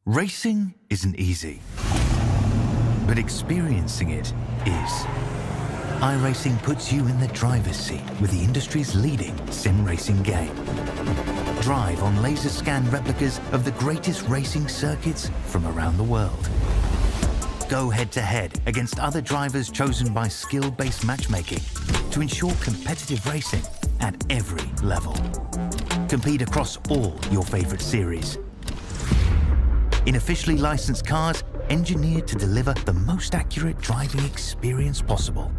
Racing isn't easy, but experiencing it is. iRacing puts you in the driver's seat with the industry's leading sim racing game. Drive on laser scan replicas of the greatest racing circuits from around the world. Go head-to-head against other drivers chosen by skill-based matchmaking to ensure competitive racing at every level. Compete across all your favorite series. In officially licensed cars, engineered to deliver the most accurate driving experience possible.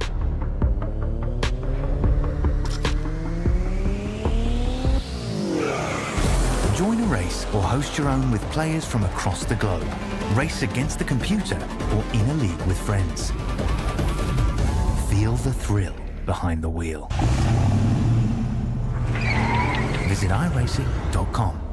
Join a race or host your own with players from across the globe. Race against the computer or in a league with friends. Feel the thrill behind the wheel. Visit iRacing.com.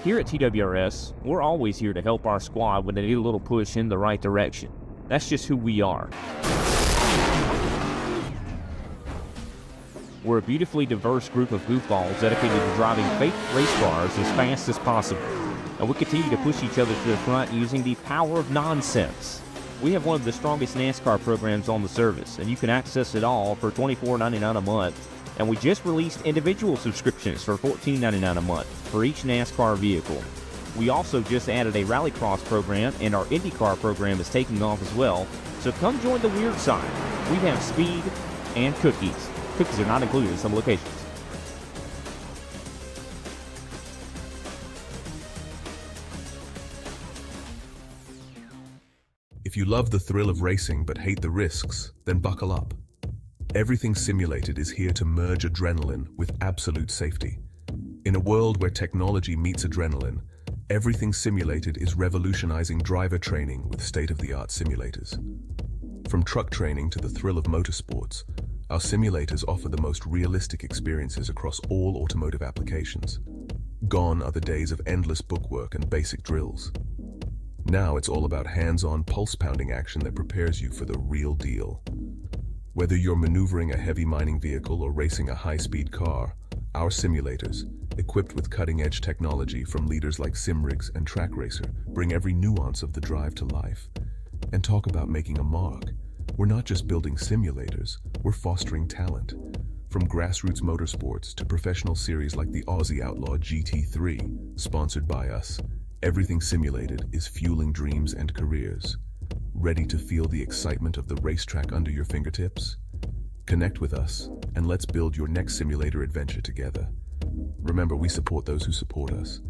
Here at TWRS, we're always here to help our squad when they need a little push in the right direction. That's just who we are. We're a beautifully diverse group of goofballs dedicated to driving fake race cars as fast as possible. And we continue to push each other to the front using the power of nonsense. We have one of the strongest NASCAR programs on the service, and you can access it all for $24.99 a month. And we just released individual subscriptions for $14.99 a month for each NASCAR vehicle. We also just added a Rallycross program, and our IndyCar program is taking off as well. So come join the weird side. We have speed and cookies. Cookies are not included in some locations. If you love the thrill of racing but hate the risks, then buckle up. Everything Simulated is here to merge adrenaline with absolute safety. In a world where technology meets adrenaline, Everything Simulated is revolutionizing driver training with state-of-the-art simulators. From truck training to the thrill of motorsports, our simulators offer the most realistic experiences across all automotive applications. Gone are the days of endless bookwork and basic drills. Now it's all about hands-on, pulse-pounding action that prepares you for the real deal. Whether you're maneuvering a heavy mining vehicle or racing a high-speed car, our simulators, equipped with cutting-edge technology from leaders like SimRigs and TrackRacer, bring every nuance of the drive to life. And talk about making a mark. We're not just building simulators, we're fostering talent. From grassroots motorsports to professional series like the Aussie Outlaw GT3, sponsored by us, Everything Simulated is fueling dreams and careers. Ready to feel the excitement of the racetrack under your fingertips? Connect with us, and let's build your next simulator adventure together. Remember, we support those who support us.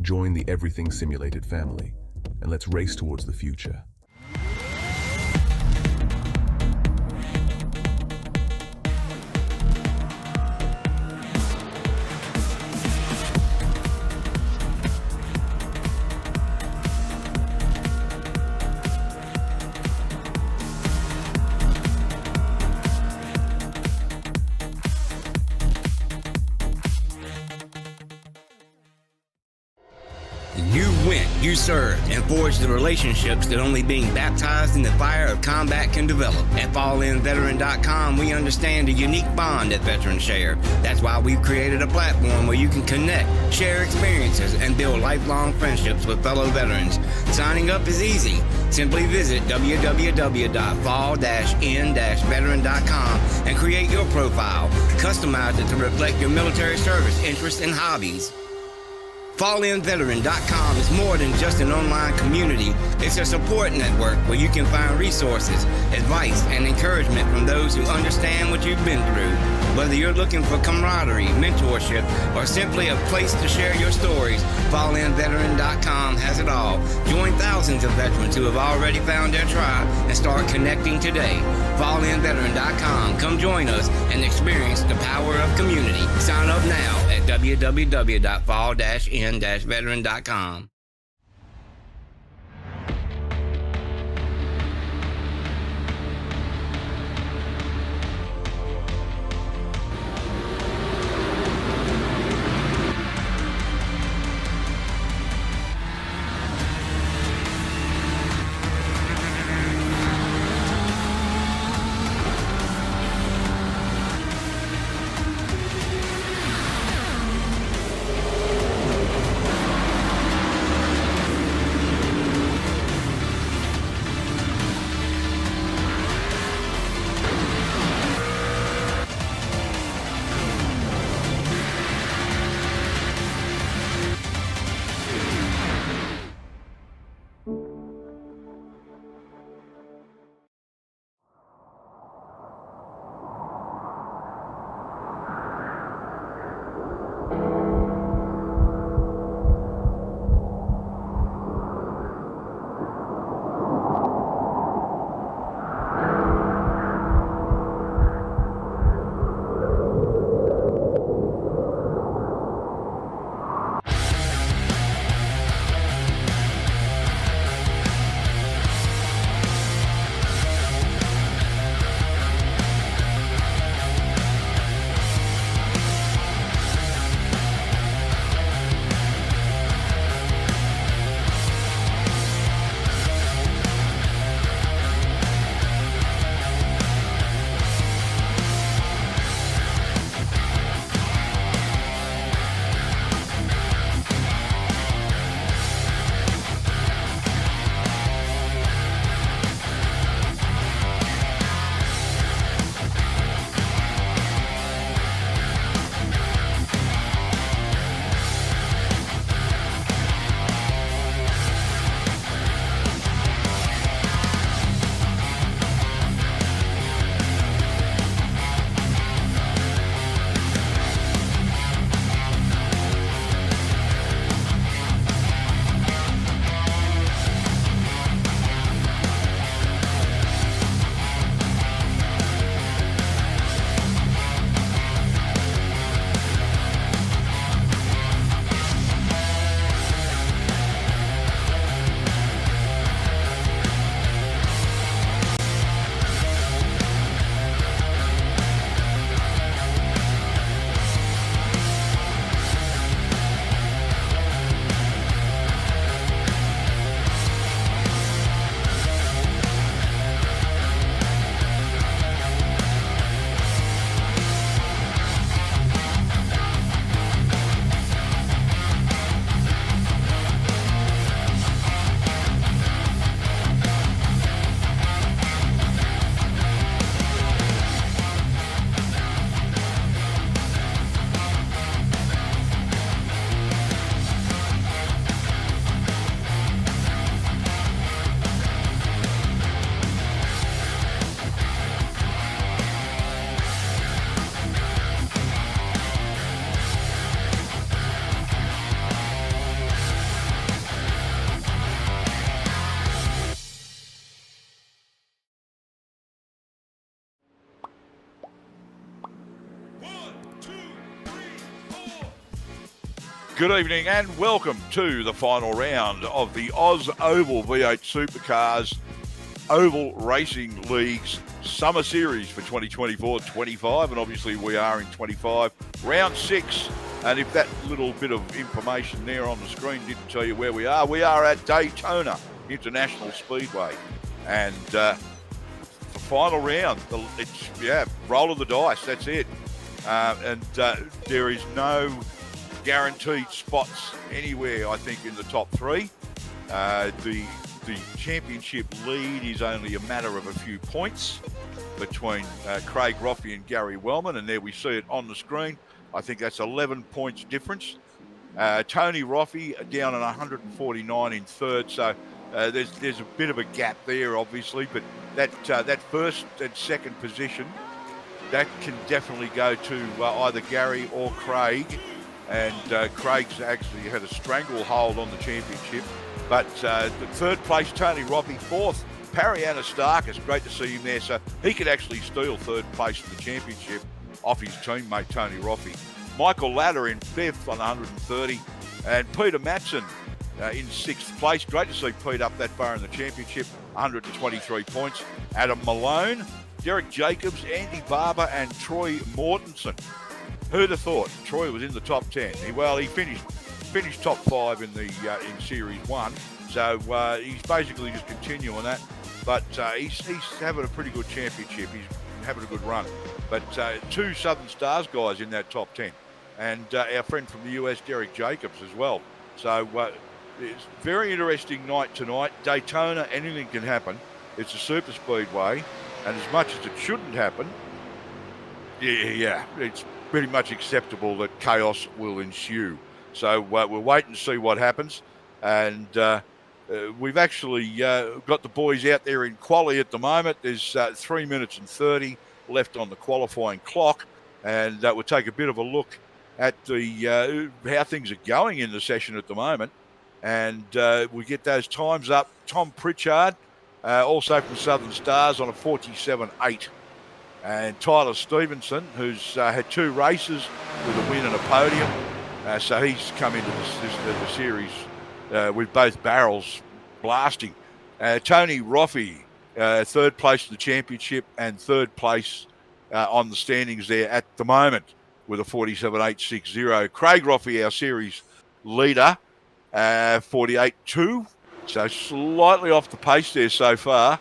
Join the Everything Simulated family, and let's race towards the future. You went, you served, and forged the relationships that only being baptized in the fire of combat can develop. At FallInVeteran.com, we understand the unique bond that veterans share. That's why we've created a platform where you can connect, share experiences, and build lifelong friendships with fellow veterans. Signing up is easy. Simply visit www.fall-in-veteran.com and create your profile. Customize it to reflect your military service, interests, and hobbies. FallInVeteran.com is more than just an online community. It's a support network where you can find resources, advice, and encouragement from those who understand what you've been through. Whether you're looking for camaraderie, mentorship, or simply a place to share your stories, FallInVeteran.com has it all. Join thousands of veterans who have already found their tribe and start connecting today. FallInVeteran.com. Come join us and experience the power of community. Sign up now at www.fall-in-veteran.com. Good evening and welcome to the final round of the Oz Oval V8 Supercars Oval Racing League's Summer Series for 2024-25, and obviously we are in 25. Round 6 And if that little bit of information there on the screen didn't tell you where we are at Daytona International Speedway. And the final round, roll of the dice, that's it. There is no guaranteed spots anywhere, I think, in the top three. The championship lead is only a matter of a few points between Craig Roffey and Gary Wellman, and there we see it on the screen. I think that's 11 points difference. Tony Roffey down on 149 in third, so there's a bit of a gap there, obviously, but that first and second position, that can definitely go to either Gary or Craig, and Craig's actually had a stranglehold on the championship. But the third place, Tony Roffey. Fourth, Parry-Anastakis. Great to see him there. So he could actually steal third place in the championship off his teammate, Tony Roffey. Michael Ladder in fifth on 130. And Peter Matson in sixth place. Great to see Pete up that far in the championship, 123 points. Adam Malone, Derek Jacobs, Andy Barber, and Troy Mortensen. Who'd have thought Troy was in the top 10? He finished top 5 in the in Series 1, so he's basically just continuing that. But he's having a pretty good championship. He's having a good run. But two Southern Stars guys in that top 10, and our friend from the US, Derek Jacobs, as well. So it's a very interesting night tonight. Daytona, anything can happen. It's a super speedway, and as much as it shouldn't happen, it's pretty much acceptable that chaos will ensue. So we'll wait and see what happens. And we've actually got the boys out there in quali at the moment. There's 3 minutes and 30 left on the qualifying clock. And we'll take a bit of a look at the how things are going in the session at the moment. And we get those times up. Tom Pritchard, also from Southern Stars, on a 47.8. And Tyler Stevenson, who's had 2 races with a win and a podium. So he's come into the series with both barrels blasting. Tony Roffey, third place in the championship and third place on the standings there at the moment with a 47.860. Craig Roffey, our series leader, 48.2. So slightly off the pace there so far.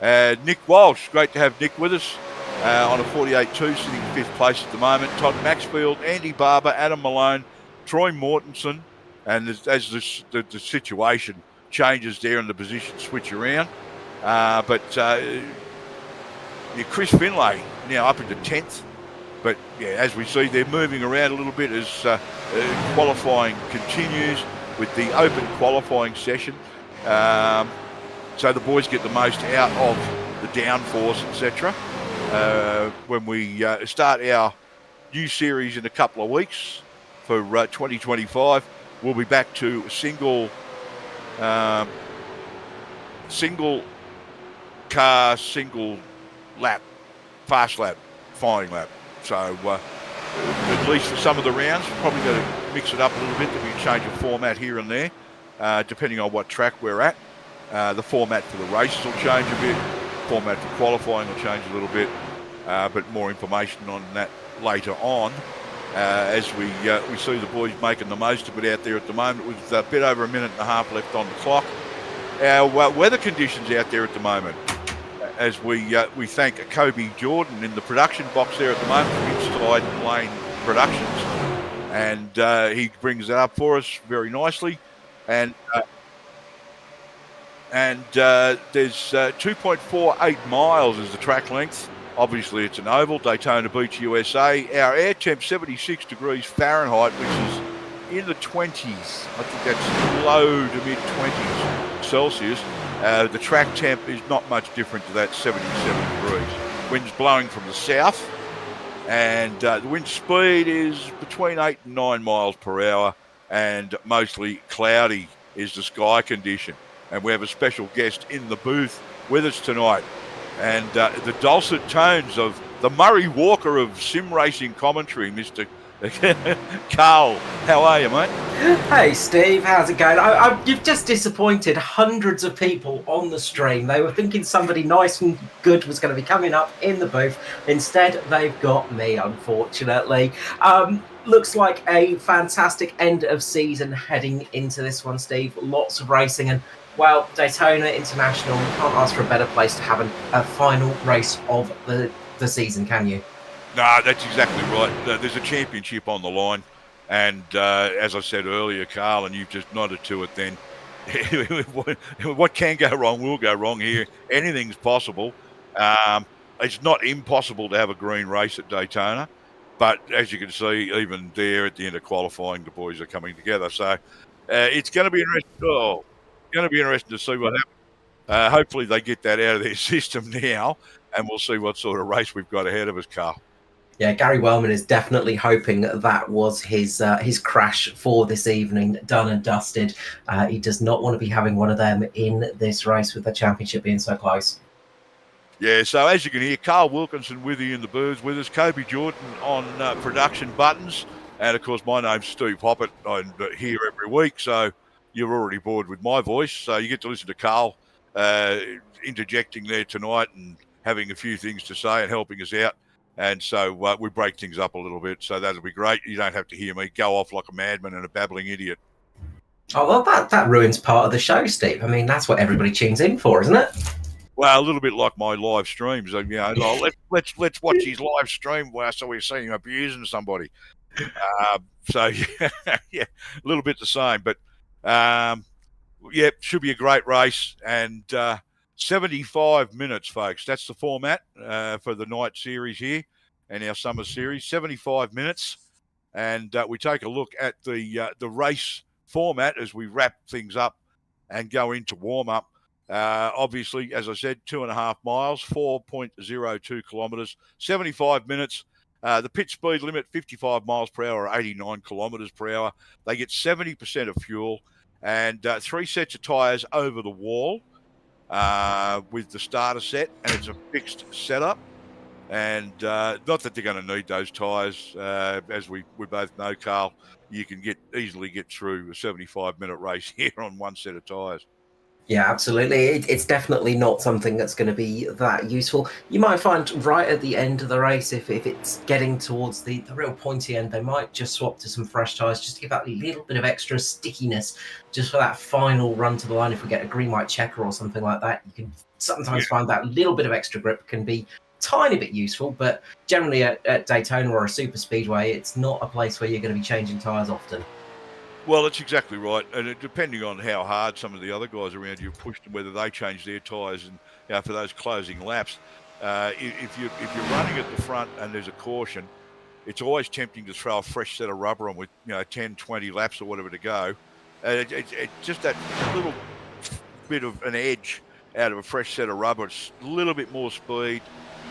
Nick Walsh, great to have Nick with us. On a 48.2, sitting in fifth place at the moment. Todd Maxfield, Andy Barber, Adam Malone, Troy Mortensen, and as the situation changes there and the positions switch around. But Chris Finlay now up into 10th. But as we see, they're moving around a little bit as qualifying continues with the open qualifying session. So the boys get the most out of the downforce, etc. When we start our new series in a couple of weeks for 2025, we'll be back to single car, single lap, fast lap, firing lap. So at least for some of the rounds, we're probably going to mix it up a little bit. There'll be a change of format here and there, depending on what track we're at. The format for the races will change a bit. Format for qualifying will change a little bit, but more information on that later on as we see the boys making the most of it out there at the moment with a bit over a minute and a half left on the clock. Our weather conditions out there at the moment, as we thank Kobe Jordan in the production box there at the moment from Inside Lane Productions, and he brings that up for us very nicely. And there's 2.48 miles is the track length. Obviously, it's an oval, Daytona Beach, USA. Our air temp, 76 degrees Fahrenheit, which is in the 20s. I think that's low to mid-20s Celsius. The track temp is not much different to that, 77 degrees. Wind's blowing from the south, and the wind speed is between 8 and 9 miles per hour, and mostly cloudy is the sky condition. And we have a special guest in the booth with us tonight. And the dulcet tones of the Murray Walker of sim racing commentary, Mr. Carl. How are you, mate? Hey Steve, how's it going? You've just disappointed hundreds of people on the stream. They were thinking somebody nice and good was going to be coming up in the booth. Instead, they've got me, unfortunately. Looks like a fantastic end of season heading into this one, Steve. Lots of racing, and well, Daytona International, you can't ask for a better place to have a final race of the season, can you? No, that's exactly right. There's a championship on the line. And as I said earlier, Carl, and you've just nodded to it then, what can go wrong will go wrong here. Anything's possible. It's not impossible to have a green race at Daytona. But as you can see, even there at the end of qualifying, the boys are coming together. So it's going to be interesting. Going to be interesting to see what happens. Hopefully they get that out of their system now, and we'll see what sort of race we've got ahead of us, Carl. Yeah, Gary Wellman is definitely hoping that was his crash for this evening, done and dusted. He does not want to be having one of them in this race with the championship being so close. Yeah, so as you can hear, Carl Wilkinson with you in the birds with us, Kobe Jordan on production buttons, and of course my name's Steve Hoppett. I'm here every week, so you're already bored with my voice, so you get to listen to Carl interjecting there tonight and having a few things to say and helping us out. And so we break things up a little bit, so that'll be great. You don't have to hear me go off like a madman and a babbling idiot. Oh, well, that ruins part of the show, Steve. I mean, that's what everybody tunes in for, isn't it? Well, a little bit like my live streams. You know, let's watch his live stream so we see him abusing somebody. So yeah, a little bit the same, but yeah, should be a great race. And 75 minutes, folks. That's the format for the night series here and our summer series. 75 minutes, and we take a look at the race format as we wrap things up and go into warm up. Obviously, as I said, 2.5 miles, 4.02 kilometres, 75 minutes. The pit speed limit, 55 miles per hour, 89 kilometres per hour. They get 70% of fuel and 3 sets of tyres over the wall. With the starter set, and it's a fixed setup, and not that they're going to need those tyres, as we both know, Carl. You can easily get through a 75-minute race here on one set of tyres. Yeah, absolutely. It's definitely not something that's going to be that useful. You might find right at the end of the race, if it's getting towards the real pointy end, they might just swap to some fresh tyres just to give that little bit of extra stickiness just for that final run to the line. If we get a green-white checker or something like that, you can sometimes find that little bit of extra grip can be tiny bit useful, but generally at Daytona or a super speedway, it's not a place where you're going to be changing tyres often. Well, that's exactly right, and depending on how hard some of the other guys around you push them, whether they change their tyres, and for those closing laps, if you're running at the front and there's a caution, it's always tempting to throw a fresh set of rubber on with 10, 20 laps or whatever to go. It's just that little bit of an edge out of a fresh set of rubber. It's a little bit more speed,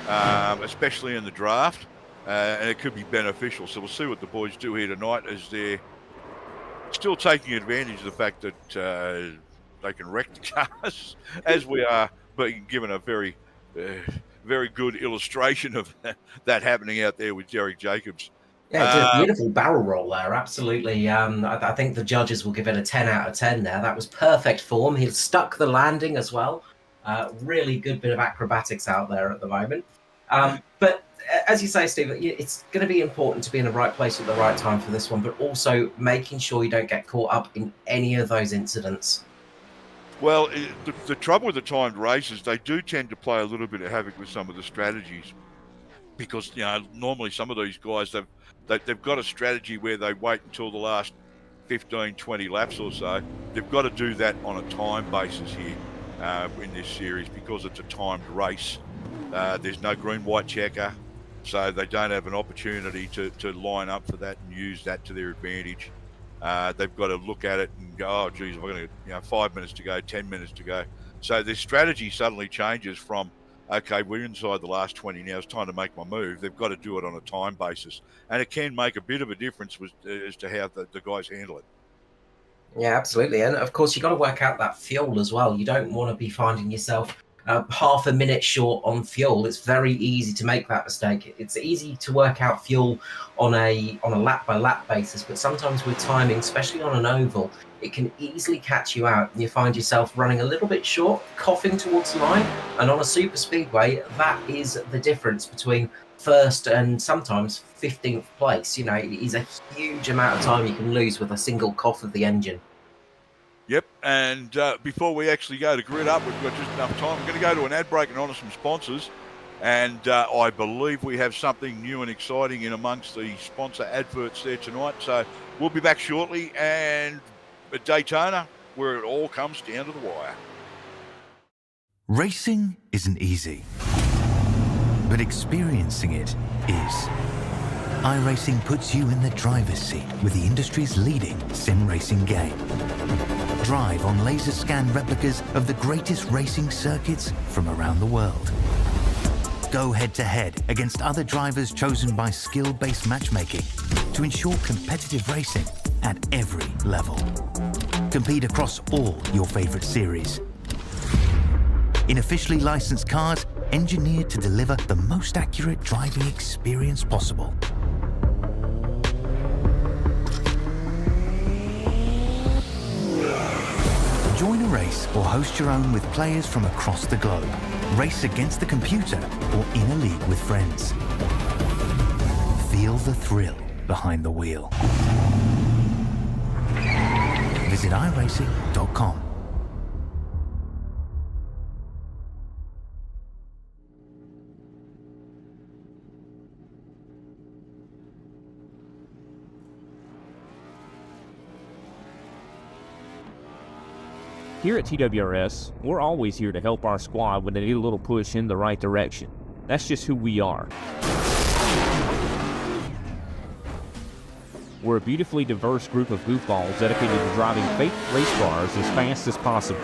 especially in the draft, and it could be beneficial. So we'll see what the boys do here tonight as they're still taking advantage of the fact that they can wreck the cars, as we are being given a very, very good illustration of that happening out there with Derek Jacobs. Yeah, it's a beautiful barrel roll there, absolutely. I think the judges will give it a 10 out of 10 there. That was perfect form. He stuck the landing as well. Really good bit of acrobatics out there at the moment. But as you say, Steve, it's going to be important to be in the right place at the right time for this one, but also making sure you don't get caught up in any of those incidents. Well, the trouble with the timed races, they do tend to play a little bit of havoc with some of the strategies, because normally some of these guys they've got a strategy where they wait until the last 15, 20 laps or so. They've got to do that on a time basis here in this series because it's a timed race. There's no green-white checker, so they don't have an opportunity to line up for that and use that to their advantage. They've got to look at it and go, oh, geez, we're going to 5 minutes to go, 10 minutes to go. So their strategy suddenly changes from, okay, we're inside the last 20 now, it's time to make my move. They've got to do it on a time basis. And it can make a bit of a difference as to how the guys handle it. Yeah, absolutely. And of course, you've got to work out that fuel as well. You don't want to be finding yourself half a minute short on fuel, it's very easy to make that mistake. It's easy to work out fuel on a lap by lap basis, but sometimes with timing, especially on an oval, it can easily catch you out, and you find yourself running a little bit short, coughing towards the line. And on a super speedway, that is the difference between first and sometimes 15th place. You know, it is a huge amount of time you can lose with a single cough of the engine. Yep, and before we actually go to grid up, we've got just enough time. We're going to go to an ad break and on to some sponsors. And I believe we have something new and exciting in amongst the sponsor adverts there tonight. So we'll be back shortly, and at Daytona, where it all comes down to the wire. Racing isn't easy, but experiencing it is. iRacing puts you in the driver's seat with the industry's leading sim racing game. Drive on laser scan replicas of the greatest racing circuits from around the world. Go head-to-head against other drivers chosen by skill-based matchmaking to ensure competitive racing at every level. Compete across all your favorite series. In officially licensed cars, engineered to deliver the most accurate driving experience possible. Join a race or host your own with players from across the globe. Race against the computer or in a league with friends. Feel the thrill behind the wheel. Visit iRacing.com. Here at TWRS, we're always here to help our squad when they need a little push in the right direction. That's just who we are. We're a beautifully diverse group of goofballs dedicated to driving fake race cars as fast as possible.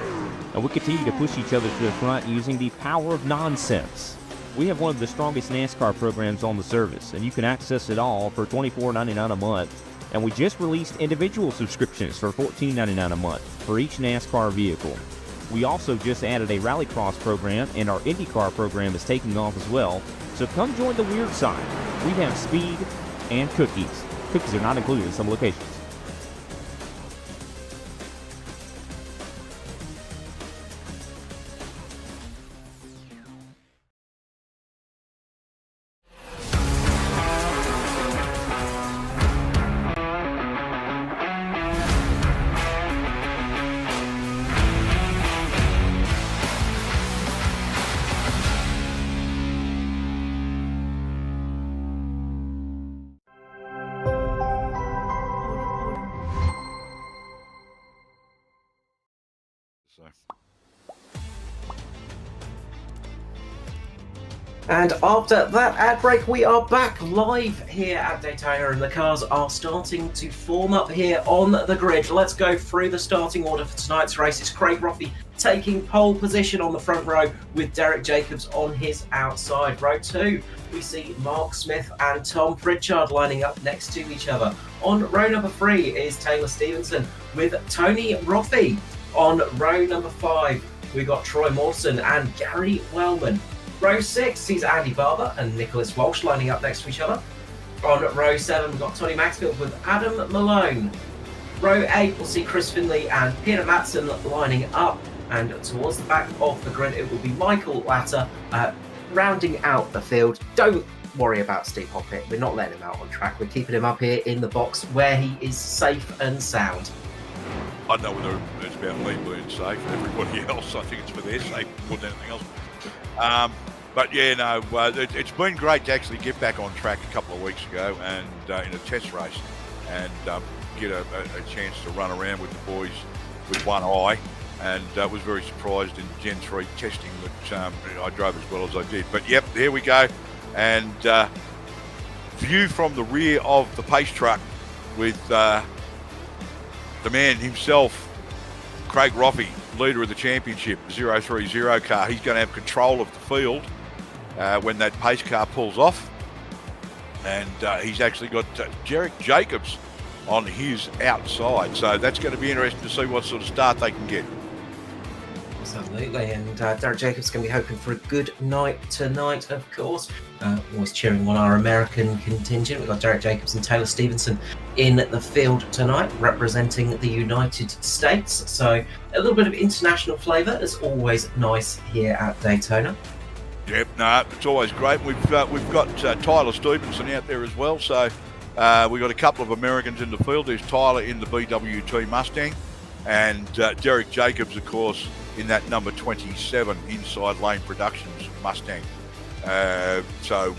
And we continue to push each other to the front using the power of nonsense. We have one of the strongest NASCAR programs on the service, and you can access it all for $24.99 a month. And we just released individual subscriptions for $14.99 a month for each NASCAR vehicle. We also just added a Rallycross program, and our IndyCar program is taking off as well. So come join the weird side. We have speed and cookies. Cookies are not included in some locations. And after that ad break, we are back live here at Daytona, and the cars are starting to form up here on the grid. Let's go through the starting order for tonight's race. It's Craig Roffey taking pole position on the front row with Derek Jacobs on his outside. Row 2, we see Mark Smith and Tom Pritchard lining up next to each other. On row number 3 is Taylor Stevenson with Tony Roffey. On row number 5, we got Troy Mawson and Gary Wellman. Row 6 sees Andy Barber and Nicholas Walsh lining up next to each other. On row 7, we've got Tony Maxfield with Adam Malone. Row 8 will see Chris Finley and Peter Matson lining up. And towards the back of the grid, it will be Michael Latter rounding out the field. Don't worry about Steve Hoppett. We're not letting him out on track. We're keeping him up here in the box where he is safe and sound. I don't know whether it's about me being safe. Everybody else, I think it's for their sake more than anything else. But yeah, no, it's been great to actually get back on track a couple of weeks ago and in a test race and get a chance to run around with the boys with one eye, and was very surprised in Gen 3 testing that I drove as well as I did. But yep, there we go. And view from the rear of the pace truck with the man himself, Craig Roffey, leader of the championship, 030 car. He's going to have control of the field when that pace car pulls off. And he's actually got Derek Jacobs on his outside. So that's going to be interesting to see what sort of start they can get. Absolutely, and Derek Jacobs going to be hoping for a good night tonight, of course. Always cheering on our American contingent. We've got Derek Jacobs and Taylor Stevenson in the field tonight, representing the United States. So a little bit of international flavour is always nice here at Daytona. Yep, no, it's always great. We've got Tyler Stevenson out there as well. So we've got a couple of Americans in the field. There's Tyler in the BWT Mustang, and Derek Jacobs, of course, in that number 27 Inside Lane Productions Mustang. So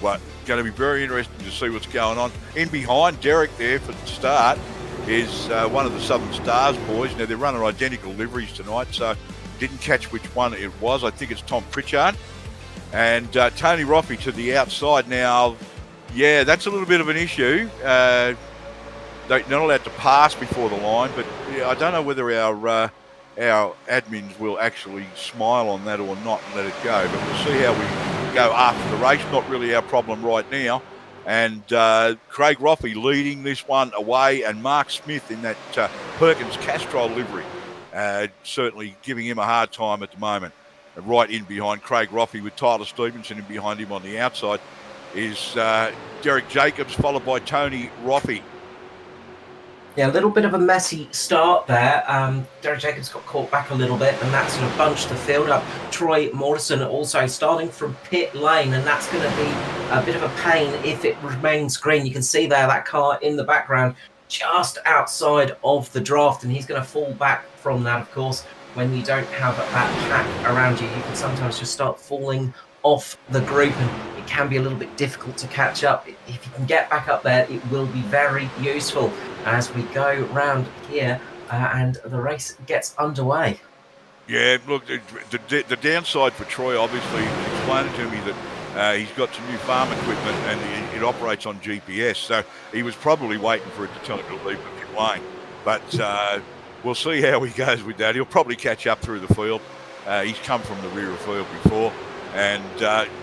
going to be very interesting to see what's going on. In behind Derek there for the start is one of the Southern Stars boys. Now, they're running identical liveries tonight, so didn't catch which one it was. I think it's Tom Pritchard. And Tony Roffey to the outside. Now, yeah, that's a little bit of an issue. They're not allowed to pass before the line, but yeah, I don't know whether our admins will actually smile on that or not and let it go. But we'll see how we go after the race. Not really our problem right now. And Craig Roffey leading this one away, and Mark Smith in that Perkins Castrol livery, certainly giving him a hard time at the moment. And right in behind Craig Roffey with Tyler Stevenson in behind him on the outside is Derek Jacobs, followed by Tony Roffey. Yeah, a little bit of a messy start there. Derek Jacobs got caught back a little bit, and that sort of bunched the field up. Troy Morrison also starting from pit lane, and that's going to be a bit of a pain if it remains green. You can see there that car in the background just outside of the draft, and he's going to fall back from that, of course. When you don't have that pack around you, you can sometimes just start falling off the group, and it can be a little bit difficult to catch up. If you can get back up there, it will be very useful as we go round here and the race gets underway. Yeah, look, the downside for Troy, obviously, explained to me that he's got some new farm equipment and it operates on GPS, so he was probably waiting for it to tell him to leave the pit lane. But we'll see how he goes with that. He'll probably catch up through the field. He's come from the rear of the field before. And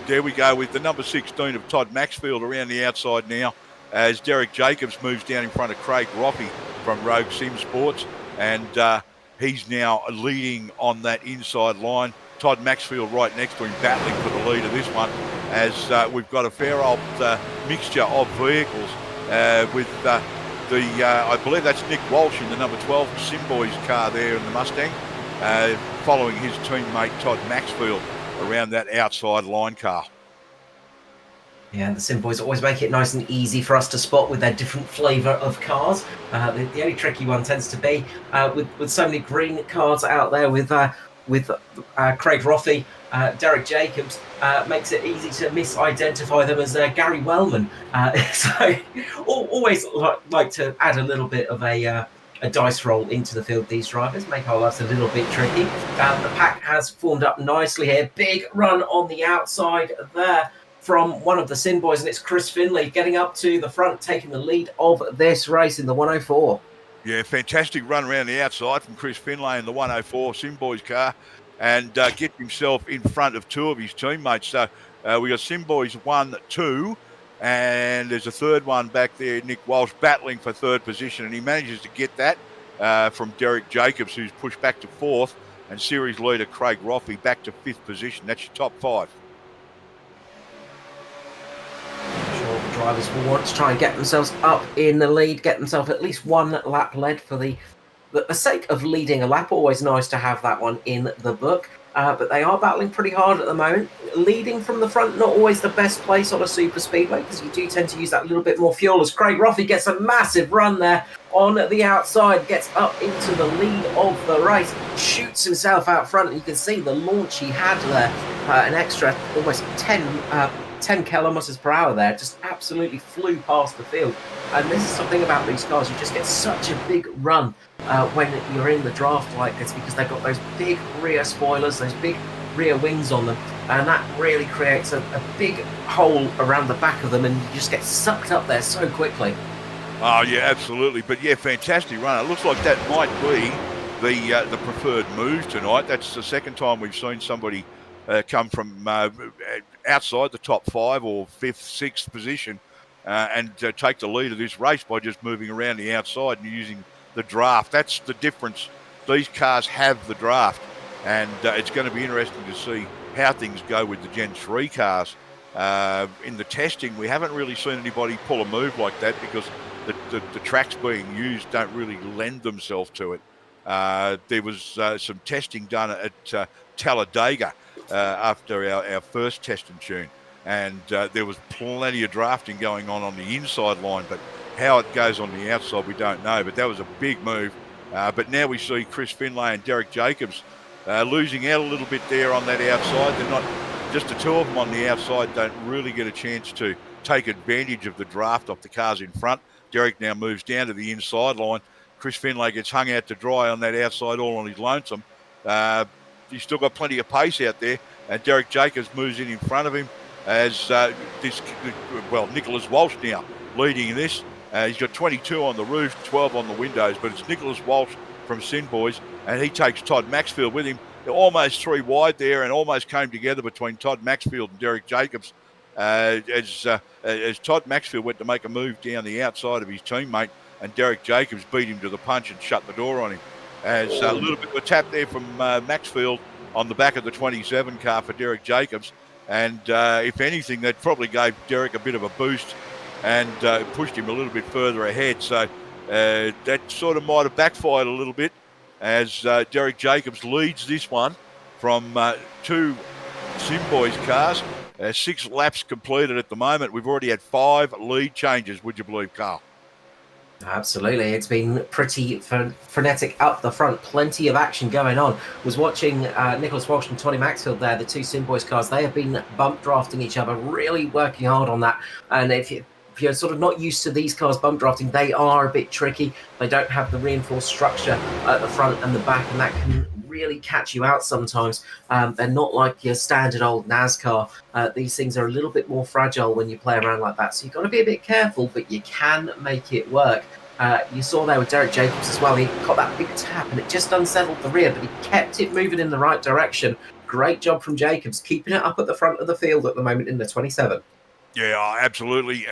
there we go with the number 16 of Todd Maxfield around the outside now as Derek Jacobs moves down in front of Craig Roffey from Rogue Sim Sports. And he's now leading on that inside line. Todd Maxfield right next to him battling for the lead of this one as we've got a fair old mixture of vehicles with I believe that's Nick Walsh in the number 12 Simboy's car there in the Mustang, following his teammate Todd Maxfield around that outside line car. Yeah, the Sim Boys always make it nice and easy for us to spot with their different flavour of cars. The only tricky one tends to be with so many green cars out there with Craig Roffey, Derek Jacobs, makes it easy to misidentify them as Gary Wellman. So always like to add a little bit of a dice roll into the field, these drivers, make our lives a little bit tricky. The pack has formed up nicely here. Big run on the outside there from one of the Sin Boys, and it's Chris Finlay getting up to the front, taking the lead of this race in the 104. Yeah, fantastic run around the outside from Chris Finlay in the 104 Sim Boys car, and gets himself in front of two of his teammates. So we got Sim Boys 1, 2, and there's a third one back there, Nick Walsh, battling for third position, and he manages to get that from Derek Jacobs, who's pushed back to fourth, and series leader Craig Roffey back to fifth position. That's your top five. Sure, the drivers will want to try and get themselves up in the lead, get themselves at least one lap led for the sake of leading a lap. Always nice to have that one in the book. But they are battling pretty hard at the moment. Leading from the front, not always the best place on a super speedway, because you do tend to use that little bit more fuel, as Craig Roffey gets a massive run there on the outside, gets up into the lead of the race, shoots himself out front, and you can see the launch he had there, an extra almost 10 kilometers per hour there, just absolutely flew past the field. And this is something about these cars, you just get such a big run when you're in the draft like this, because they've got those big rear spoilers, those big rear wings on them, and that really creates a big hole around the back of them, and you just get sucked up there so quickly. Oh yeah, absolutely. But yeah, fantastic run. It looks like that might be the preferred move tonight. That's the second time we've seen somebody come from outside the top five or fifth, sixth position and take the lead of this race by just moving around the outside and using the draft. That's the difference. These cars have the draft. And it's going to be interesting to see how things go with the Gen 3 cars. In the testing, we haven't really seen anybody pull a move like that because the tracks being used don't really lend themselves to it. There was some testing done at Talladega after our first test and tune, and there was plenty of drafting going on the inside line, but how it goes on the outside, we don't know. But that was a big move. But now we see Chris Finlay and Derek Jacobs losing out a little bit there on that outside. They're not, just the two of them on the outside don't really get a chance to take advantage of the draft off the cars in front. Derek now moves down to the inside line. Chris Finlay gets hung out to dry on that outside all on his lonesome. He's still got plenty of pace out there, and Derek Jacobs moves in front of him as Nicholas Walsh now leading in this. He's got 22 on the roof, 12 on the windows, but it's Nicholas Walsh from Sin Boys, and he takes Todd Maxfield with him. They're almost three wide there and almost came together between Todd Maxfield and Derek Jacobs as Todd Maxfield went to make a move down the outside of his teammate, and Derek Jacobs beat him to the punch and shut the door on him. As a little bit of a tap there from Maxfield on the back of the 27 car for Derek Jacobs, and if anything, that probably gave Derek a bit of a boost and pushed him a little bit further ahead. So that sort of might have backfired a little bit as Derek Jacobs leads this one from two Sim Boys cars. 6 laps completed at the moment. We've already had 5 lead changes, would you believe, Carl? Absolutely. It's been pretty frenetic up the front. Plenty of action going on. Was watching Nicholas Walsh and Toddy Maxfield there, the two Sim Boys cars. They have been bump drafting each other, really working hard on that. And if you're sort of not used to these cars bump drafting, they are a bit tricky. They don't have the reinforced structure at the front and the back, and that can really catch you out sometimes. They're not like your standard old NASCAR. These things are a little bit more fragile when you play around like that, so you've got to be a bit careful, but you can make it work. You saw there with Derek Jacobs as well. He got that big tap and it just unsettled the rear, but he kept it moving in the right direction. Great job from Jacobs, keeping it up at the front of the field at the moment in the 27. Yeah, absolutely.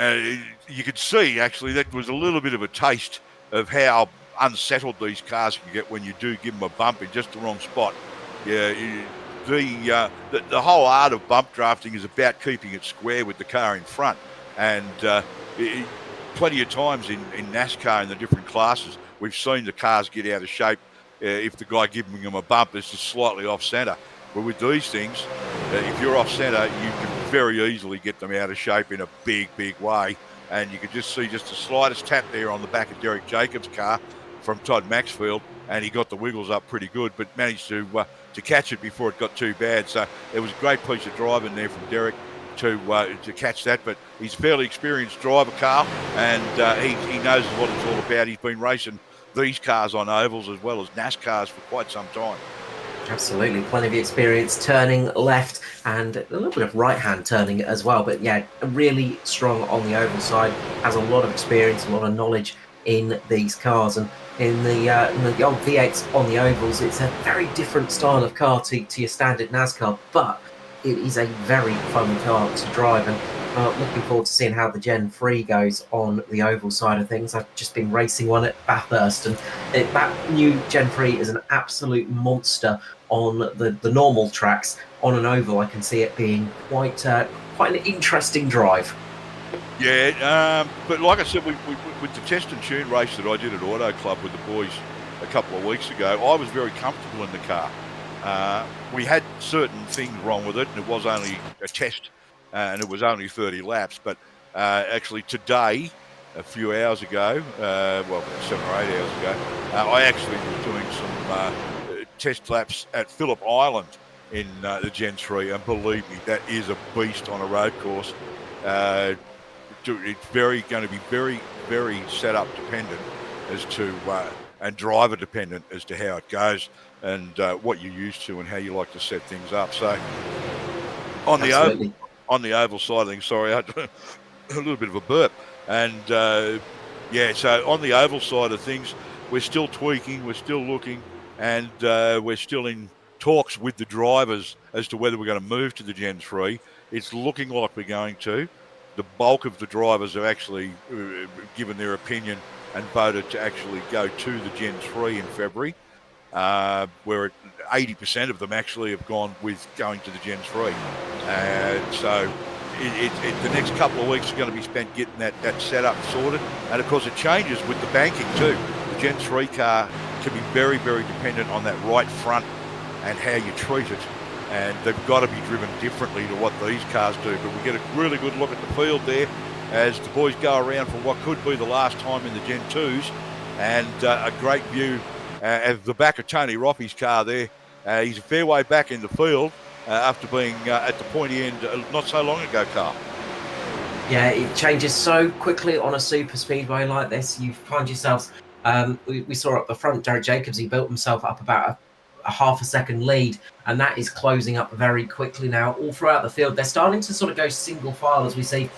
You could see, actually, that was a little bit of a taste of how unsettled these cars can get when you do give them a bump in just the wrong spot. Yeah, the whole art of bump drafting is about keeping it square with the car in front. And plenty of times in NASCAR in the different classes, we've seen the cars get out of shape if the guy giving them a bump is just slightly off-centre. But with these things, if you're off-centre, you can very easily get them out of shape in a big, big way. And you could just see just the slightest tap there on the back of Derek Jacobs' car from Todd Maxfield, and he got the wiggles up pretty good, but managed to catch it before it got too bad. So it was a great piece of driving there from Derek to catch that. But he's a fairly experienced driver, Carl, and he knows what it's all about. He's been racing these cars on ovals as well as NASCARs for quite some time. Absolutely, plenty of experience turning left and a little bit of right-hand turning as well. But yeah, really strong on the oval side, has a lot of experience, a lot of knowledge in these cars. And in the old V8s on the ovals, it's a very different style of car to your standard NASCAR, but it is a very fun car to drive. And looking forward to seeing how the Gen 3 goes on the oval side of things. I've just been racing one at Bathurst, and that new Gen 3 is an absolute monster on the normal tracks. On an oval, I can see it being quite an interesting drive. Yeah, but like I said, with the test and tune race that I did at Auto Club with the boys a couple of weeks ago, I was very comfortable in the car. We had certain things wrong with it, and it was only a test, and it was only 30 laps. But actually today, a few hours ago, 7 or 8 hours ago, I actually was doing some test laps at Phillip Island in the Gen 3, and believe me, that is a beast on a road course. It's going to be very, very setup dependent as to and driver dependent as to how it goes and what you're used to and how you like to set things up. So on the oval side of things, sorry, I had a little bit of a burp. And so on the oval side of things, we're still tweaking, we're still looking, and we're still in talks with the drivers as to whether we're going to move to the Gen 3. It's looking like we're going to. The bulk of the drivers have actually given their opinion and voted to actually go to the Gen 3 in February. where 80% of them actually have gone with going to the Gen 3. And so the next couple of weeks are going to be spent getting that setup sorted. And of course, it changes with the banking too. The Gen 3 car can be very, very dependent on that right front and how you treat it. And they've got to be driven differently to what these cars do. But we get a really good look at the field there as the boys go around for what could be the last time in the Gen 2s. And a great view of the back of Tony Roffey's car there. He's a fair way back in the field after being at the pointy end not so long ago, Carl. Yeah, it changes so quickly on a super speedway like this. You find yourselves, we saw up the front, Derek Jacobs, he built himself up about a half a second lead, and that is closing up very quickly now. All throughout the field, they're starting to sort of go single file as we see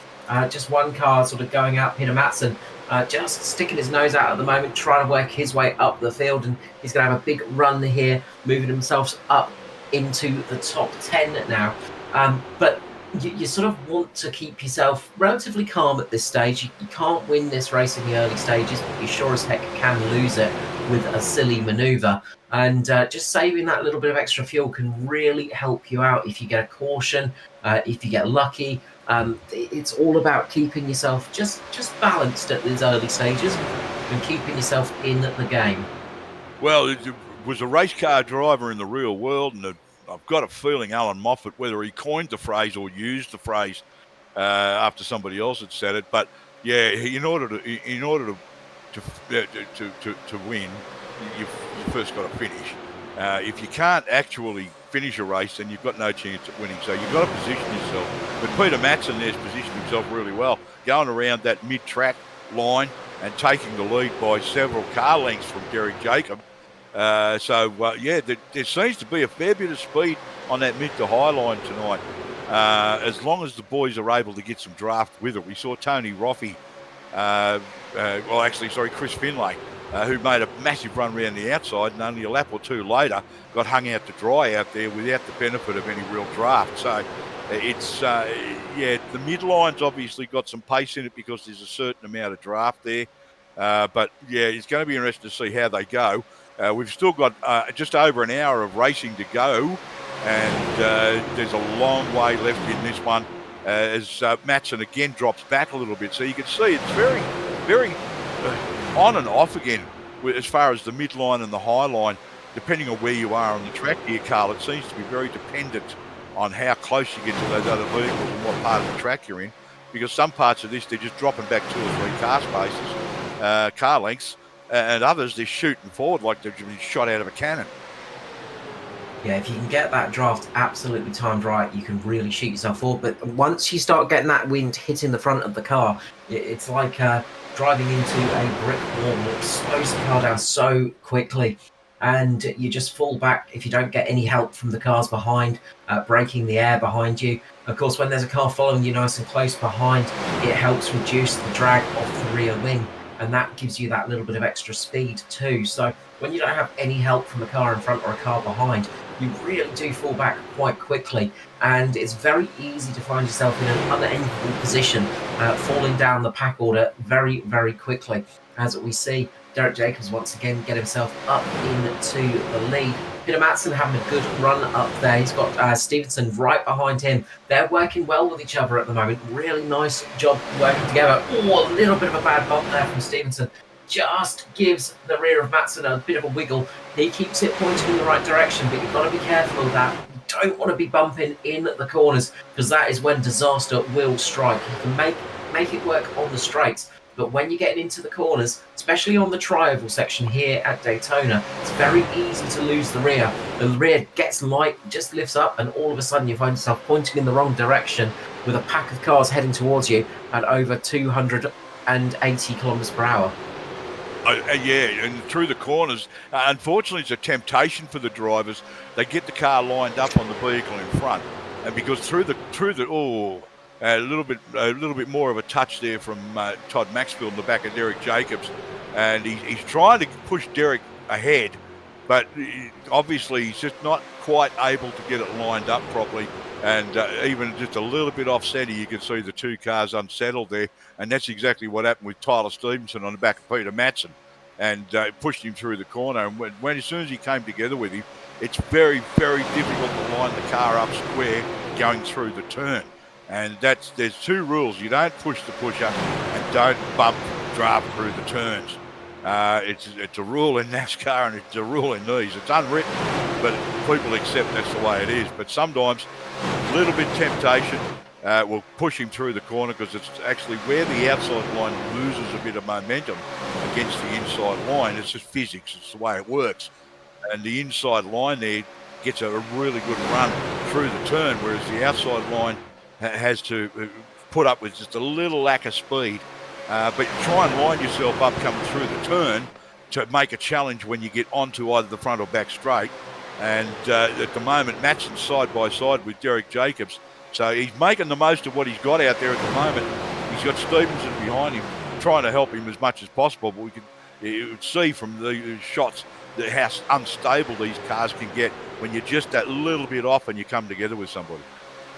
just one car sort of going out. Peter Madsen just sticking his nose out at the moment, trying to work his way up the field, and he's going to have a big run here, moving himself up into the top 10 now. But you sort of want to keep yourself relatively calm at this stage. You can't win this race in the early stages, but you sure as heck can lose it with a silly manoeuvre. And just saving that little bit of extra fuel can really help you out if you get a caution, if you get lucky. It's all about keeping yourself just balanced at these early stages and keeping yourself in the game. Well, it was a race car driver in the real world, and I've got a feeling Alan Moffat, whether he coined the phrase or used the phrase after somebody else had said it, but yeah, in order to win, you've first got to finish. If you can't actually finish a race, then you've got no chance at winning. So you've got to position yourself. But Peter Madsen there's positioned himself really well, going around that mid-track line and taking the lead by several car lengths from Derek Jacob. There seems to be a fair bit of speed on that mid to high line tonight, as long as the boys are able to get some draft with it. We saw Tony Roffey, Chris Finlay, who made a massive run around the outside, and only a lap or two later got hung out to dry out there without the benefit of any real draft. So it's, the midline's obviously got some pace in it because there's a certain amount of draft there. But it's going to be interesting to see how they go. We've still got just over an hour of racing to go, and there's a long way left in this one as Madsen again drops back a little bit. So you can see it's very, very on and off again as far as the midline and the high line, depending on where you are on the track here, Carl. It seems to be very dependent on how close you get to those other vehicles and what part of the track you're in, because some parts of this, they're just dropping back 2 or 3 car spaces, car lengths, and others, they're shooting forward like they've been shot out of a cannon. Yeah, if you can get that draft absolutely timed right, you can really shoot yourself forward. But once you start getting that wind hitting the front of the car, it's like driving into a brick wall. It slows the car down so quickly, and you just fall back if you don't get any help from the cars behind, braking the air behind you. Of course, when there's a car following you nice and close behind, it helps reduce the drag off the rear wing, and that gives you that little bit of extra speed too. So when you don't have any help from a car in front or a car behind, you really do fall back quite quickly, and it's very easy to find yourself in an unenviable position, falling down the pack order very, very quickly. As we see, Derek Jacobs once again get himself up into the lead. Peter Madsen having a good run up there. He's got Stevenson right behind him. They're working well with each other at the moment. Really nice job working together. Oh, a little bit of a bad bump there from Stevenson. Just gives the rear of Madsen a bit of a wiggle. He keeps it pointing in the right direction, but you've got to be careful of that. You don't want to be bumping in the corners, because that is when disaster will strike. You can make it work on the straights, but when you're getting into the corners, especially on the tri-oval section here at Daytona, it's very easy to lose the rear. The rear gets light, just lifts up, and all of a sudden you find yourself pointing in the wrong direction with a pack of cars heading towards you at over 280 kilometers per hour. And through the corners, unfortunately, it's a temptation for the drivers. They get the car lined up on the vehicle in front, and because a little bit more of a touch there from Todd Maxfield in the back of Derek Jacobs, and he's trying to push Derek ahead, but obviously he's just not quite able to get it lined up properly. And even just a little bit off centre, you can see the 2 cars unsettled there. And that's exactly what happened with Tyler Stevenson on the back of Peter Madsen. and pushed him through the corner. And when as soon as he came together with him, it's very, very difficult to line the car up square going through the turn. And there's two rules. You don't push the pusher and don't bump draft through the turns. It's a rule in NASCAR and it's a rule in these. It's unwritten, but people accept that's the way it is. But sometimes a little bit temptation will push him through the corner, because it's actually where the outside line loses a bit of momentum against the inside line. It's just physics. It's the way it works. And the inside line there gets a really good run through the turn, whereas the outside line has to put up with just a little lack of speed. But try and line yourself up coming through the turn to make a challenge when you get onto either the front or back straight. And at the moment, Matson's side by side with Derek Jacobs. So he's making the most of what he's got out there at the moment. He's got Stevenson behind him, trying to help him as much as possible. But you could see from the shots that how unstable these cars can get when you're just that little bit off and you come together with somebody.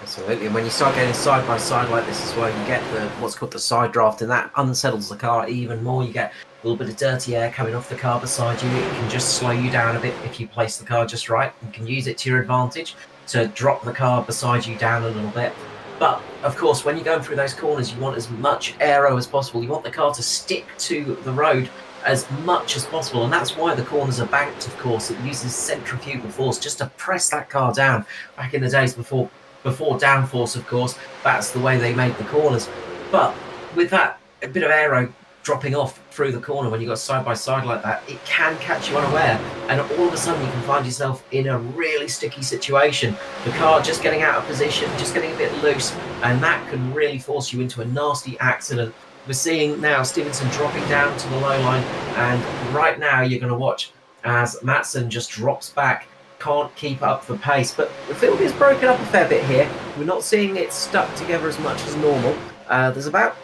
Absolutely, and when you start getting side by side like this as well, you get what's called the side draft, and that unsettles the car even more. You get a little bit of dirty air coming off the car beside you. It can just slow you down a bit if you place the car just right. You can use it to your advantage to drop the car beside you down a little bit. But of course, when you're going through those corners, you want as much aero as possible. You want the car to stick to the road as much as possible, and that's why the corners are banked. Of course, it uses centrifugal force just to press that car down. Back in the days before downforce, of course, that's the way they made the corners. But with that a bit of aero dropping off through the corner when you got side by side like that, it can catch you unaware, and all of a sudden you can find yourself in a really sticky situation. The car just getting out of position, just getting a bit loose, and that can really force you into a nasty accident. We're seeing now Stevenson dropping down to the low line, and right now you're going to watch as Matson just drops back, can't keep up the pace. But the field is broken up a fair bit here. We're not seeing it stuck together as much as normal. There's about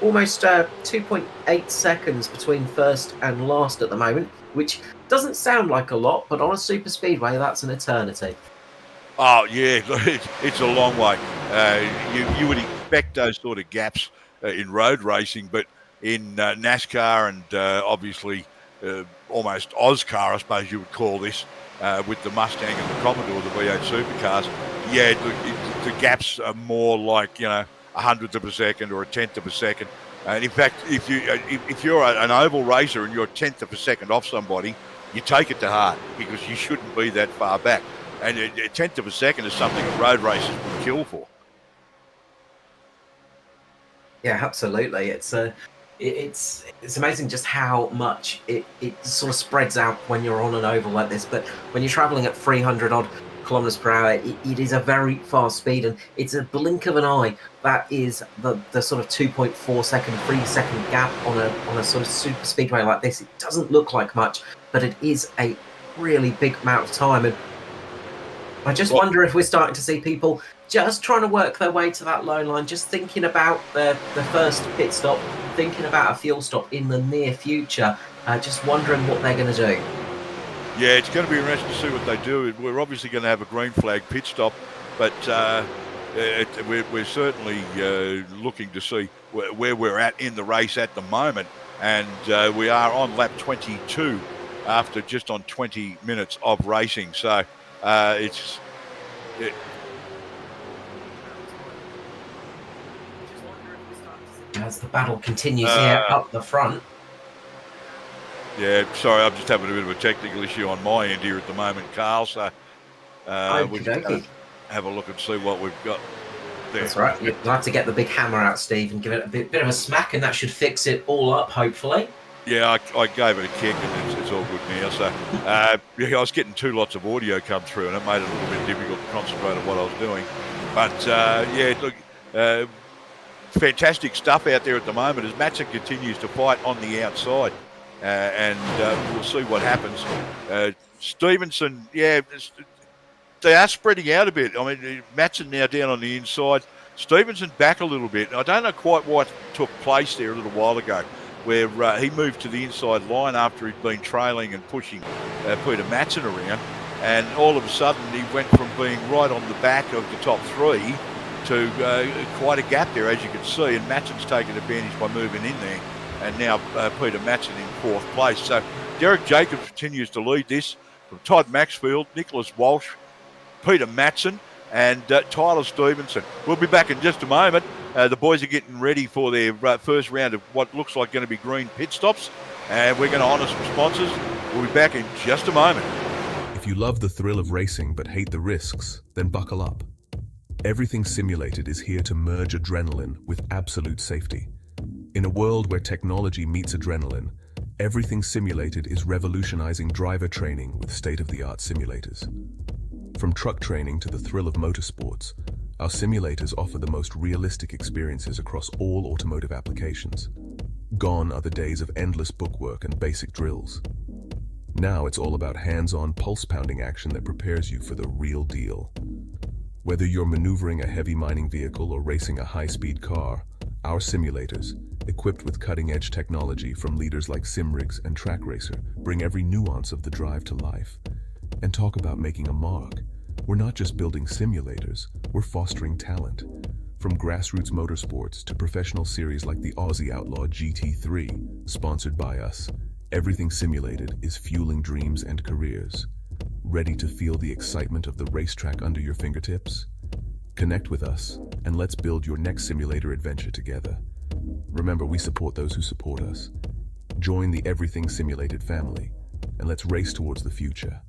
almost 2.8 seconds between first and last at the moment, which doesn't sound like a lot, but on a super speedway, that's an eternity. Oh, yeah, it's a long way. You would expect those sort of gaps in road racing, but in NASCAR and obviously almost OzCar, I suppose you would call this, with the Mustang and the Commodore, the V8 supercars, yeah, the gaps are more like, a hundredth of a second or a tenth of a second. And in fact, if you're an oval racer and you're a tenth of a second off somebody, you take it to heart, because you shouldn't be that far back. And a tenth of a second is something that road racers would kill for. Yeah, absolutely. It's amazing just how much it sort of spreads out when you're on an oval like this. But when you're traveling at 300 odd kilometers per hour, it is a very fast speed, and it's a blink of an eye. That is the sort of 2.4 second, 3 second gap on a sort of super speedway like this. It doesn't look like much, but it is a really big amount of time. And I just wonder if we're starting to see people just trying to work their way to that low line, just thinking about the first pit stop, thinking about a fuel stop in the near future, just wondering what they're going to do. Yeah, it's going to be interesting to see what they do. We're obviously going to have a green flag pit stop, but we're certainly looking to see where we're at in the race at the moment. And we are on lap 22 after just on 20 minutes of racing. So as the battle continues here up the front. Yeah, sorry, I'm just having a bit of a technical issue on my end here at the moment, Carl. So we're just going to have a look and see what we've got there. That's right. You'll have to get the big hammer out, Steve, and give it a bit of a smack, and that should fix it all up, hopefully. Yeah, I gave it a kick, and it's all good now. So I was getting two lots of audio come through, and it made it a little bit difficult to concentrate on what I was doing. But look, fantastic stuff out there at the moment as Matson continues to fight on the outside. And we'll see what happens. Stevenson, yeah, they are spreading out a bit. I mean, Matson now down on the inside. Stevenson back a little bit. I don't know quite what took place there a little while ago, where he moved to the inside line after he'd been trailing and pushing Peter Matson around. And all of a sudden, he went from being right on the back of the top three to quite a gap there, as you can see. And Matson's taken advantage by moving in there. and now Peter Matson in fourth place. So Derek Jacobs continues to lead this from Todd Maxfield, Nicholas Walsh, Peter Matson, and Tyler Stevenson. We'll be back in just a moment. The boys are getting ready for their first round of what looks like going to be green pit stops, and we're going to honour some sponsors. We'll be back in just a moment. If you love the thrill of racing but hate the risks, then buckle up. Everything Simulated is here to merge adrenaline with absolute safety. In a world where technology meets adrenaline, Everything Simulated is revolutionizing driver training with state-of-the-art simulators. From truck training to the thrill of motorsports, our simulators offer the most realistic experiences across all automotive applications. Gone are the days of endless bookwork and basic drills. Now it's all about hands-on, pulse-pounding action that prepares you for the real deal. Whether you're maneuvering a heavy mining vehicle or racing a high-speed car, our simulators, equipped with cutting-edge technology from leaders like SimRigs and TrackRacer, bring every nuance of the drive to life. And talk about making a mark. We're not just building simulators, we're fostering talent. From grassroots motorsports to professional series like the Aussie Outlaw GT3, sponsored by us, Everything Simulated is fueling dreams and careers. Ready to feel the excitement of the racetrack under your fingertips? Connect with us, and let's build your next simulator adventure together. Remember, we support those who support us. Join the Everything Simulated family, and let's race towards the future.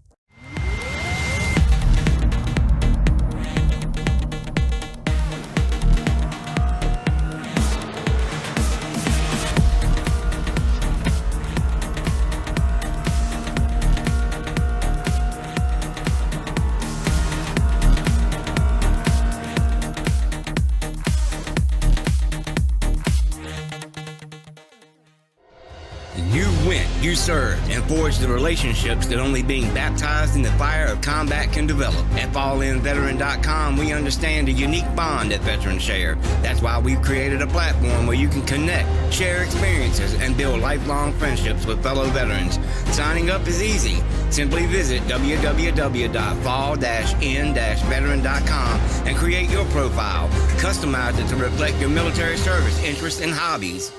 You served and forged the relationships that only being baptized in the fire of combat can develop. At FallInVeteran.com, we understand the unique bond that veterans share. That's why we've created a platform where you can connect, share experiences, and build lifelong friendships with fellow veterans. Signing up is easy. Simply visit www.fall-in-veteran.com and create your profile. Customize it to reflect your military service, interests, and hobbies.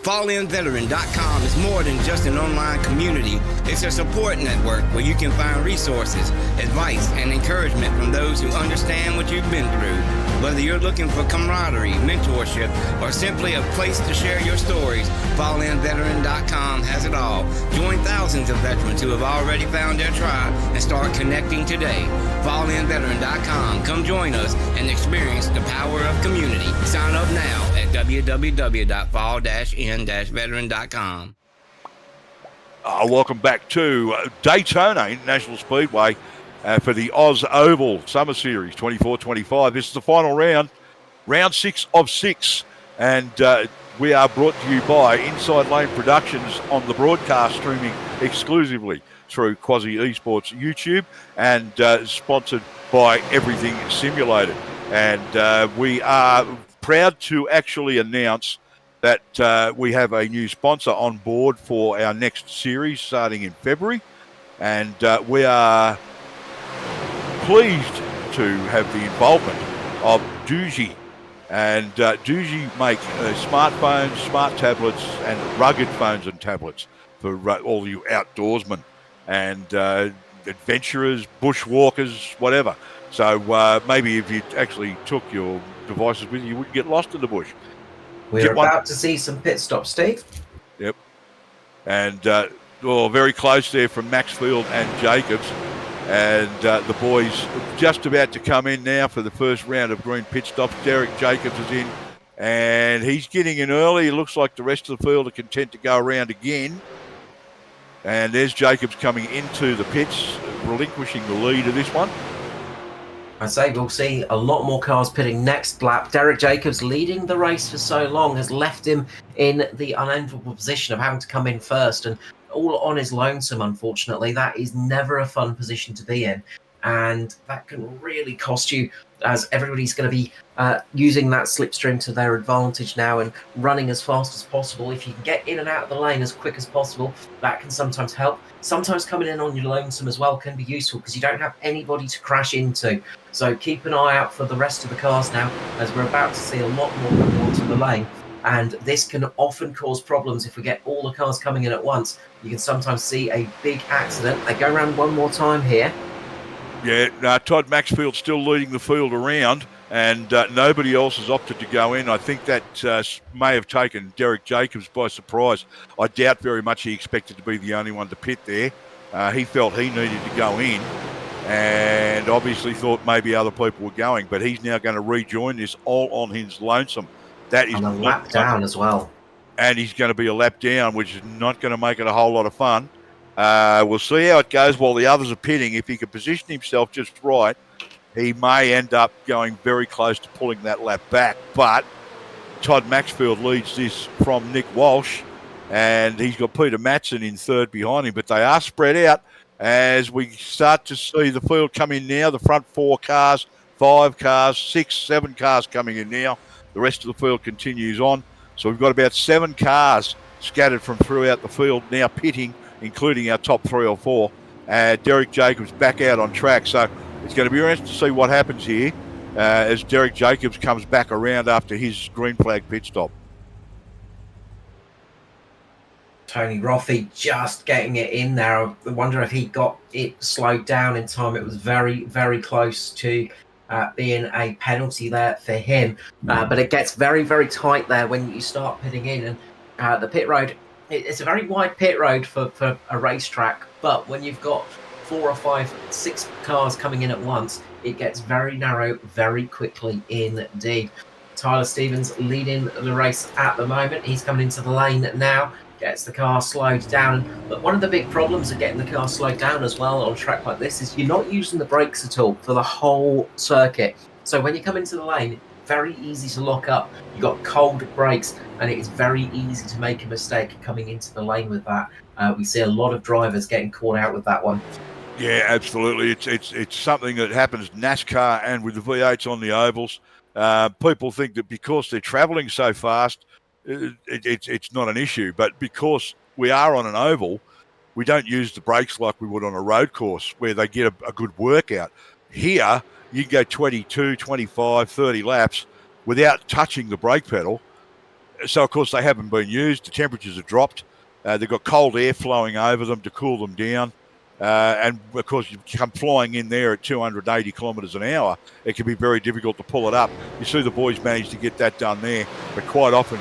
FallInVeteran.com is more than just an online community. It's a support network where you can find resources, advice, and encouragement from those who understand what you've been through. Whether you're looking for camaraderie, mentorship, or simply a place to share your stories, FallInVeteran.com has it all. Join thousands of veterans who have already found their tribe and start connecting today. FallInVeteran.com. Come join us and experience the power of community. Sign up now at www.fall-in-veteran.com. Welcome back to Daytona International Speedway for the Oz Oval Summer Series 24-25. This is the final round, round 6 of 6. And we are brought to you by Inside Lane Productions on the broadcast streaming exclusively through Quasi Esports YouTube and sponsored by Everything Simulated. And we are proud to actually announce that we have a new sponsor on board for our next series starting in February. And we are pleased to have the involvement of Doogie. And Doogie make smartphones, smart tablets, and rugged phones and tablets for all you outdoorsmen and adventurers, bushwalkers, whatever. So maybe if you actually took your devices with you, you wouldn't get lost in the bush. We're about to see some pit stops, Steve. Yep. And very close there from Maxfield and Jacobs. And the boys just about to come in now for the first round of green pit stops. Derek Jacobs is in, and he's getting in early. It looks like the rest of the field are content to go around again. And there's Jacobs coming into the pits, relinquishing the lead of this one. I say we'll see a lot more cars pitting next lap. Derek Jacobs, leading the race for so long, has left him in the unenviable position of having to come in first, and all on his lonesome, unfortunately. That is never a fun position to be in, and that can really cost you, as everybody's going to be using that slipstream to their advantage now and running as fast as possible. If you can get in and out of the lane as quick as possible, that can sometimes help. Sometimes coming in on your lonesome as well can be useful because you don't have anybody to crash into. So keep an eye out for the rest of the cars now, as we're about to see a lot more coming onto the lane. and this can often cause problems if we get all the cars coming in at once. You can sometimes see a big accident. They go around one more time here. Yeah, no, Todd Maxfield's still leading the field around, and nobody else has opted to go in. I think that may have taken Derek Jacobs by surprise. I doubt very much he expected to be the only one to pit there. He felt he needed to go in, and obviously thought maybe other people were going, but he's now going to rejoin this all on his lonesome. That is And a lap down as well. And he's going to be a lap down, which is not going to make it a whole lot of fun. We'll see how it goes while the others are pitting. If he can position himself just right, he may end up going very close to pulling that lap back. But Todd Maxfield leads this from Nick Walsh, and he's got Peter Matson in third behind him. But they are spread out as we start to see the field come in now. The front 4 cars, 5 cars, 6, 7 cars coming in now. The rest of the field continues on. So we've got about 7 cars scattered from throughout the field now pitting, including our top 3 or 4. Derek Jacobs back out on track. So it's going to be interesting to see what happens here as Derek Jacobs comes back around after his green flag pit stop. Tony Roffey just getting it in there. I wonder if he got it slowed down in time. It was very, very close to being a penalty there for him. But it gets very, very tight there when you start pitting in. And the pit road, it's a very wide pit road for a racetrack. But when you've got 4 or 5, 6 cars coming in at once, it gets very narrow very quickly indeed. Tyler Stevens leading the race at the moment. He's coming into the lane now. Gets the car slowed down. But one of the big problems of getting the car slowed down as well on a track like this is you're not using the brakes at all for the whole circuit. So when you come into the lane, very easy to lock up. You've got cold brakes, and it is very easy to make a mistake coming into the lane with that. We see a lot of drivers getting caught out with that one. Yeah, absolutely. It's something that happens NASCAR and with the V8s on the ovals. People think that because they're travelling so fast, it's not an issue. But because we are on an oval, we don't use the brakes like we would on a road course where they get a good workout. Here, you can go 22, 25, 30 laps without touching the brake pedal. So, of course, they haven't been used. The temperatures have dropped. They've got cold air flowing over them to cool them down. And, of course, you come flying in there at 280 kilometres an hour. It can be very difficult to pull it up. You see the boys manage to get that done there. But quite often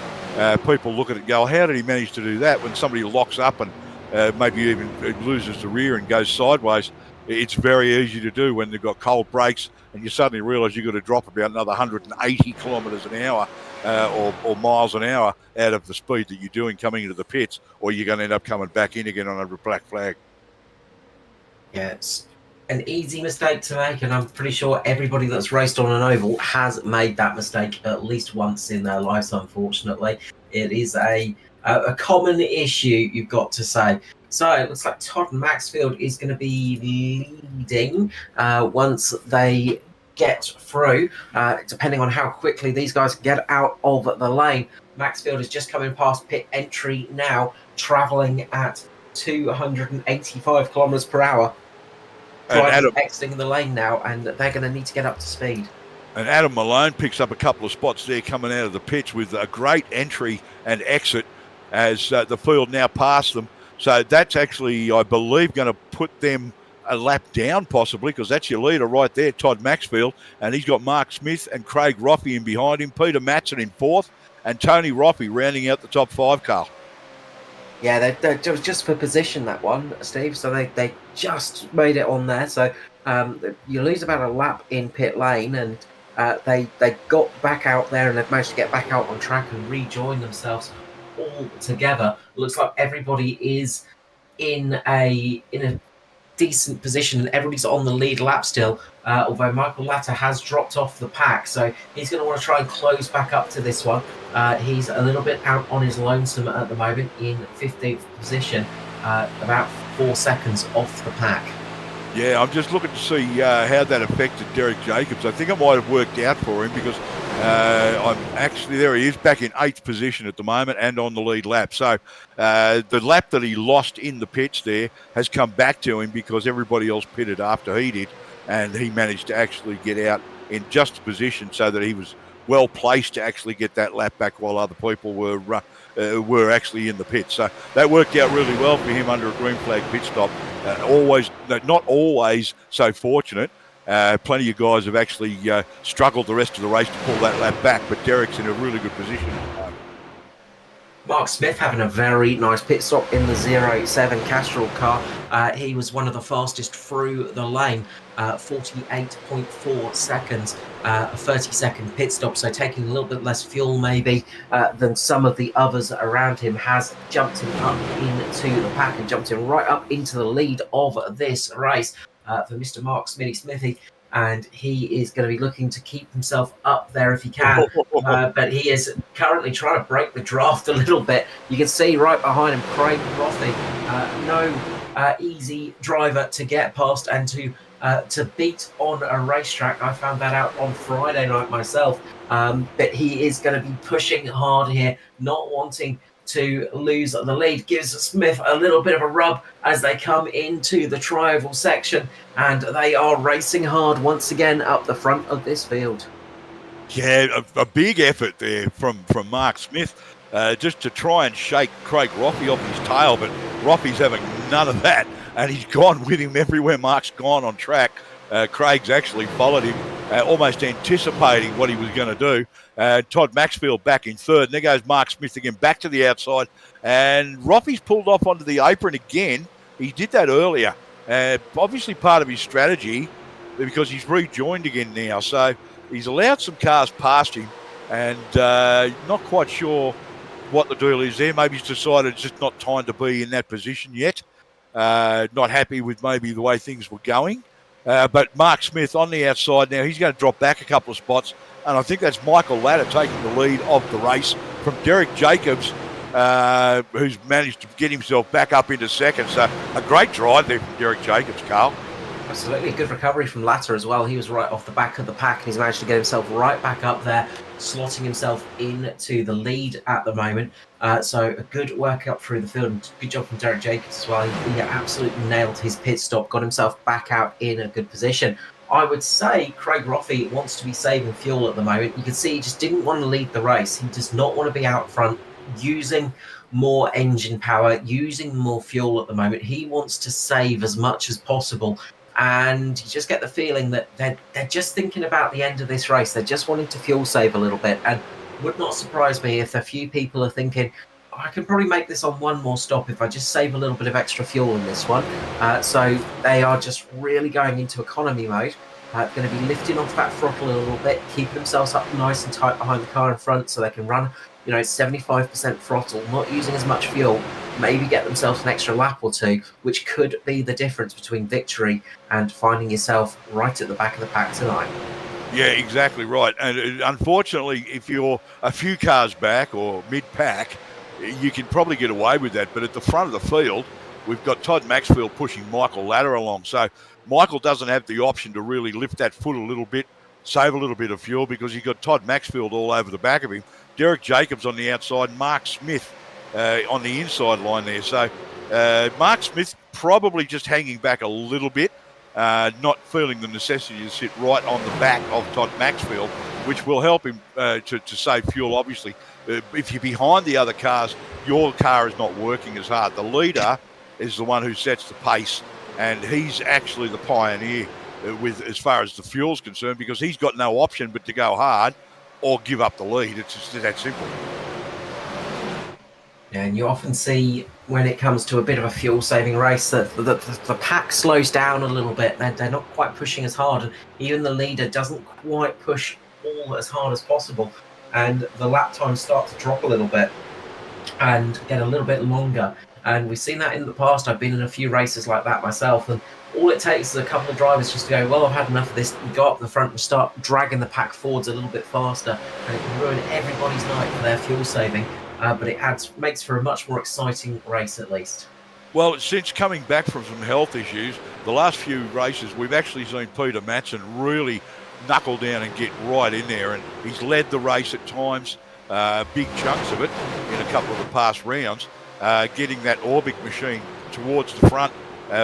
people look at it and go, how did he manage to do that? When somebody locks up and maybe even loses the rear and goes sideways, it's very easy to do when they've got cold brakes and you suddenly realise you've got to drop about another 180 kilometres an hour or miles an hour out of the speed that you're doing coming into the pits, or you're going to end up coming back in again on a black flag. Yeah, it's an easy mistake to make, and I'm pretty sure everybody that's raced on an oval has made that mistake at least once in their lives, unfortunately. It is a common issue, you've got to say. So it looks like Todd Maxfield is going to be leading once they get through, depending on how quickly these guys get out of the lane. Maxfield is just coming past pit entry now, travelling at 285 kilometers per hour. Drivers exiting the lane now, and they're going to need to get up to speed. And Adam Malone picks up a couple of spots there coming out of the pitch with a great entry and exit as the field now past them. So that's actually, I believe, going to put them a lap down possibly, because that's your leader right there, Todd Maxfield, and he's got Mark Smith and Craig Roffey in behind him, Peter Matson in fourth, and Tony Roffey rounding out the top 5, Carl. Yeah, they just for position, that one, Steve. So they just made it on there. So you lose about a lap in pit lane, and they got back out there, and they've managed to get back out on track and rejoin themselves all together. Looks like everybody is in a decent position, and everybody's on the lead lap still. Although Michael Latta has dropped off the pack, so he's going to want to try and close back up to this one. He's a little bit out on his lonesome at the moment in 15th position, about 4 seconds off the pack. Yeah, I'm just looking to see how that affected Derek Jacobs. I think it might have worked out for him because I'm actually, there he is, back in 8th position at the moment and on the lead lap. So the lap that he lost in the pits there has come back to him because everybody else pitted after he did, and he managed to actually get out in just position so that he was well placed to actually get that lap back while other people were actually in the pit. So that worked out really well for him under a green flag pit stop. Not always so fortunate. Plenty of guys have actually struggled the rest of the race to pull that lap back, but Derek's in a really good position. Mark Smith having a very nice pit stop in the 087 Castrol car. He was one of the fastest through the lane, 48.4 seconds, a 30-second pit stop, so taking a little bit less fuel maybe than some of the others around him, has jumped him up into the pack and jumped him right up into the lead of this race for Mr. Mark Smithy. And he is going to be looking to keep himself up there if he can. But he is currently trying to break the draft a little bit. You can see right behind him, Craig Rothy, no easy driver to get past and to beat on a racetrack. I found that out on Friday night myself. But he is going to be pushing hard here, not wanting to lose the lead. Gives Smith a little bit of a rub as they come into the tri-oval section, and they are racing hard once again up the front of this field. Yeah, a big effort there from Mark Smith just to try and shake Craig Roffey off his tail, but Roffey's having none of that, and he's gone with him everywhere Mark's gone on track. Craig's actually followed him, almost anticipating what he was going to do. Todd Maxfield back in third. And there goes Mark Smith again back to the outside. And Roffey's pulled off onto the apron again. He did that earlier. Obviously part of his strategy, because he's rejoined again now. So he's allowed some cars past him, and not quite sure what the deal is there. Maybe he's decided it's just not time to be in that position yet. Not happy with maybe the way things were going. But Mark Smith on the outside now, he's going to drop back a couple of spots. And I think that's Michael Latta taking the lead of the race from Derek Jacobs, who's managed to get himself back up into second. So a great drive there from Derek Jacobs, Carl. Absolutely. Good recovery from Latta as well. He was right off the back of the pack, and he's managed to get himself right back up there, slotting himself into the lead at the moment. So a good work up through the field, and good job from Derek Jacobs as well. He absolutely nailed his pit stop, got himself back out in a good position. I would say Craig Roffey wants to be saving fuel at the moment. You can see he just didn't want to lead the race. He does not want to be out front using more engine power, using more fuel at the moment. He wants to save as much as possible. And you just get the feeling that they're just thinking about the end of this race. They're just wanting to fuel save a little bit. And would not surprise me if a few people are thinking, I can probably make this on one more stop if I just save a little bit of extra fuel in this one. So they are just really going into economy mode. Going to be lifting off that throttle a little bit, keeping themselves up nice and tight behind the car in front so they can run, 75% throttle, not using as much fuel, maybe get themselves an extra lap or two, which could be the difference between victory and finding yourself right at the back of the pack tonight. Yeah, exactly right. And unfortunately, if you're a few cars back or mid-pack, you can probably get away with that. But at the front of the field, we've got Todd Maxfield pushing Michael Latta along. So Michael doesn't have the option to really lift that foot a little bit, save a little bit of fuel, because you've got Todd Maxfield all over the back of him, Derek Jacobs on the outside, Mark Smith on the inside line there. So Mark Smith probably just hanging back a little bit, not feeling the necessity to sit right on the back of Todd Maxfield, which will help him to save fuel, obviously. If you're behind the other cars, your car is not working as hard. The leader is the one who sets the pace, and he's actually the pioneer with as far as the fuel's concerned, because he's got no option but to go hard or give up the lead. It's just that simple. Yeah, and you often see when it comes to a bit of a fuel-saving race that the pack slows down a little bit. They're not quite pushing as hard, and even the leader doesn't quite push all as hard as possible, and the lap times start to drop a little bit and get a little bit longer. And we've seen that in the past. I've been in a few races like that myself, and all it takes is a couple of drivers just to go, well, I've had enough of this, go up the front and start dragging the pack forwards a little bit faster, and it can ruin everybody's night for their fuel saving. But it makes for a much more exciting race, at least. Well, since coming back from some health issues, the last few races, we've actually seen Peter Matson really knuckle down and get right in there. And he's led the race at times, big chunks of it, in a couple of the past rounds, getting that Orbic machine towards the front,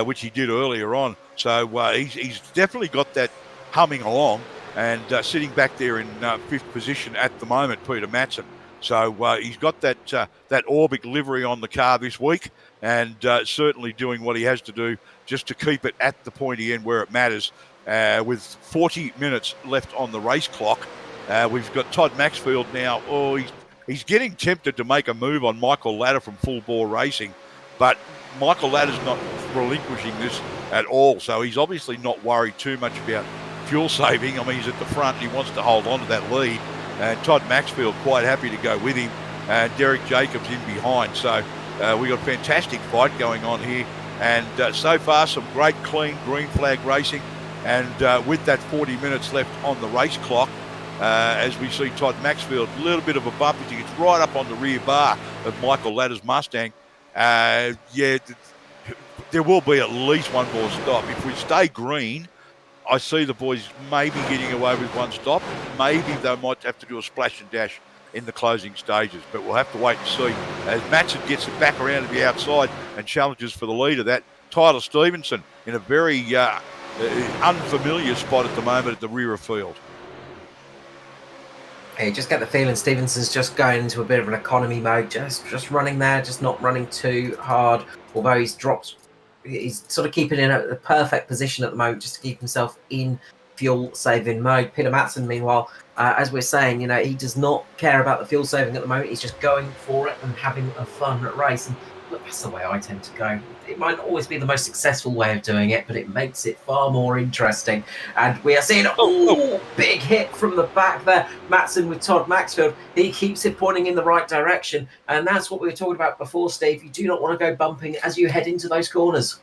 which he did earlier on. So he's definitely got that humming along. and sitting back there in 5th position at the moment, Peter Matson. So he's got that Orbic livery on the car this week, and certainly doing what he has to do just to keep it at the pointy end where it matters. With 40 minutes left on the race clock, we've got Todd Maxfield now. Oh, he's getting tempted to make a move on Michael Ladder from Full Bore Racing, but Michael Ladder's not relinquishing this at all, so he's obviously not worried too much about fuel saving. I mean, he's at the front. He wants to hold on to that lead. And Todd Maxfield quite happy to go with him. And Derek Jacobs in behind. So we got a fantastic fight going on here. And so far, some great, clean green flag racing. And with that 40 minutes left on the race clock, as we see Todd Maxfield, a little bit of a bump as he gets right up on the rear bar of Michael Ladder's Mustang. There will be at least one more stop. If we stay green, I see the boys maybe getting away with one stop. Maybe they might have to do a splash and dash in the closing stages, but we'll have to wait and see. As Matson gets it back around to the outside and challenges for the lead of that, Tyler Stevenson in a very unfamiliar spot at the moment at the rear of field. Hey, just get the feeling Stevenson's just going into a bit of an economy mode, just running there, just not running too hard, although he's sort of keeping in a perfect position at the moment just to keep himself in fuel saving mode. Peter Matson, meanwhile, as we're saying, he does not care about the fuel saving at the moment. He's just going for it and having a fun race. And look, that's the way I tend to go. It might not always be the most successful way of doing it, but it makes it far more interesting. And we are seeing big hit from the back there. Matson with Todd Maxfield. He keeps it pointing in the right direction. And that's what we were talking about before, Steve. You do not want to go bumping as you head into those corners.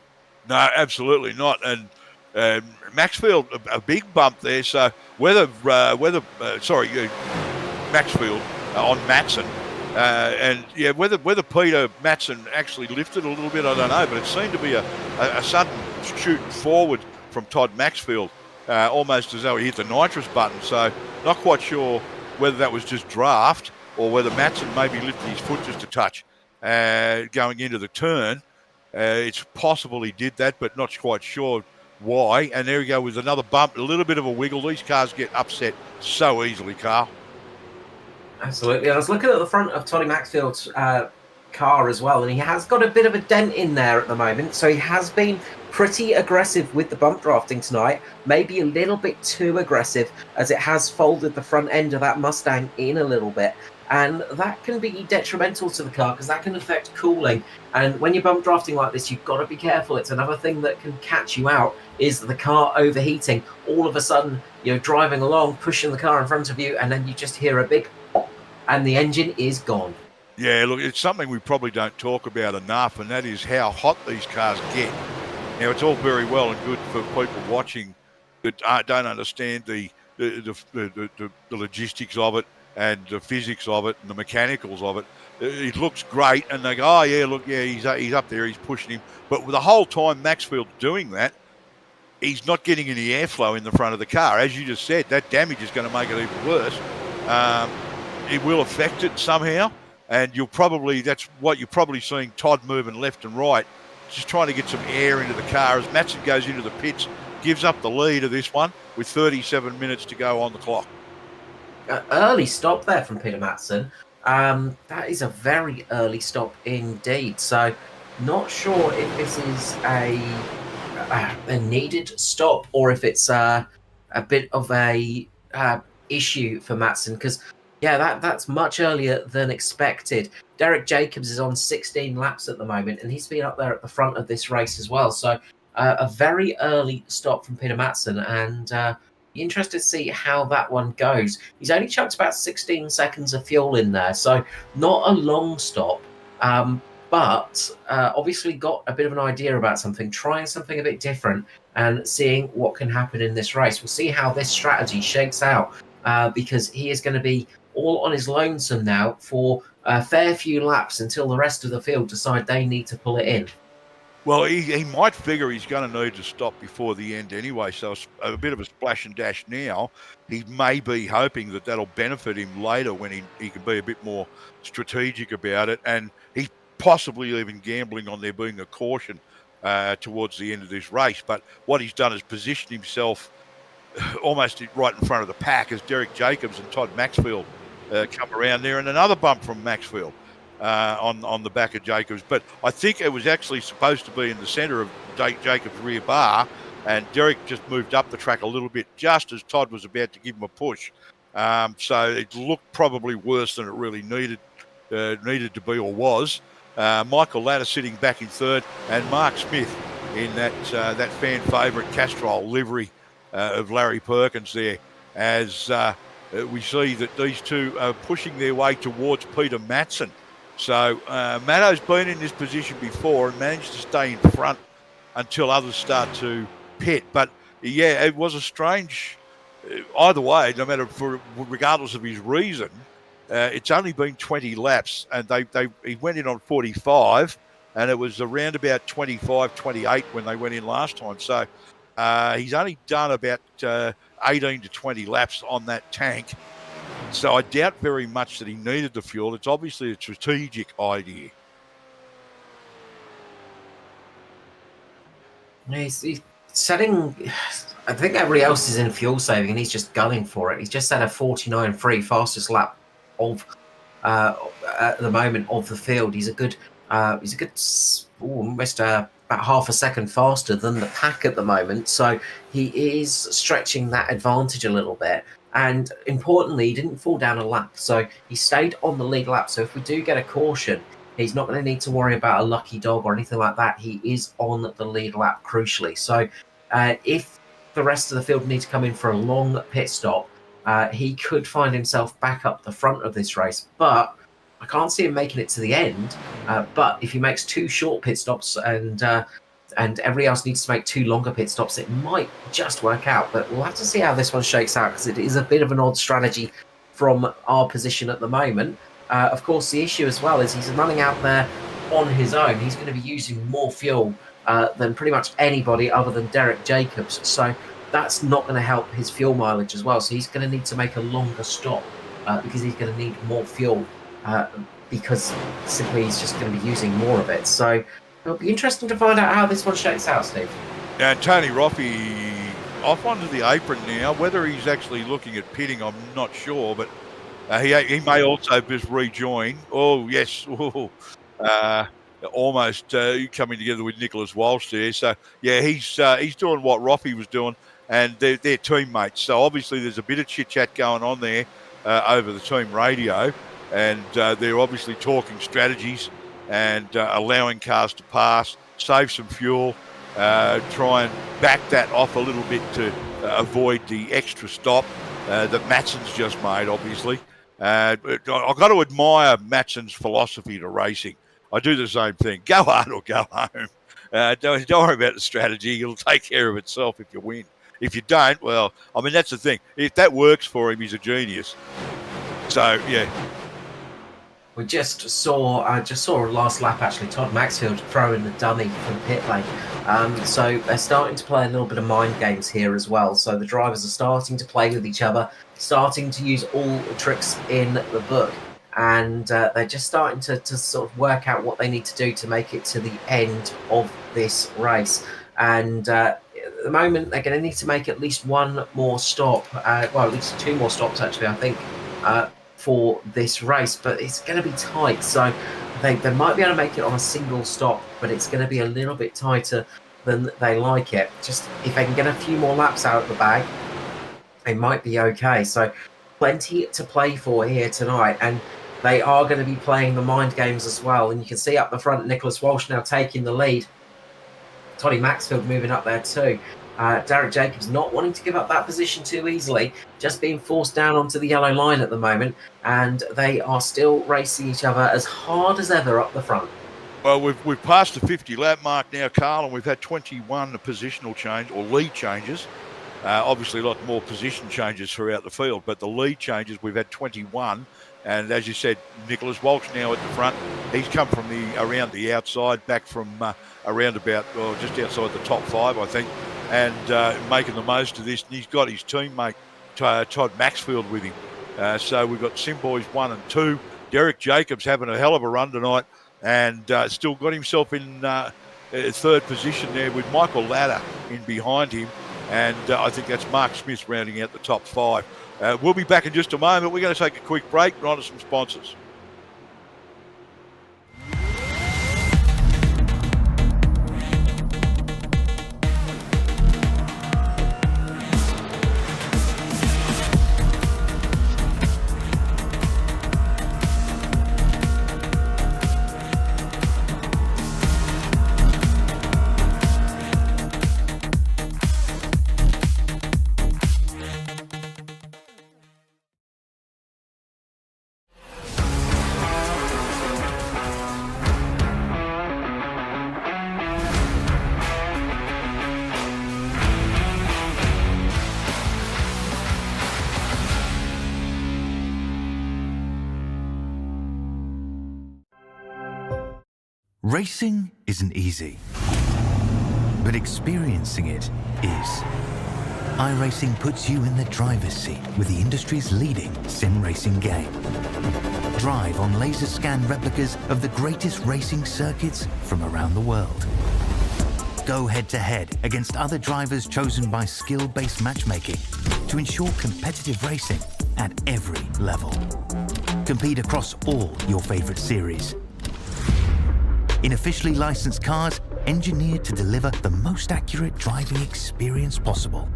No, absolutely not. And Maxfield, a big bump there. So Maxfield on Matson. Whether Peter Matson actually lifted a little bit, I don't know, but it seemed to be a sudden shooting forward from Todd Maxfield, almost as though he hit the nitrous button. So not quite sure whether that was just draft or whether Matson maybe lifted his foot just a touch going into the turn. It's possible he did that, but not quite sure why. And there we go with another bump, a little bit of a wiggle. These cars get upset so easily, Carl. Absolutely. I was looking at the front of Toddy Maxfield's car as well, and he has got a bit of a dent in there at the moment. So he has been pretty aggressive with the bump drafting tonight, maybe a little bit too aggressive, as it has folded the front end of that Mustang in a little bit. And that can be detrimental to the car because that can affect cooling. And when you're bump drafting like this, you've got to be careful. It's another thing that can catch you out is the car overheating. All of a sudden, you're driving along, pushing the car in front of you, and then you just hear a big pop, and the engine is gone. Yeah, look, it's something we probably don't talk about enough, and that is how hot these cars get. Now, it's all very well and good for people watching that don't understand the logistics of it and the physics of it and the mechanicals of it. It looks great, and they go, oh, yeah, look, yeah, he's up there, he's pushing him. But the whole time Maxfield's doing that, he's not getting any airflow in the front of the car. As you just said, that damage is going to make it even worse. It will affect it somehow, and that's what you're probably seeing Todd moving left and right, just trying to get some air into the car as Matson goes into the pits, gives up the lead of this one with 37 minutes to go on the clock. Early stop there from Peter Matson. That is a very early stop indeed. So not sure if this is a needed stop or if it's a bit of a issue for Matson, because that's much earlier than expected. Derek Jacobs is on 16 laps at the moment, and he's been up there at the front of this race as well. So a very early stop from Peter Matson, and interested to see how that one goes. He's only chucked about 16 seconds of fuel in there, so not a long stop, but obviously got a bit of an idea about something, trying something a bit different and seeing what can happen in this race. We'll see how this strategy shakes out, because he is going to be all on his lonesome now for a fair few laps until the rest of the field decide they need to pull it in. Well, he might figure he's going to need to stop before the end anyway, so a bit of a splash and dash now. He may be hoping that that'll benefit him later when he can be a bit more strategic about it, and he's possibly even gambling on there being a caution towards the end of this race. But what he's done is position himself almost right in front of the pack as Derek Jacobs and Todd Maxfield come around there, and another bump from Maxfield on the back of Jacobs. But I think it was actually supposed to be in the centre of Jacobs' rear bar, and Derek just moved up the track a little bit just as Todd was about to give him a push. So it looked probably worse than it really needed to be or was. Michael Latta sitting back in third, and Mark Smith in that fan favourite Castrol livery of Larry Perkins there, as we see that these two are pushing their way towards Peter Matson. So Matto's been in this position before and managed to stay in front until others start to pit. But yeah, it was a strange, either way, no matter regardless of his reason, it's only been 20 laps, and he went in on 45, and it was around about 25, 28 when they went in last time. So he's only done about 18 to 20 laps on that tank. So I doubt very much that he needed the fuel. It's obviously a strategic idea. He's setting, I think everybody else is in fuel saving and he's just gunning for it. He's just set a 49.3 fastest lap of at the moment of the field. He's a good almost about half a second faster than the pack at the moment. So he is stretching that advantage a little bit. And importantly, he didn't fall down a lap. So he stayed on the lead lap. So if we do get a caution, he's not going to need to worry about a lucky dog or anything like that. He is on the lead lap, crucially. So if the rest of the field need to come in for a long pit stop, he could find himself back up the front of this race. But I can't see him making it to the end. But if he makes 2 short pit stops and everybody else needs to make 2 longer pit stops, it might just work out. But we'll have to see how this one shakes out, because it is a bit of an odd strategy from our position at the moment. Of course, the issue as well is he's running out there on his own. He's going to be using more fuel than pretty much anybody other than Derek Jacobs. So that's not going to help his fuel mileage as well. So he's going to need to make a longer stop because he's going to need more fuel because simply he's just going to be using more of it. So it'll be interesting to find out how this one shakes out, Steve. And Tony Roffey off onto the apron now. Whether he's actually looking at pitting, I'm not sure, but he may also just rejoin. Oh, yes. Almost coming together with Nicholas Walsh there. So, yeah, he's doing what Roffey was doing, and they're teammates. So, obviously, there's a bit of chit-chat going on there over the team radio, and they're obviously talking strategies and allowing cars to pass, save some fuel, try and back that off a little bit to avoid the extra stop that Matson's just made, obviously. I've got to admire Matson's philosophy to racing. I do the same thing. Go hard or go home. Don't worry about the strategy. It'll take care of itself if you win. If you don't, well, I mean, that's the thing. If that works for him, he's a genius. So, yeah. We just saw last lap actually, Todd Maxfield throwing the dummy from pit lane. So they're starting to play a little bit of mind games here as well. So the drivers are starting to play with each other, starting to use all the tricks in the book. And they're just starting to sort of work out what they need to do to make it to the end of this race. And at the moment, they're going to need to make at least one more stop. Well, at least 2 more stops, actually, I think, for this race. But it's going to be tight. So they might be able to make it on a single stop, but it's going to be a little bit tighter than they like it. Just if they can get a few more laps out of the bag, they might be okay. So plenty to play for here tonight. And they are going to be playing the mind games as well. And you can see up the front, Nicholas Walsh now taking the lead. Toddy Maxfield moving up there too. Derek Jacobs not wanting to give up that position too easily, just being forced down onto the yellow line at the moment. And they are still racing each other as hard as ever up the front. Well, we've passed the 50 lap mark now, Carl, and we've had 21 positional change or lead changes. Obviously, a lot more position changes throughout the field, but the lead changes, we've had 21. And as you said, Nicholas Walsh now at the front. He's come from around the outside, back from around about just outside the top 5, I think, and making the most of this. And he's got his teammate Todd Maxfield with him. So we've got Sim Boys 1 and 2. Derek Jacobs having a hell of a run tonight, and still got himself in third position there with Michael Latta in behind him. And I think that's Mark Smith rounding out the top 5. We'll be back in just a moment. We're going to take a quick break and on to some sponsors. Racing isn't easy, but experiencing it is. iRacing puts you in the driver's seat with the industry's leading sim racing game. Drive on laser scan replicas of the greatest racing circuits from around the world. Go head to head against other drivers chosen by skill-based matchmaking to ensure competitive racing at every level. Compete across all your favorite series in officially licensed cars engineered to deliver the most accurate driving experience possible.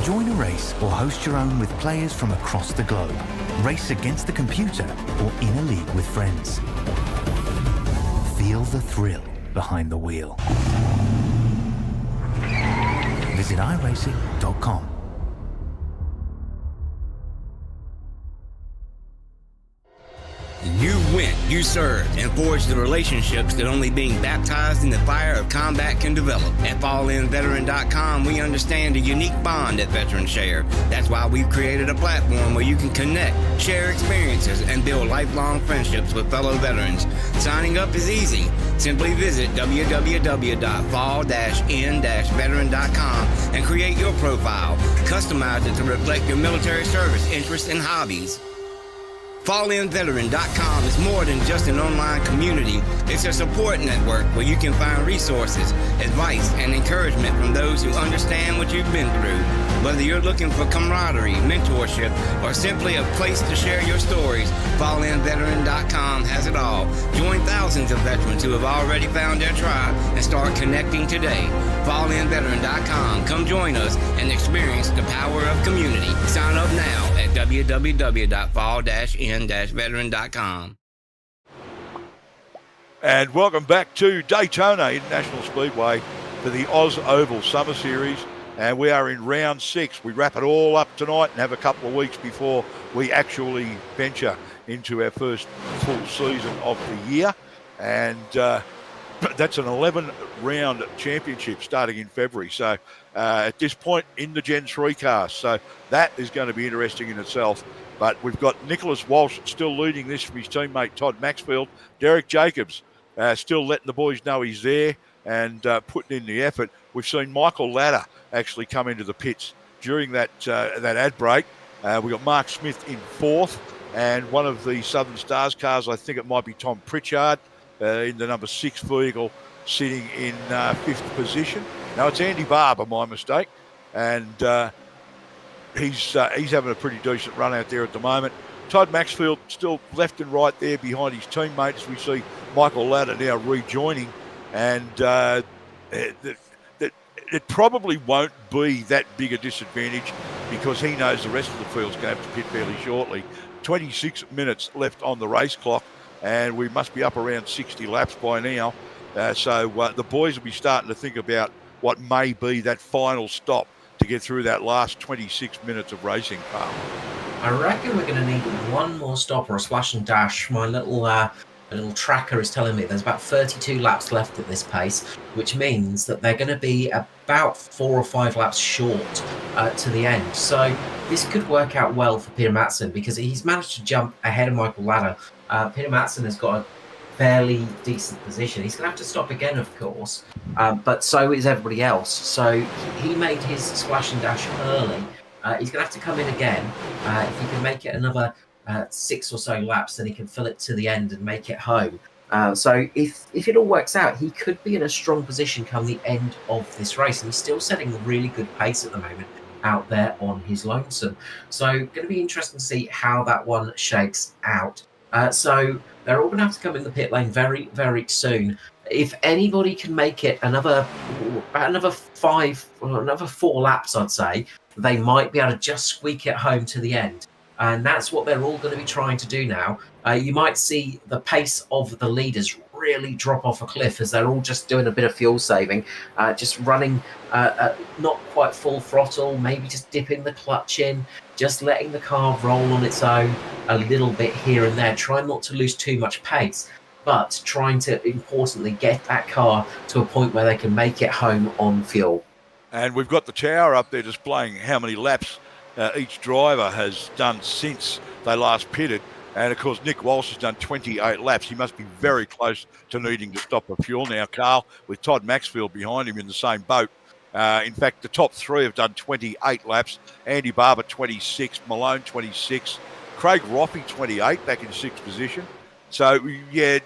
Join a race or host your own with players from across the globe. Race against the computer or in a league with friends. Feel the thrill behind the wheel. Visit iRacing.com. You went, you served, and forged the relationships that only being baptized in the fire of combat can develop. At FallInVeteran.com, we understand the unique bond that veterans share. That's why we've created a platform where you can connect, share experiences, and build lifelong friendships with fellow veterans. Signing up is easy. Simply visit www.fall-in-veteran.com and create your profile. Customize it to reflect your military service interests and hobbies. FallInVeteran.com is more than just an online community. It's a support network where you can find resources, advice, and encouragement from those who understand what you've been through. Whether you're looking for camaraderie, mentorship, or simply a place to share your stories, FallInVeteran.com has it all. Join thousands of veterans who have already found their tribe and start connecting today. FallInVeteran.com. Come join us and experience the power of community. Sign up now at www.fall-in-veteran.com. And welcome back to Daytona International Speedway for the Oz Oval Summer Series. And we are in round 6. We wrap it all up tonight and have a couple of weeks before we actually venture into our first full season of the year. And that's an 11-round championship starting in February. So at this point in the Gen 3 cars. So that is going to be interesting in itself. But we've got Nicholas Walsh still leading this from his teammate Todd Maxfield. Derek Jacobs still letting the boys know he's there and putting in the effort. We've seen Michael Ladder actually come into the pits during that ad break. We've got Mark Smith in 4th, and one of the Southern Stars cars, I think it might be Tom Pritchard, in the number 6 vehicle, sitting in 5th position. Now, it's Andy Barber, my mistake, and he's having a pretty decent run out there at the moment. Todd Maxfield still left and right there behind his teammates. We see Michael Ladder now rejoining, and it probably won't be that big a disadvantage because he knows the rest of the field's going to have to pit fairly shortly. 26 minutes left on the race clock, and we must be up around 60 laps by now. So the boys will be starting to think about what may be that final stop to get through that last 26 minutes of racing, Carl. I reckon we're going to need one more stop or a splash and dash. My little tracker is telling me there's about 32 laps left at this pace, which means that they're going to be about 4 or 5 laps short to the end. So this could work out well for Peter Madsen because he's managed to jump ahead of Michael Ladder. Peter Madsen has got a fairly decent position. He's going to have to stop again, of course, but so is everybody else. So he made his splash and dash early. He's going to have to come in again. If he can make it another 6 or so laps, then he can fill it to the end and make it home. So if it all works out, he could be in a strong position come the end of this race, and he's still setting a really good pace at the moment out there on his lonesome. So going to be interesting to see how that one shakes out. So they're all going to have to come in the pit lane very, very soon. If anybody can make it another 4 laps, I'd say, they might be able to just squeak it home to the end. And that's what they're all going to be trying to do now. You might see the pace of the leaders really drop off a cliff as they're all just doing a bit of fuel saving, just running not quite full throttle, maybe just dipping the clutch in, just letting the car roll on its own a little bit here and there, trying not to lose too much pace, but trying to, importantly, get that car to a point where they can make it home on fuel. And we've got the tower up there displaying how many laps each driver has done since they last pitted. And, of course, Nick Walsh has done 28 laps. He must be very close to needing to stop for fuel now, Carl, with Todd Maxfield behind him in the same boat. In fact, the top three have done 28 laps. Andy Barber, 26. Malone, 26. Craig Roffey, 28, back in sixth position. So, yeah,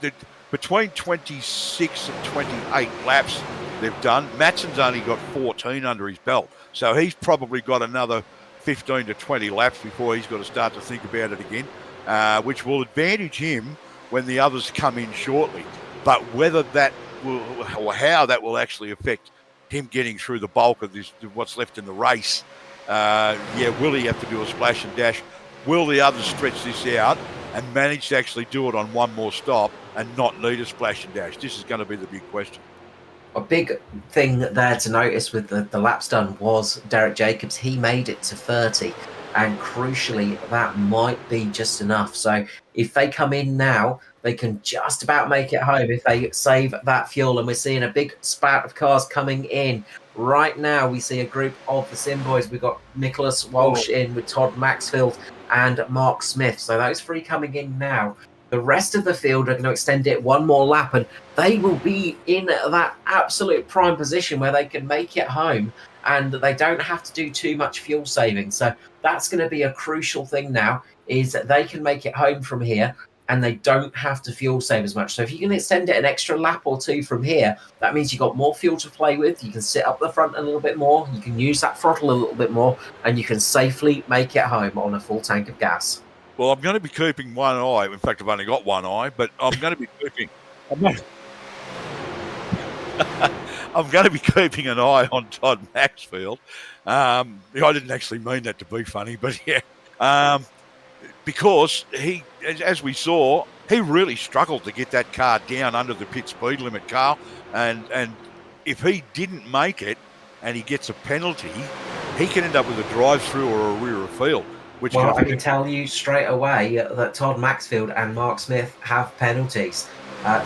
between 26 and 28 laps they've done. Matson's only got 14 under his belt. So he's probably got another 15 to 20 laps before he's got to start to think about it again, which will advantage him when the others come in shortly. But whether that will, or how that will actually affect him getting through the bulk of this, what's left in the race, will he have to do a splash and dash? Will the others stretch this out and manage to actually do it on one more stop and not need a splash and dash? This is going to be the big question. A big thing there to notice with the laps done was Derek Jacobs. He made it to 30, and crucially, that might be just enough. So if they come in now, they can just about make it home if they save that fuel. And we're seeing a big spout of cars coming in. Right now, we see a group of the Sim Boys. We've got Nicholas Walsh in with Todd Maxfield and Mark Smith. So those three coming in now. The rest of the field are going to extend it one more lap, and they will be in that absolute prime position where they can make it home and they don't have to do too much fuel saving. So that's going to be a crucial thing now, is that they can make it home from here and they don't have to fuel save as much. So if you can extend it an extra lap or two from here, that means you've got more fuel to play with. You can sit up the front a little bit more, you can use that throttle a little bit more, and you can safely make it home on a full tank of gas. Well, I'm going to be keeping one eye. In fact, I've only got one eye, but I'm going to be keeping. I'm going to be keeping an eye on Todd Maxfield. I didn't actually mean that to be funny, but yeah, because he, as we saw, he really struggled to get that car down under the pit speed limit, Carl. And if he didn't make it and he gets a penalty, he can end up with a drive-through or a rear of field. Well, I can tell you straight away that Todd Maxfield and Mark Smith have penalties.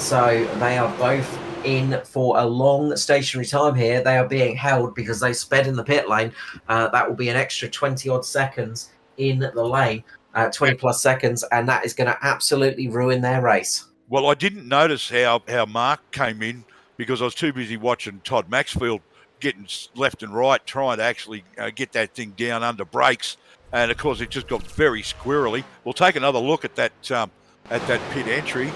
So they are both in for a long stationary time here. They are being held because they sped in the pit lane. That will be an extra 20-odd seconds in the lane, 20-plus seconds, and that is going to absolutely ruin their race. Well, I didn't notice how Mark came in because I was too busy watching Todd Maxfield getting left and right, trying to actually get that thing down under brakes. And, of course, it just got very squirrely. We'll take another look at that pit entry.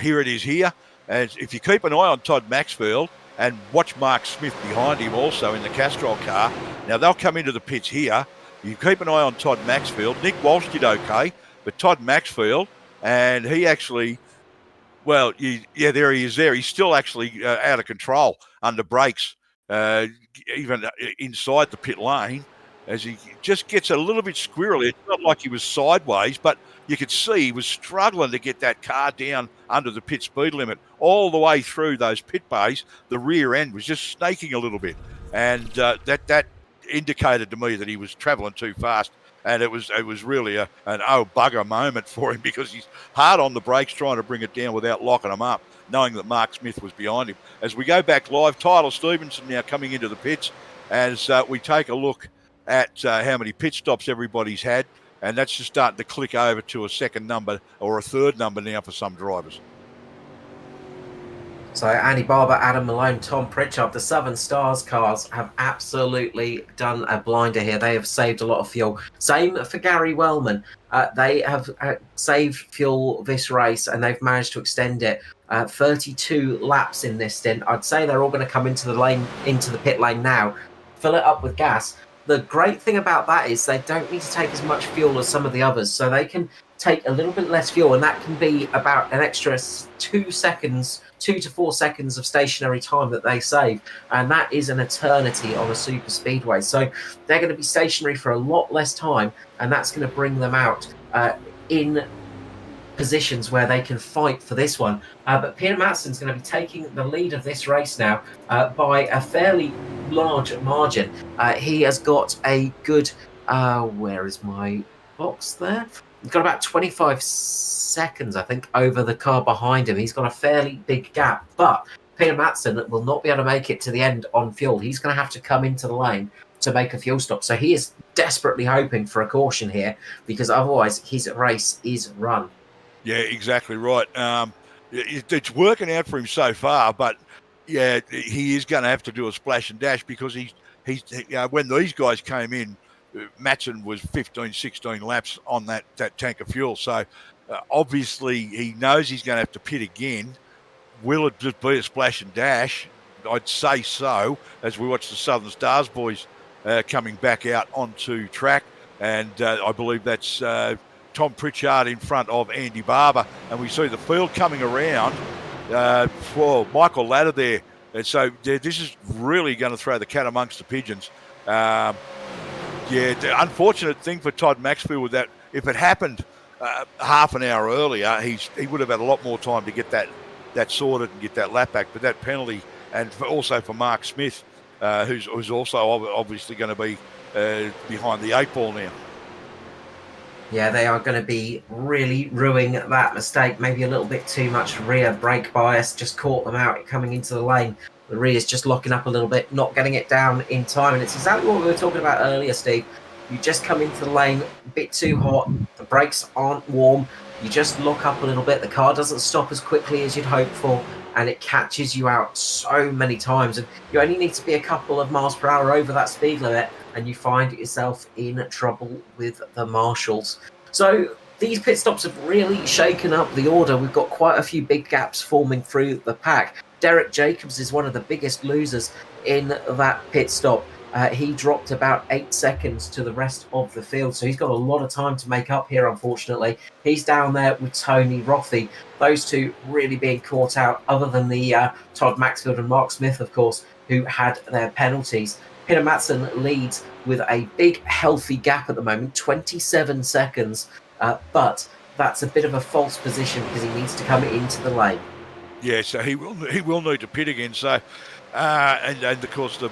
Here it is here. And if you keep an eye on Todd Maxfield and watch Mark Smith behind him also in the Castrol car, now they'll come into the pits here. You keep an eye on Todd Maxfield. Nick Walsh did okay, but Todd Maxfield, and he actually, well, there he is there. He's still actually out of control under brakes, even inside the pit lane. As he just gets a little bit squirrely. It's not like he was sideways, but you could see he was struggling to get that car down under the pit speed limit all the way through those pit bays. The rear end was just snaking a little bit, and that indicated to me that he was travelling too fast, and it was really an oh bugger moment for him because he's hard on the brakes trying to bring it down without locking them up, knowing that Mark Smith was behind him. As we go back live, Tyler Stevenson now coming into the pits as we take a look at how many pit stops everybody's had, and that's just starting to click over to a second number or a third number now for some drivers. So Andy Barber, Adam Malone, Tom Pritchard, the Southern Stars cars have absolutely done a blinder here. They have saved a lot of fuel. Same for Gary Wellman. They have saved fuel this race, and they've managed to extend it 32 laps in this stint. I'd say they're all going to come into the pit lane now, fill it up with gas. The great thing about that is they don't need to take as much fuel as some of the others, so they can take a little bit less fuel, and that can be about an extra 2 to 4 seconds of stationary time that they save, and that is an eternity on a super speedway. So they're going to be stationary for a lot less time, and that's going to bring them out in positions where they can fight for this one. But Peter Matson's going to be taking the lead of this race now by a fairly large margin. He has got a good where is my box there? He's got about 25 seconds, I think, over the car behind him. He's got a fairly big gap, but Peter Matson will not be able to make it to the end on fuel. He's going to have to come into the lane to make a fuel stop. So he is desperately hoping for a caution here, because otherwise his race is run. Yeah, exactly right. It's working out for him so far, but yeah, he is going to have to do a splash and dash, because he's when these guys came in, Matson was 15, 16 laps on that tank of fuel. So obviously he knows he's going to have to pit again. Will it just be a splash and dash? I'd say so, as we watch the Southern Stars boys coming back out onto track. And I believe that's Tom Pritchard in front of Andy Barber. And we see the field coming around for Michael Ladder there. And so this is really going to throw the cat amongst the pigeons. Yeah, the unfortunate thing for Todd Maxfield was that if it happened half an hour earlier, he would have had a lot more time to get that sorted and get that lap back. But that penalty, and also for Mark Smith, who's also obviously going to be behind the 8 ball now. Yeah, they are going to be really ruining that mistake. Maybe a little bit too much rear brake bias just caught them out coming into the lane. The rear is just locking up a little bit, not getting it down in time. And it's exactly what we were talking about earlier, Steve. You just come into the lane a bit too hot. The brakes aren't warm. You just lock up a little bit. The car doesn't stop as quickly as you'd hope for, and it catches you out so many times. And you only need to be a couple of miles per hour over that speed limit, and you find yourself in trouble with the marshals. So these pit stops have really shaken up the order. We've got quite a few big gaps forming through the pack. Derek Jacobs is one of the biggest losers in that pit stop. He dropped about 8 seconds to the rest of the field, so he's got a lot of time to make up here, unfortunately. He's down there with Tony Rothey. Those two really being caught out, other than the Todd Maxfield and Mark Smith, of course, who had their penalties. Peter Matson leads with a big, healthy gap at the moment, 27 seconds, but that's a bit of a false position because he needs to come into the lane. Yeah, so he will need to pit again. So, and of course the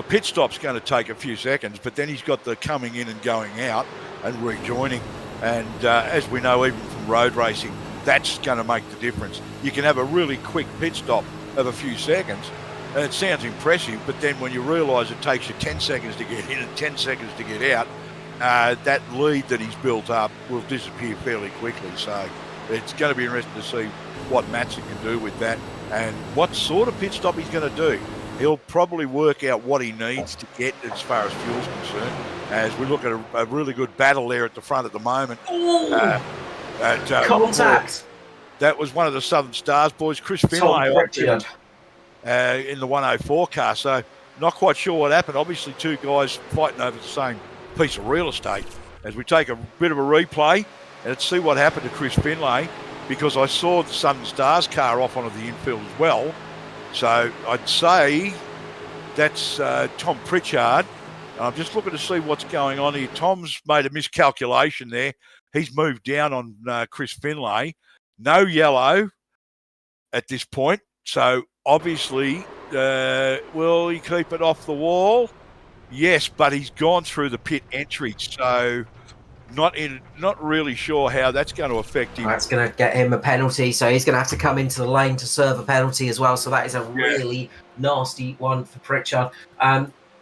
pit stop's going to take a few seconds, but then he's got the coming in and going out and rejoining. And as we know, even from road racing, that's going to make the difference. You can have a really quick pit stop of a few seconds, and it sounds impressive, but then when you realise it takes you 10 seconds to get in and 10 seconds to get out, that lead that he's built up will disappear fairly quickly. So it's going to be interesting to see what Matson can do with that and what sort of pit stop he's going to do. He'll probably work out what he needs to get as far as fuel's concerned, as we look at a really good battle there at the front at the moment. Contact! That was one of the Southern Stars boys, Chris Finlay, in the 104 car. So not quite sure what happened. Obviously two guys fighting over the same piece of real estate. As we take a bit of a replay and let's see what happened to Chris Finlay, because I saw the Southern Stars car off onto the infield as well. So I'd say that's Tom Pritchard. I'm just looking to see what's going on here. Tom's made a miscalculation there. He's moved down on Chris Finlay. No yellow at this point. So obviously, will he keep it off the wall? Yes, but he's gone through the pit entry. So not really sure how that's going to affect him. That's going to get him a penalty, so he's going to have to come into the lane to serve a penalty as well. So that is a really nasty one for Pritchard.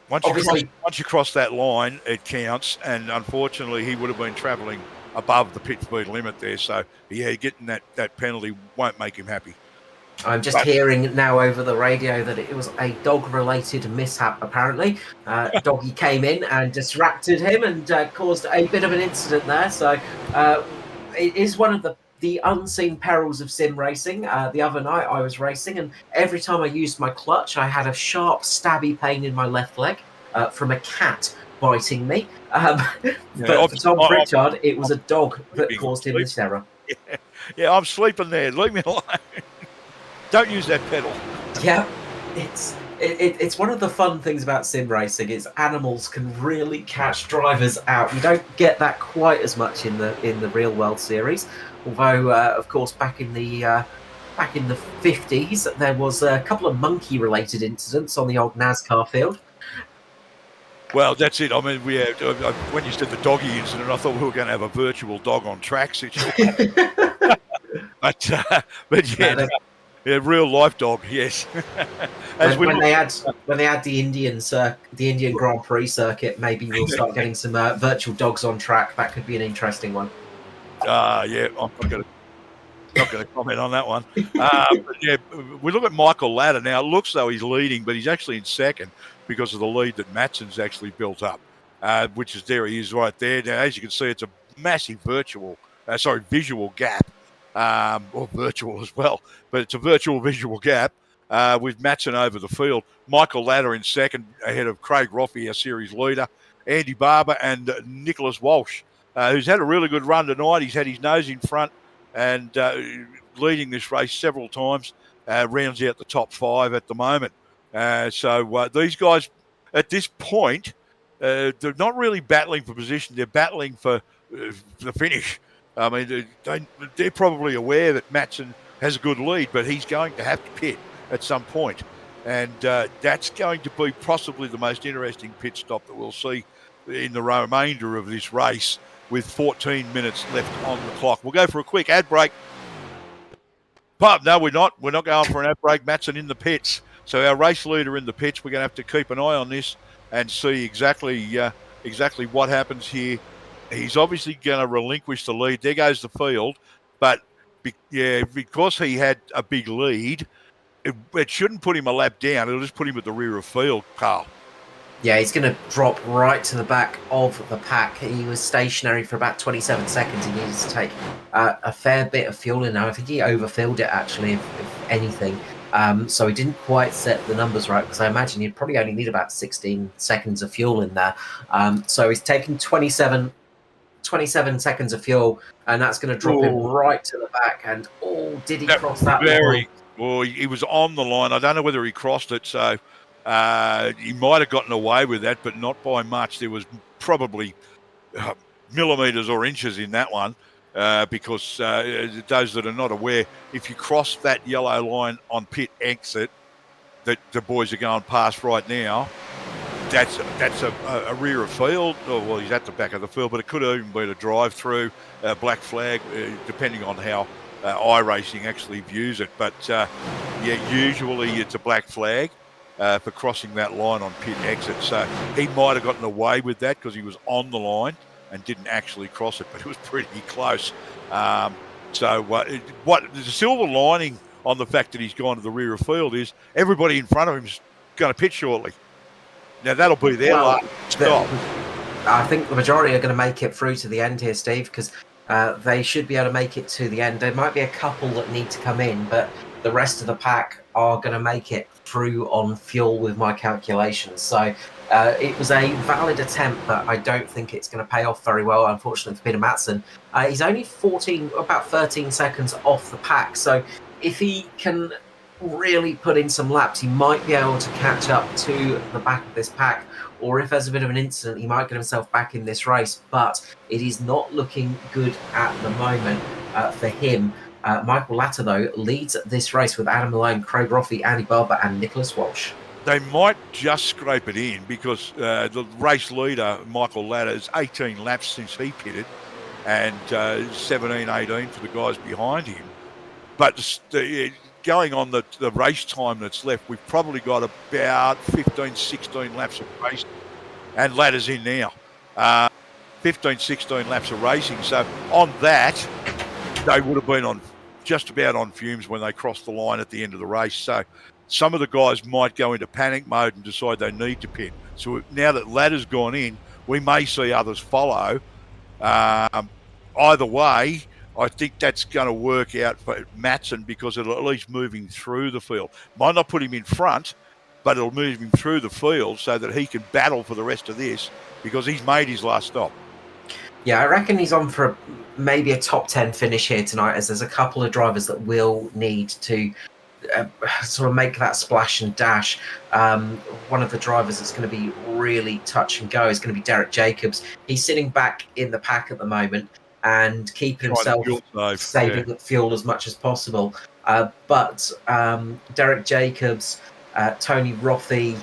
Once you cross that line, it counts, and unfortunately, he would have been travelling above the pit speed limit there. So yeah, getting that penalty won't make him happy. I'm just hearing now over the radio that it was a dog-related mishap, apparently. Doggy came in and distracted him and caused a bit of an incident there. So it is one of the unseen perils of sim racing. The other night I was racing, and every time I used my clutch, I had a sharp, stabby pain in my left leg from a cat biting me. But for Tom Pritchard, it was a dog that caused him this error. Yeah, I'm sleeping there. Leave me alone. Don't use that pedal. Yeah, it's one of the fun things about sim racing is animals can really catch drivers out. You don't get that quite as much in the real world series, although of course back in the 50s there was a couple of monkey related incidents on the old NASCAR field. Well, that's it. I mean, when you said the doggy incident, I thought we were going to have a virtual dog on track situation. but yeah. Yeah, real life dog, yes. when they add the Indian Grand Prix circuit, maybe we'll start getting some virtual dogs on track. That could be an interesting one. Yeah, I'm not going to comment on that one. But yeah, we look at Michael Ladder now. It looks though he's leading, but he's actually in second because of the lead that Matson's actually built up, which is there. He is right there. Now, as you can see, it's a massive visual gap. Or virtual as well, but it's a virtual visual gap with Matson over the field. Michael Ladder in second, ahead of Craig Roffey, our series leader, Andy Barber, and Nicholas Walsh, who's had a really good run tonight. He's had his nose in front and leading this race several times, rounds out the top 5 at the moment. So these guys, at this point, they're not really battling for position. They're battling for the finish. I mean, they're probably aware that Matson has a good lead, but he's going to have to pit at some point. And that's going to be possibly the most interesting pit stop that we'll see in the remainder of this race with 14 minutes left on the clock. We'll go for a quick ad break. But no, we're not. We're not going for an ad break. Matson in the pits. So our race leader in the pits, we're going to have to keep an eye on this and see exactly what happens here. He's obviously going to relinquish the lead. There goes the field. But, because he had a big lead, it shouldn't put him a lap down. It'll just put him at the rear of field, Carl. Yeah, he's going to drop right to the back of the pack. He was stationary for about 27 seconds. He needed to take a fair bit of fuel in there. I think he overfilled it, actually, if anything. So he didn't quite set the numbers right, because I imagine he'd probably only need about 16 seconds of fuel in there. So he's taking 27 seconds of fuel, and that's going to drop him right to the back. And did he cross that line? Well, he was on the line. I don't know whether he crossed it, so he might have gotten away with that, but not by much. There was probably millimetres or inches in that one, because those that are not aware, if you cross that yellow line on pit exit that the boys are going past right now, that's a rear of field. Oh, well, he's at the back of the field, but it could have even been a drive-through, black flag, depending on how iRacing actually views it. But, usually it's a black flag for crossing that line on pit exit. So he might have gotten away with that because he was on the line and didn't actually cross it, but it was pretty close. What the silver lining on the fact that he's gone to the rear of field is everybody in front of him is going to pit shortly. Now, that'll be their last stop. I think the majority are going to make it through to the end here, Steve, because they should be able to make it to the end. There might be a couple that need to come in, but the rest of the pack are going to make it through on fuel with my calculations. So it was a valid attempt, but I don't think it's going to pay off very well, unfortunately, for Peter Matson. He's only about 13 seconds off the pack. So if he can really put in some laps, he might be able to catch up to the back of this pack, or if there's a bit of an incident, he might get himself back in this race. But it is not looking good at the moment for him. Michael Latter, though, leads this race with Adam Malone, Craig Roffey, Andy Barber, and Nicholas Walsh. They might just scrape it in because the race leader, Michael Latter, is 18 laps since he pitted, and 17, 18 for the guys behind him. But going on the race time that's left, we've probably got about 15, 16 laps of racing, and Latter's in now. 15, 16 laps of racing. So on that, they would have been on just about on fumes when they cross the line at the end of the race. So some of the guys might go into panic mode and decide they need to pit. So now that ladder's gone in, we may see others follow. Either way, I think that's going to work out for Matson because it'll at least move him through the field. Might not put him in front, but it'll move him through the field so that he can battle for the rest of this because he's made his last stop. Yeah, I reckon he's on for maybe a top 10 finish here tonight, as there's a couple of drivers that will need to sort of make that splash and dash. One of the drivers that's going to be really touch and go is going to be Derek Jacobs. He's sitting back in the pack at the moment and keeping himself saving the fuel as much as possible. But Derek Jacobs, Tony Rothy,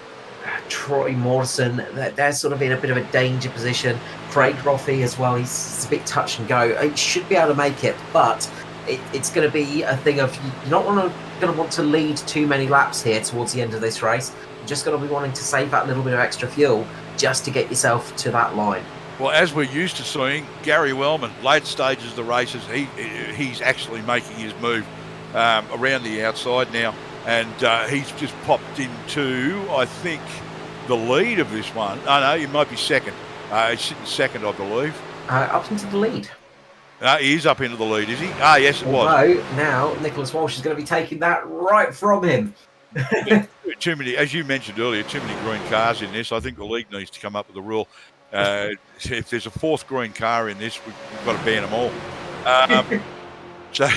Troy Morrison, they're sort of in a bit of a danger position. Craig Rothy as well, he's a bit touch and go. He should be able to make it, but it's going to be a thing of you're not going to want to lead too many laps here towards the end of this race. You're just going to be wanting to save that little bit of extra fuel just to get yourself to that line. Well, as we're used to seeing, Gary Wellman, late stages of the races, he's actually making his move around the outside now, and he's just popped into, I think, the lead of this one. Oh, no, he might be second. He's sitting second, I believe. Up into the lead. He is up into the lead, is he? Ah, yes, it was. Although now Nicholas Walsh is going to be taking that right from him. Too many, as you mentioned earlier, too many green cars in this. I think the league needs to come up with a rule. If there's a fourth green car in this, we've got to ban them all. So,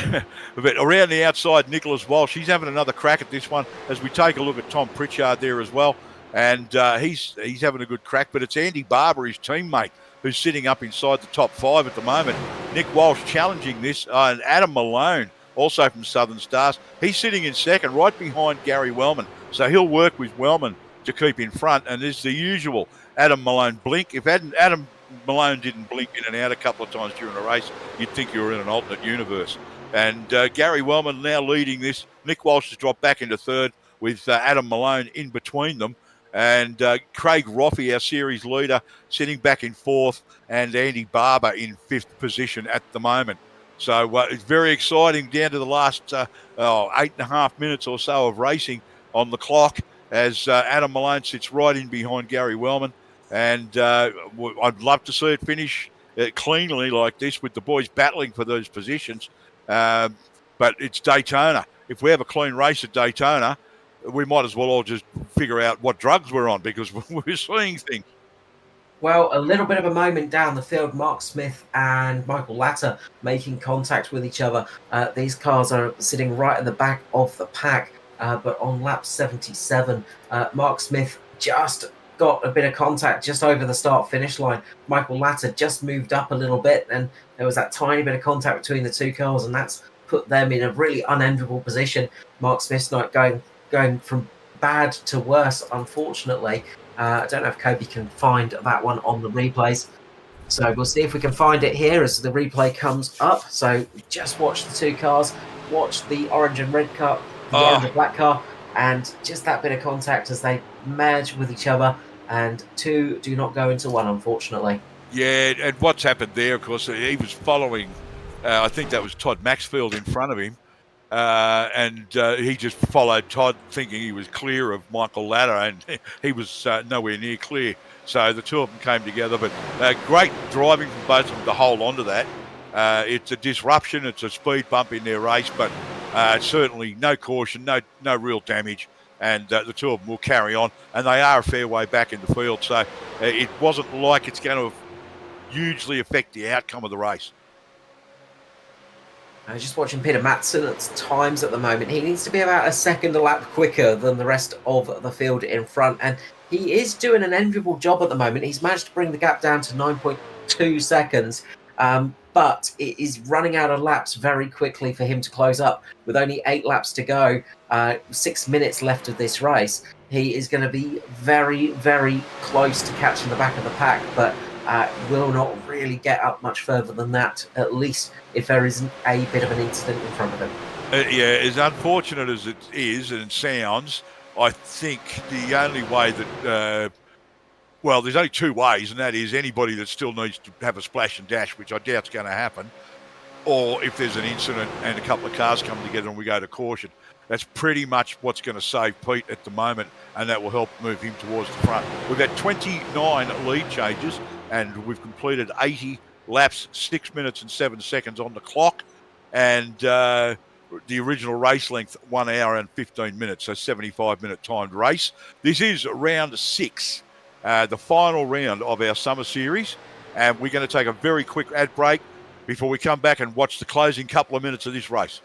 but around the outside, Nicholas Walsh, he's having another crack at this one as we take a look at Tom Pritchard there as well. And he's having a good crack, but it's Andy Barber, his teammate, who's sitting up inside the top five at the moment. Nick Walsh challenging this, and Adam Malone, also from Southern Stars. He's sitting in second, right behind Gary Wellman. So he'll work with Wellman to keep in front, and there's the usual Adam Malone blink. If Adam Malone didn't blink in and out a couple of times during the race, you'd think you were in an alternate universe. And Gary Wellman now leading this. Nick Walsh has dropped back into third with Adam Malone in between them. And Craig Rothy, our series leader, sitting back in fourth, and Andy Barber in fifth position at the moment. So it's very exciting down to the last 8.5 minutes or so of racing on the clock as Adam Malone sits right in behind Gary Wellman. And I'd love to see it finish cleanly like this with the boys battling for those positions. But it's Daytona. If we have a clean race at Daytona, we might as well all just figure out what drugs we're on because we're seeing things. Well, a little bit of a moment down the field. Mark Smith and Michael Latter making contact with each other. These cars are sitting right at the back of the pack, but on lap 77, Mark Smith just got a bit of contact just over the start-finish line. Michael Latter just moved up a little bit, and there was that tiny bit of contact between the two cars, and that's put them in a really unenviable position. Mark Smith's not going from bad to worse, unfortunately. I don't know if Kobe can find that one on the replays. So we'll see if we can find it here as the replay comes up. So just watch the two cars, watch the orange and red car, the orange and black car, and just that bit of contact as they merge with each other, and two do not go into one, unfortunately. Yeah, and what's happened there, of course, he was following, I think that was Todd Maxfield in front of him. And he just followed Todd thinking he was clear of Michael Latter, and he was nowhere near clear. So the two of them came together, but great driving from both of them to hold on to that. It's a disruption, it's a speed bump in their race, but certainly no caution, no real damage, and the two of them will carry on, and they are a fair way back in the field. So it wasn't like it's going to hugely affect the outcome of the race. Just watching Peter Matson at times at the moment. He needs to be about a second a lap quicker than the rest of the field in front. And he is doing an enviable job at the moment. He's managed to bring the gap down to 9.2 seconds. But it is running out of laps very quickly for him to close up. With only 8 laps to go, 6 minutes left of this race, he is going to be very, very close to catching the back of the pack. But will not really get up much further than that, at least if there isn't a bit of an incident in front of him. Yeah, as unfortunate as it is and it sounds, I think the only way that, well, there's only two ways, and that is anybody that still needs to have a splash and dash, which I doubt is going to happen, or if there's an incident and a couple of cars come together and we go to caution. That's pretty much what's going to save Pete at the moment, and that will help move him towards the front. We've had 29 lead changes, and we've completed 80 laps, 6 minutes and 7 seconds on the clock, and the original race length, 1 hour and 15 minutes, so 75-minute timed race. This is round 6, the final round of our summer series, and we're going to take a very quick ad break before we come back and watch the closing couple of minutes of this race.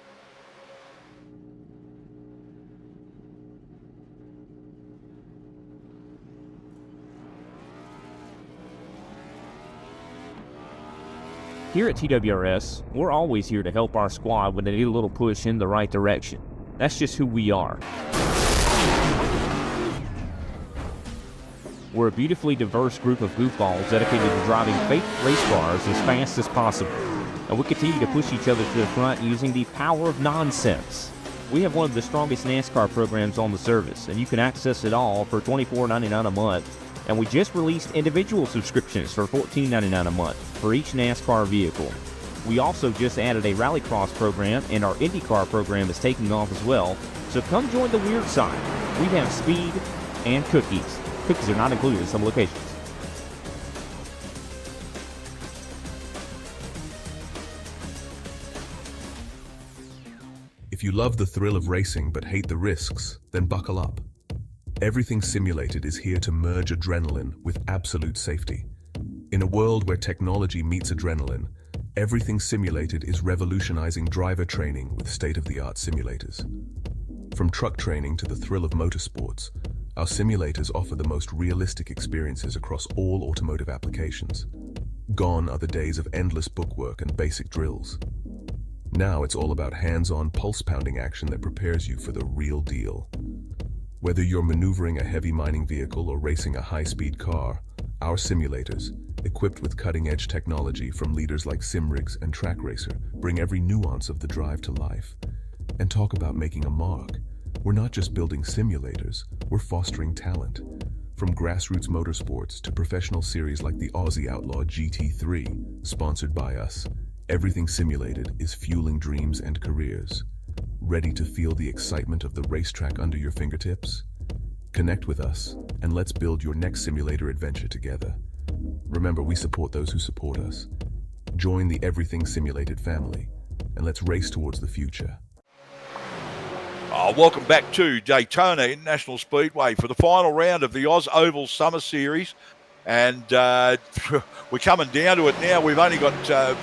Here at TWRS, we're always here to help our squad when they need a little push in the right direction. That's just who we are. We're a beautifully diverse group of goofballs dedicated to driving fake race cars as fast as possible. And we continue to push each other to the front using the power of nonsense. We have one of the strongest NASCAR programs on the service, and you can access it all for $24.99 a month. And we just released individual subscriptions for $14.99 a month for each NASCAR vehicle. We also just added a Rallycross program, and our IndyCar program is taking off as well. So come join the weird side. We have speed and cookies. Cookies are not included in some locations. If you love the thrill of racing but hate the risks, then buckle up. Everything Simulated is here to merge adrenaline with absolute safety. In a world where technology meets adrenaline, Everything Simulated is revolutionizing driver training with state-of-the-art simulators. From truck training to the thrill of motorsports, our simulators offer the most realistic experiences across all automotive applications. Gone are the days of endless bookwork and basic drills. Now it's all about hands-on, pulse-pounding action that prepares you for the real deal. Whether you're maneuvering a heavy mining vehicle or racing a high-speed car, our simulators, equipped with cutting-edge technology from leaders like SimRigs and TrackRacer, bring every nuance of the drive to life. And talk about making a mark. We're not just building simulators, we're fostering talent. From grassroots motorsports to professional series like the Aussie Outlaw GT3, sponsored by us, Everything Simulated is fueling dreams and careers. Ready to feel the excitement of the racetrack under your fingertips? Connect with us, and let's build your next simulator adventure together. Remember, we support those who support us. Join the Everything Simulated family, and let's race towards the future. Welcome back to Daytona International Speedway for the final round of the Oz Oval Summer Series. And we're coming down to it now. We've only got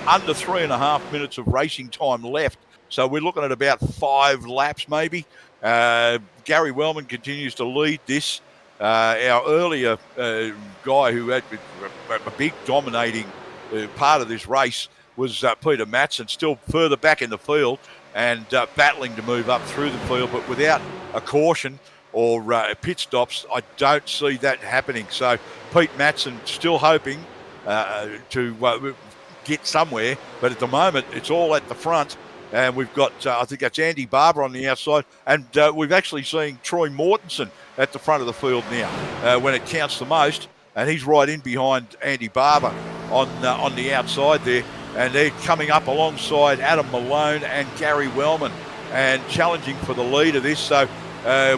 under 3.5 minutes of racing time left. So we're looking at about 5 laps maybe. Gary Wellman continues to lead this. Our earlier guy who had a big dominating part of this race was Peter Matson, still further back in the field and battling to move up through the field, but without a caution or pit stops, I don't see that happening. So Pete Matson still hoping to get somewhere, but at the moment it's all at the front. And we've got, I think that's Andy Barber on the outside, and we've actually seen Troy Mortensen at the front of the field now when it counts the most, and he's right in behind Andy Barber on the outside there, and they're coming up alongside Adam Malone and Gary Wellman and challenging for the lead of this. So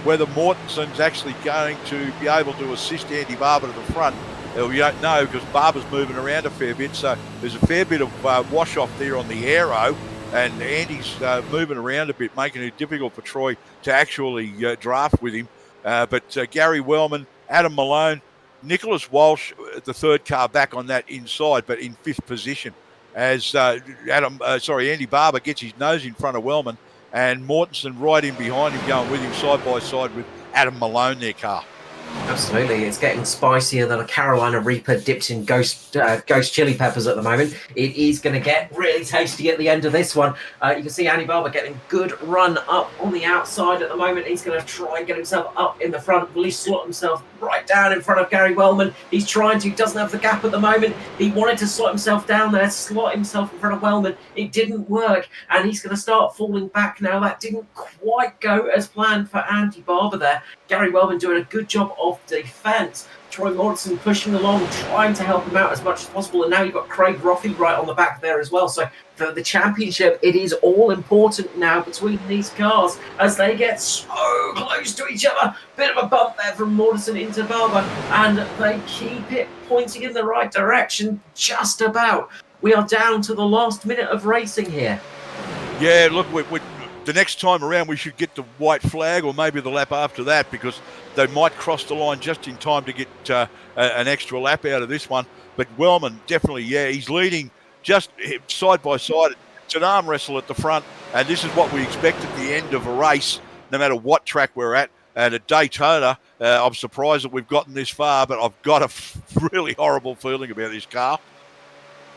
whether Mortensen's actually going to be able to assist Andy Barber to the front, we don't know, because Barber's moving around a fair bit, so there's a fair bit of wash-off there on the aero. And Andy's moving around a bit, making it difficult for Troy to actually draft with him. But Gary Wellman, Adam Malone, Nicholas Walsh, the third car back on that inside, but in 5th position, as Andy Barber gets his nose in front of Wellman, and Mortensen right in behind him, going with him side by side with Adam Malone, their car. Absolutely, it's getting spicier than a Carolina Reaper dipped in ghost chili peppers at the moment. It is going to get really tasty at the end of this one. You can see Andy Barber getting a good run up on the outside at the moment. He's going to try and get himself up in the front. Will he slot himself right down in front of Gary Wellman? He's trying to. He doesn't have the gap at the moment. He wanted to slot himself down there, slot himself in front of Wellman. It didn't work, and he's going to start falling back now. That didn't quite go as planned for Andy Barber there. Gary Wellman doing a good job of defence. Troy Mortensen pushing along, trying to help him out as much as possible. And now you've got Craig Roffey right on the back there as well. So for the championship, it is all important now between these cars as they get so close to each other. Bit of a bump there from Mortensen into Barber, and they keep it pointing in the right direction just about. We are down to the last minute of racing here. Yeah, look, the next time around we should get the white flag, or maybe the lap after that, because they might cross the line just in time to get an extra lap out of this one. But Wellman, definitely, yeah, he's leading just side by side. It's an arm wrestle at the front, and this is what we expect at the end of a race, no matter what track we're at. And at Daytona, I'm surprised that we've gotten this far, but I've got a really horrible feeling about this car.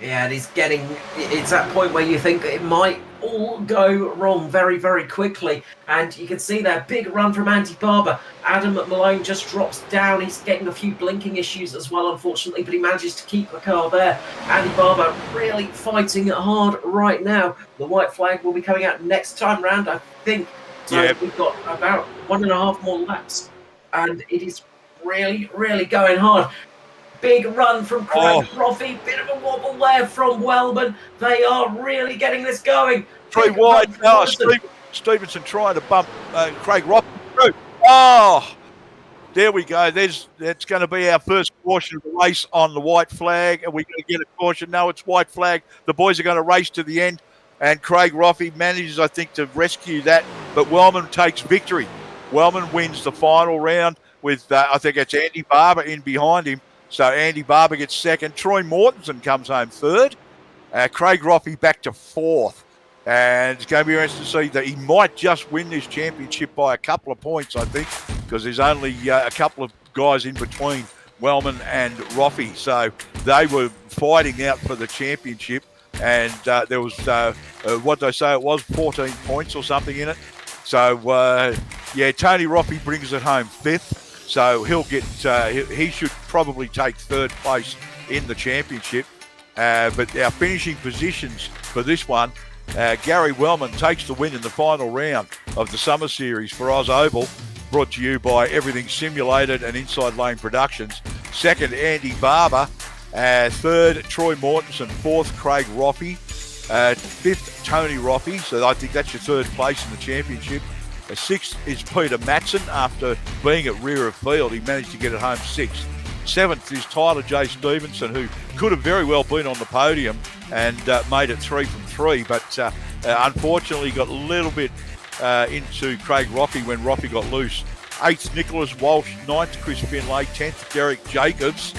Yeah, it's that point where you think it might all go wrong very, very quickly. And you can see that big run from Andy Barber. Adam Malone just drops down. He's getting a few blinking issues as well, unfortunately, but he manages to keep the car there. Andy Barber really fighting hard right now. The white flag will be coming out next time round, I think. So yeah, we've got about 1.5 more laps. And it is really, really going hard. Big run from Craig Roffey, bit of a wobble there from Wellman. They are really getting this going. Three wide. Oh, Stevenson trying to bump Craig Roffey through. Oh, there we go. That's going to be our first caution of the race on the white flag. Are we going to get a caution? No, it's white flag. The boys are going to race to the end, and Craig Roffey manages, I think, to rescue that. But Wellman takes victory. Wellman wins the final round with, I think it's Andy Barber in behind him. So Andy Barber gets second. Troy Mortensen comes home third. Craig Roffey back to fourth. And it's going to be interesting to see that he might just win this championship by a couple of points, I think, because there's only a couple of guys in between Wellman and Roffey. So they were fighting out for the championship. And there was, what did I say, it was 14 points or something in it. So, Tony Roffey brings it home fifth. So he'll get. He should probably take third place in the championship. But our finishing positions for this one, Gary Wellman takes the win in the final round of the Summer Series for Oz Oval, brought to you by Everything Simulated and Inside Lane Productions. Second, Andy Barber. Third, Troy Mortensen. Fourth, Craig Roffey. Fifth, Tony Roffey. So I think that's your third place in the championship. Sixth is Peter Matson. After being at rear of field, he managed to get it home sixth. Seventh is Tyler J. Stevenson, who could have very well been on the podium and made it 3 from 3, but unfortunately got a little bit into Craig Roffey when Roffey got loose. Eighth, Nicholas Walsh. Ninth, Chris Finlay. 10th, Derek Jacobs.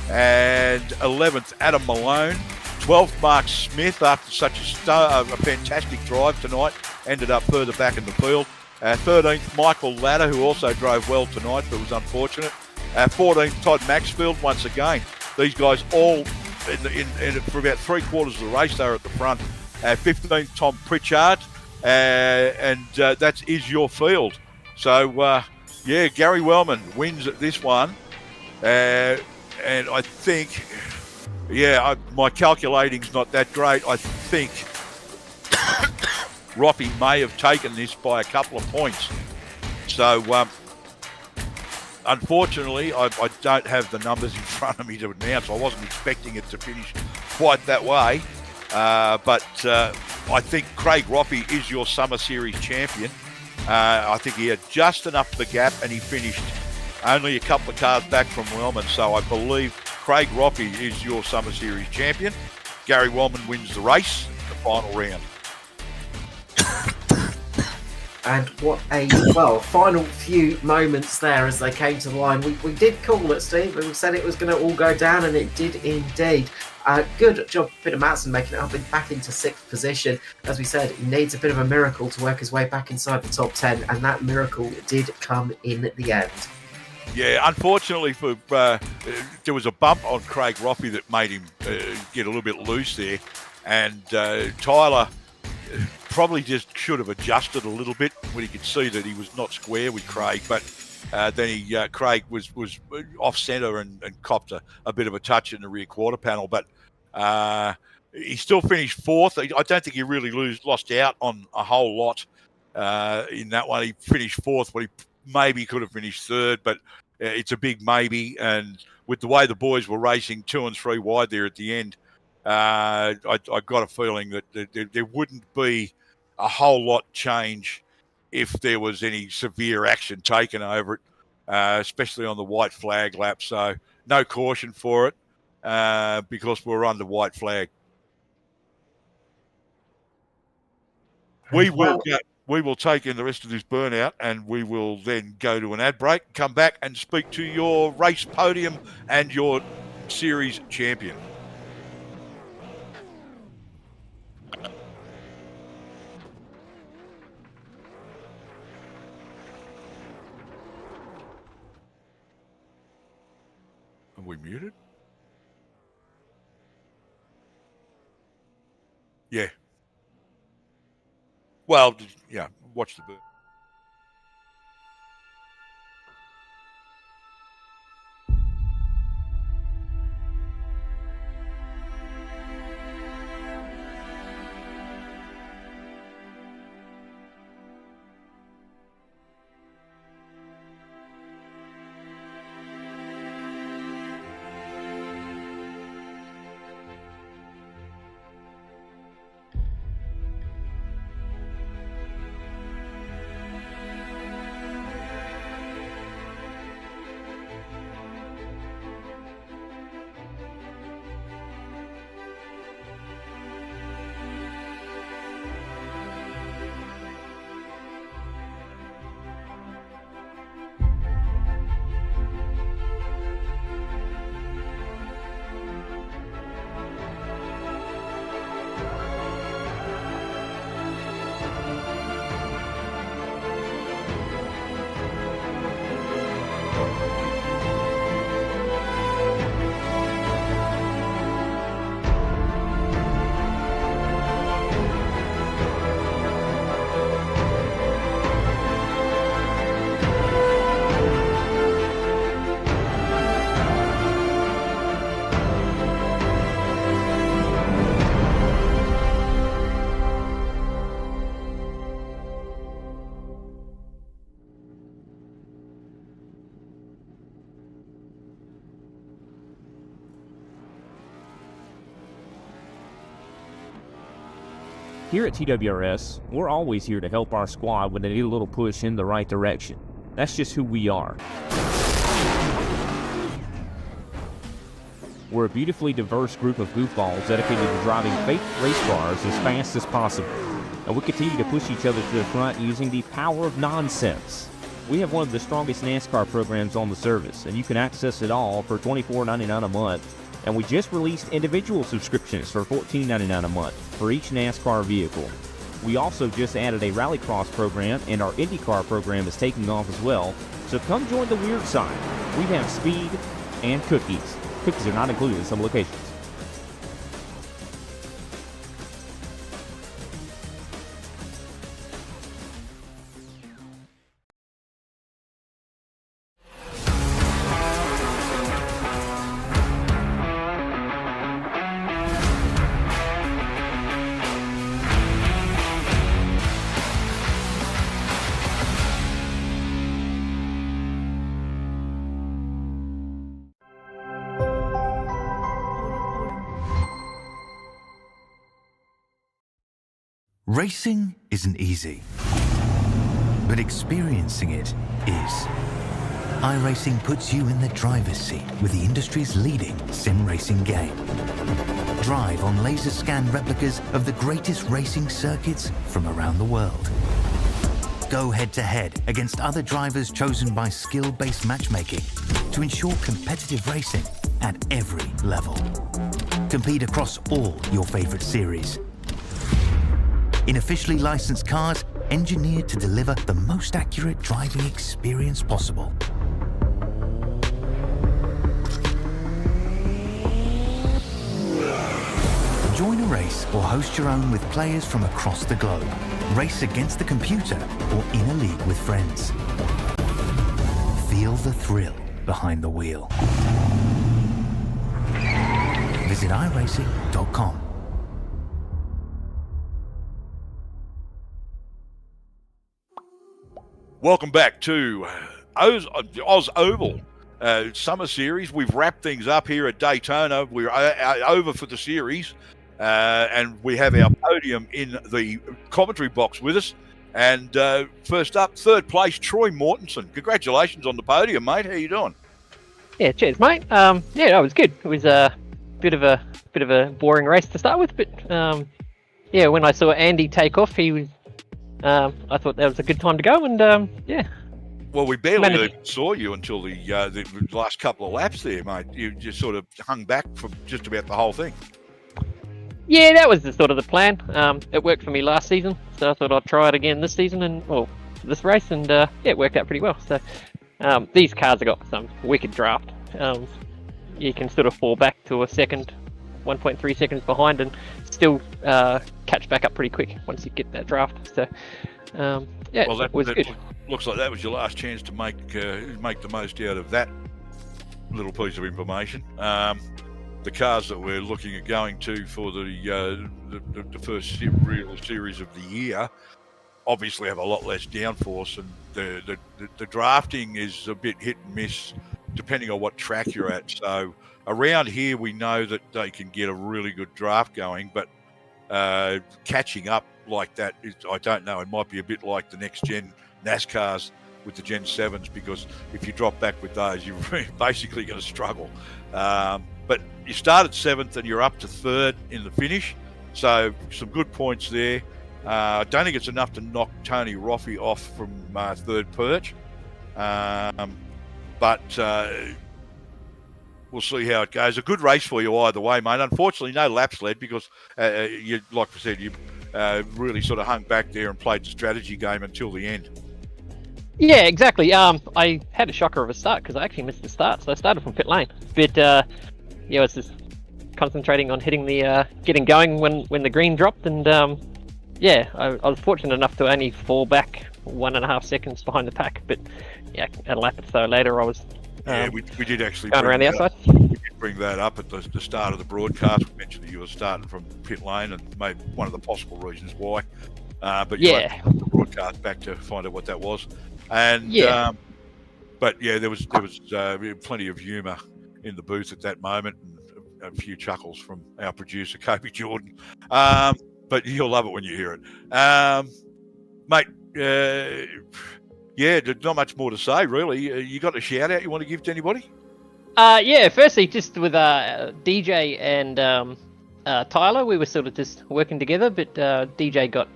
And 11th, Adam Malone. 12th, Mark Smith, after such a fantastic drive tonight, ended up further back in the field. 13th, Michael Ladder, who also drove well tonight, but was unfortunate. 14th, Todd Maxfield, once again. These guys all, for about 3/4 of the race, they were at the front. 15th, Tom Pritchard, and that is your field. So, Gary Wellman wins at this one. And I think, my calculating's not that great. I think Roffey may have taken this by a couple of points. So, unfortunately, I don't have the numbers in front of me to announce. I wasn't expecting it to finish quite that way. But I think Craig Roffey is your Summer Series champion. I think he had just enough of the gap, and he finished only a couple of cars back from Wellman. So I believe Craig Roffey is your Summer Series champion. Gary Wellman wins the race, the final round. And what a, final few moments there as they came to the line. We did call it, Steve, and we said it was going to all go down, and it did indeed. Good job, Peter Matson, making it up back into 6th position. As we said, he needs a bit of a miracle to work his way back inside the top 10, and that miracle did come in the end. Yeah, unfortunately, there was a bump on Craig Roffey that made him get a little bit loose there, and Tyler probably just should have adjusted a little bit when he could see that he was not square with Craig, but then Craig was off centre and copped a bit of a touch in the rear quarter panel, but he still finished 4th. I don't think he really lost out on a whole lot in that one. He finished 4th, but he maybe could have finished 3rd, but it's a big maybe, and with the way the boys were racing 2 and 3 wide there at the end, I got a feeling that there wouldn't be a whole lot change if there was any severe action taken over it, especially on the white flag lap. So no caution for it because we're under white flag. We will take in the rest of this burnout, and we will then go to an ad break, come back and speak to your race podium and your series champion. Are we muted? Yeah. Well, yeah, watch the burn. Here at TWRS, we're always here to help our squad when they need a little push in the right direction. That's just who we are. We're a beautifully diverse group of goofballs dedicated to driving fake race cars as fast as possible. And we continue to push each other to the front using the power of nonsense. We have one of the strongest NASCAR programs on the service, and you can access it all for $24.99 a month. And we just released individual subscriptions for $14.99 a month for each NASCAR vehicle. We also just added a Rallycross program, and our IndyCar program is taking off as well. So come join the weird side. We have speed and cookies. Cookies are not included in some locations. Racing isn't easy, but experiencing it is. iRacing puts you in the driver's seat with the industry's leading sim racing game. Drive on laser scan replicas of the greatest racing circuits from around the world. Go head-to-head against other drivers chosen by skill-based matchmaking to ensure competitive racing at every level. Compete across all your favorite series in officially licensed cars engineered to deliver the most accurate driving experience possible. Join a race or host your own with players from across the globe. Race against the computer or in a league with friends. Feel the thrill behind the wheel. Visit iRacing.com. Welcome back to Oz Oval summer series. We've wrapped things up here at Daytona. We're over for the series, and we have our podium in the commentary box with us. And first up, third place, Troy Mortensen. Congratulations on the podium, mate. How you doing? Yeah, cheers, mate. Yeah, it was good. It was a bit of a boring race to start with, but yeah, when I saw Andy take off, he was. I thought that was a good time to go, and yeah. Well, we barely even saw you until the last couple of laps there, mate. You just sort of hung back for just about the whole thing. Yeah, that was the plan. It worked for me last season, so I thought I'd try it again this season, and this race, and yeah, it worked out pretty well. So these cars have got some wicked draft. You can sort of fall back to a second, 1.3 seconds behind, and still catch back up pretty quick once you get that draft. So yeah, well, it was good. Looks like that was your last chance to make the most out of that little piece of information. The cars that we're looking at going to for the first real series of the year obviously have a lot less downforce, and the drafting is a bit hit and miss depending on what track you're at. So around here we know that they can get a really good draft going, but catching up like that is, I don't know, it might be a bit like the next gen NASCARs with the Gen 7s, because if you drop back with those, you're basically going to struggle. But you start at 7th and you're up to 3rd in the finish, so some good points there. I don't think it's enough to knock Tony Roffe off from 3rd perch, but we'll see how it goes. A good race for you either way, mate. Unfortunately, no laps led, because you, like I said, you really sort of hung back there and played the strategy game until the end. Yeah, exactly. I had a shocker of a start because I actually missed the start, so I started from pit lane. But yeah, I was just concentrating on hitting the getting going when the green dropped, and yeah, I was fortunate enough to only fall back 1.5 seconds behind the pack. But yeah, a lap or so later, I was we did actually going around the outside. We did bring that up at the start of the broadcast. We mentioned that you were starting from pit lane, and made one of the possible reasons why. But you had to broadcast back to find out what that was. And but yeah, there was plenty of humour in the booth at that moment, and a few chuckles from our producer Kobe Jordan. But you'll love it when you hear it, mate. Yeah, there's not much more to say really. You got a shout out you want to give to anybody? Yeah, firstly, just with DJ and Tyler, we were sort of just working together, but DJ got.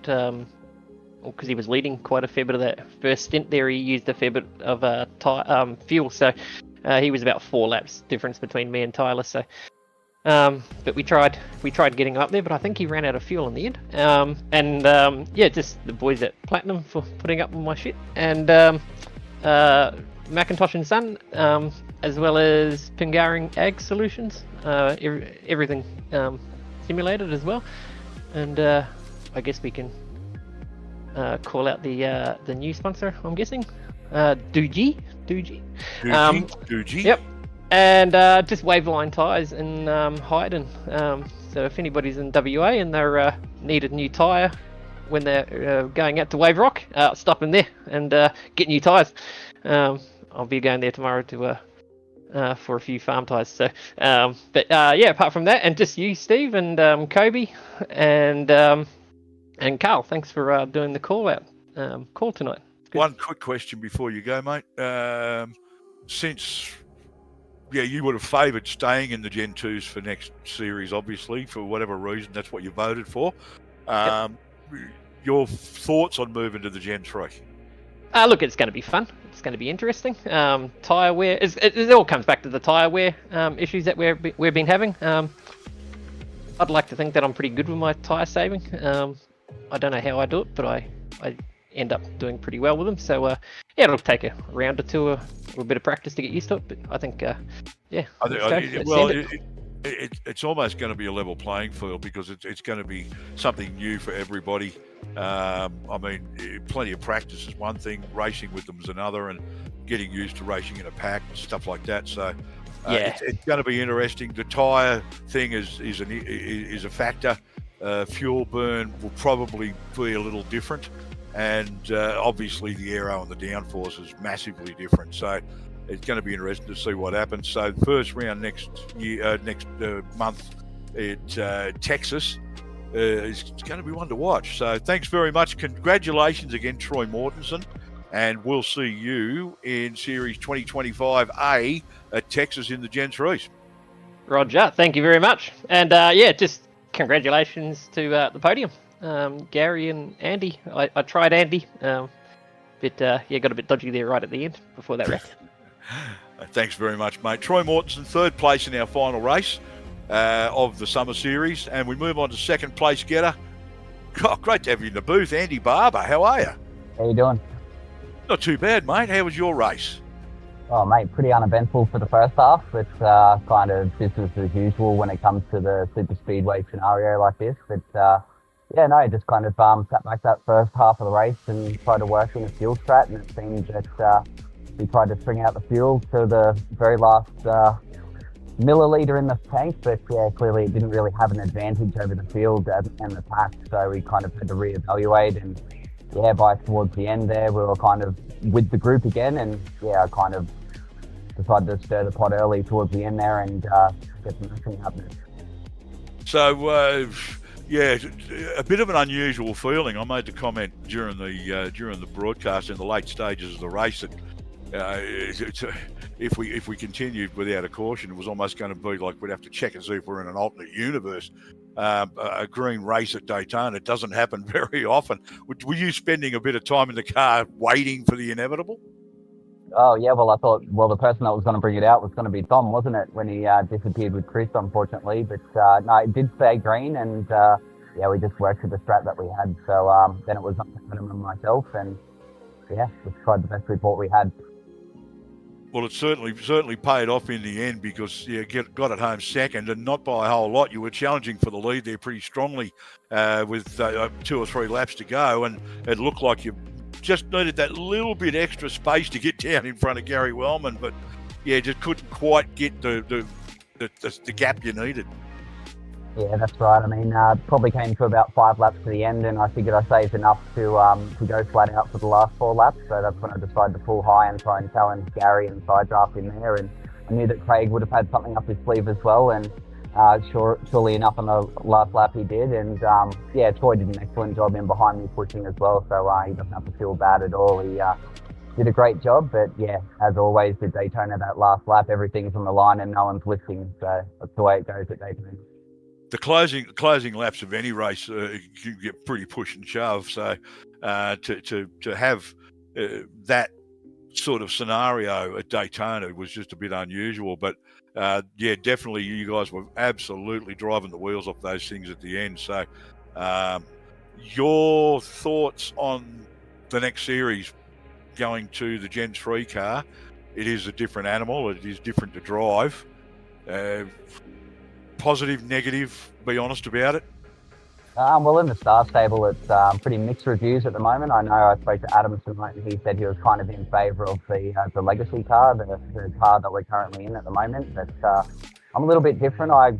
Because he was leading quite a fair bit of that first stint there, he used a fair bit of fuel, so he was about 4 laps difference between me and Tyler. So, but we tried getting up there, but I think he ran out of fuel in the end. And yeah, just the boys at Platinum for putting up with my shit, and Macintosh and Son, as well as Pingaring Ag Solutions, everything simulated as well. And I guess we can. Call out the new sponsor, I'm guessing. Doogie. Doogie. Yep. And just Waveline tyres in Hyden. So if anybody's in WA and they need a new tyre when they're going out to Wave Rock, stop them there and get new tyres. I'll be going there tomorrow to for a few farm tyres. So, but yeah, apart from that, and just you, Steve, and Kobe, and Carl, thanks for doing the call tonight. Good. One quick question before you go, mate. Since you would have favoured staying in the Gen 2s for next series, obviously, for whatever reason, that's what you voted for. Your thoughts on moving to the Gen 3? Look, it's going to be fun. It's going to be interesting. Tyre wear, it all comes back to the tyre wear issues that we've been having. I'd like to think that I'm pretty good with my tyre saving. I don't know how I do it, but I end up doing pretty well with them. So yeah, it'll take a round or two, a bit of practice to get used to it. But I think it's almost going to be a level playing field, because it's going to be something new for everybody. I mean, plenty of practice is one thing, racing with them is another, and getting used to racing in a pack and stuff like that. So it's going to be interesting. The tyre thing is a factor. Fuel burn will probably be a little different, and obviously the aero and the downforce is massively different. So it's going to be interesting to see what happens. So the first round next month at Texas is going to be one to watch. So thanks very much. Congratulations again, Troy Mortensen. And we'll see you in Series 2025A at Texas in the Gen 3s. Roger. Thank you very much. And just congratulations to the podium, Gary and Andy. I tried Andy, but got a bit dodgy there right at the end before that wreck. Thanks very much, mate. Troy Mortensen, third place in our final race of the Summer Series. And we move on to second place getter. Oh, great to have you in the booth, Andy Barber. How are you? How you doing? Not too bad, mate. How was your race? Oh, mate, pretty uneventful for the first half. It's kind of business as usual when it comes to the super speedway scenario like this. But just kind of sat back that first half of the race and tried to work in a fuel strat, and it seemed that we tried to string out the fuel to the very last milliliter in the tank, but clearly it didn't really have an advantage over the field and the pack, so we kind of had to reevaluate. And by towards the end there, we were kind of with the group again, and I kind of decided to stir the pot early towards the end there and get some action happening. So, a bit of an unusual feeling. I made the comment during the broadcast in the late stages of the race that if we continued without a caution, it was almost going to be like we'd have to check and see if we're in an alternate universe. A green race at Daytona doesn't happen very often. Were you spending a bit of time in the car waiting for the inevitable? Oh, yeah, well, I thought, the person that was going to bring it out was going to be Tom, wasn't it, when he disappeared with Chris, unfortunately. But, no, it did stay green, and, we just worked with the strat that we had. So then it was up to Adam and myself, and, just tried the best with what we had. Well, it certainly paid off in the end because you got it home second, and not by a whole lot. You were challenging for the lead there pretty strongly with 2 or 3 laps to go, and it looked like you just needed that little bit extra space to get down in front of Gary Wellman, but just couldn't quite get the gap you needed. Yeah, that's right. I mean, probably came to about 5 laps to the end, and I figured I saved enough to go flat out for the last 4 laps. So that's when I decided to pull high and try and challenge Gary and side draft in there. And I knew that Craig would have had something up his sleeve as well. And surely enough, on the last lap he did. And Troy did an excellent job in behind me pushing as well. So he doesn't have to feel bad at all. He did a great job. But as always with Daytona, that last lap, everything's on the line and no one's listening. So that's the way it goes at Daytona. The closing laps of any race you get pretty push and shove. So to have that sort of scenario at Daytona was just a bit unusual. But definitely you guys were absolutely driving the wheels off those things at the end. So your thoughts on the next series going to the Gen 3 car? It is a different animal. It is different to drive. Positive, negative, be honest about it? Well, in the star stable, it's pretty mixed reviews at the moment. I know I spoke to Adam tonight, and he said he was kind of in favour of the legacy car, the car that we're currently in at the moment. But I'm a little bit different. I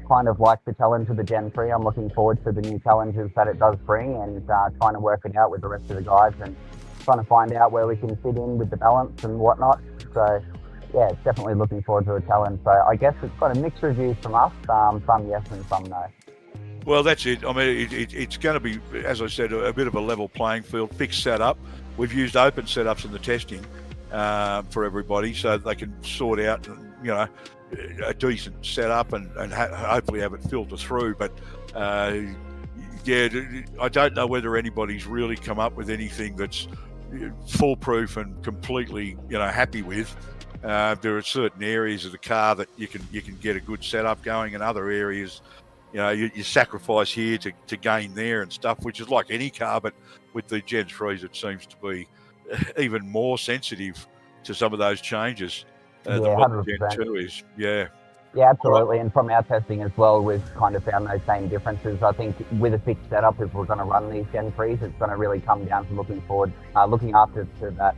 kind of like the challenge of the Gen 3. I'm looking forward to the new challenges that it does bring, and trying to work it out with the rest of the guys and trying to find out where we can fit in with the balance and whatnot. So it's definitely looking forward to a challenge. So I guess it's got a mixed reviews from us, some yes and some no. Well, that's it. I mean, it's going to be, as I said, a bit of a level playing field, fixed setup. We've used open setups in the testing for everybody so they can sort out, a decent setup and hopefully have it filter through. But I don't know whether anybody's really come up with anything that's foolproof and completely, happy with. There are certain areas of the car that you can get a good setup going, and other areas, you sacrifice here to gain there and stuff, which is like any car. But with the Gen 3s, it seems to be even more sensitive to some of those changes than what the Gen 2 is. Yeah, absolutely. And from our testing as well, we've kind of found those same differences. I think with a fixed setup, if we're going to run these Gen 3s, it's going to really come down to looking after to that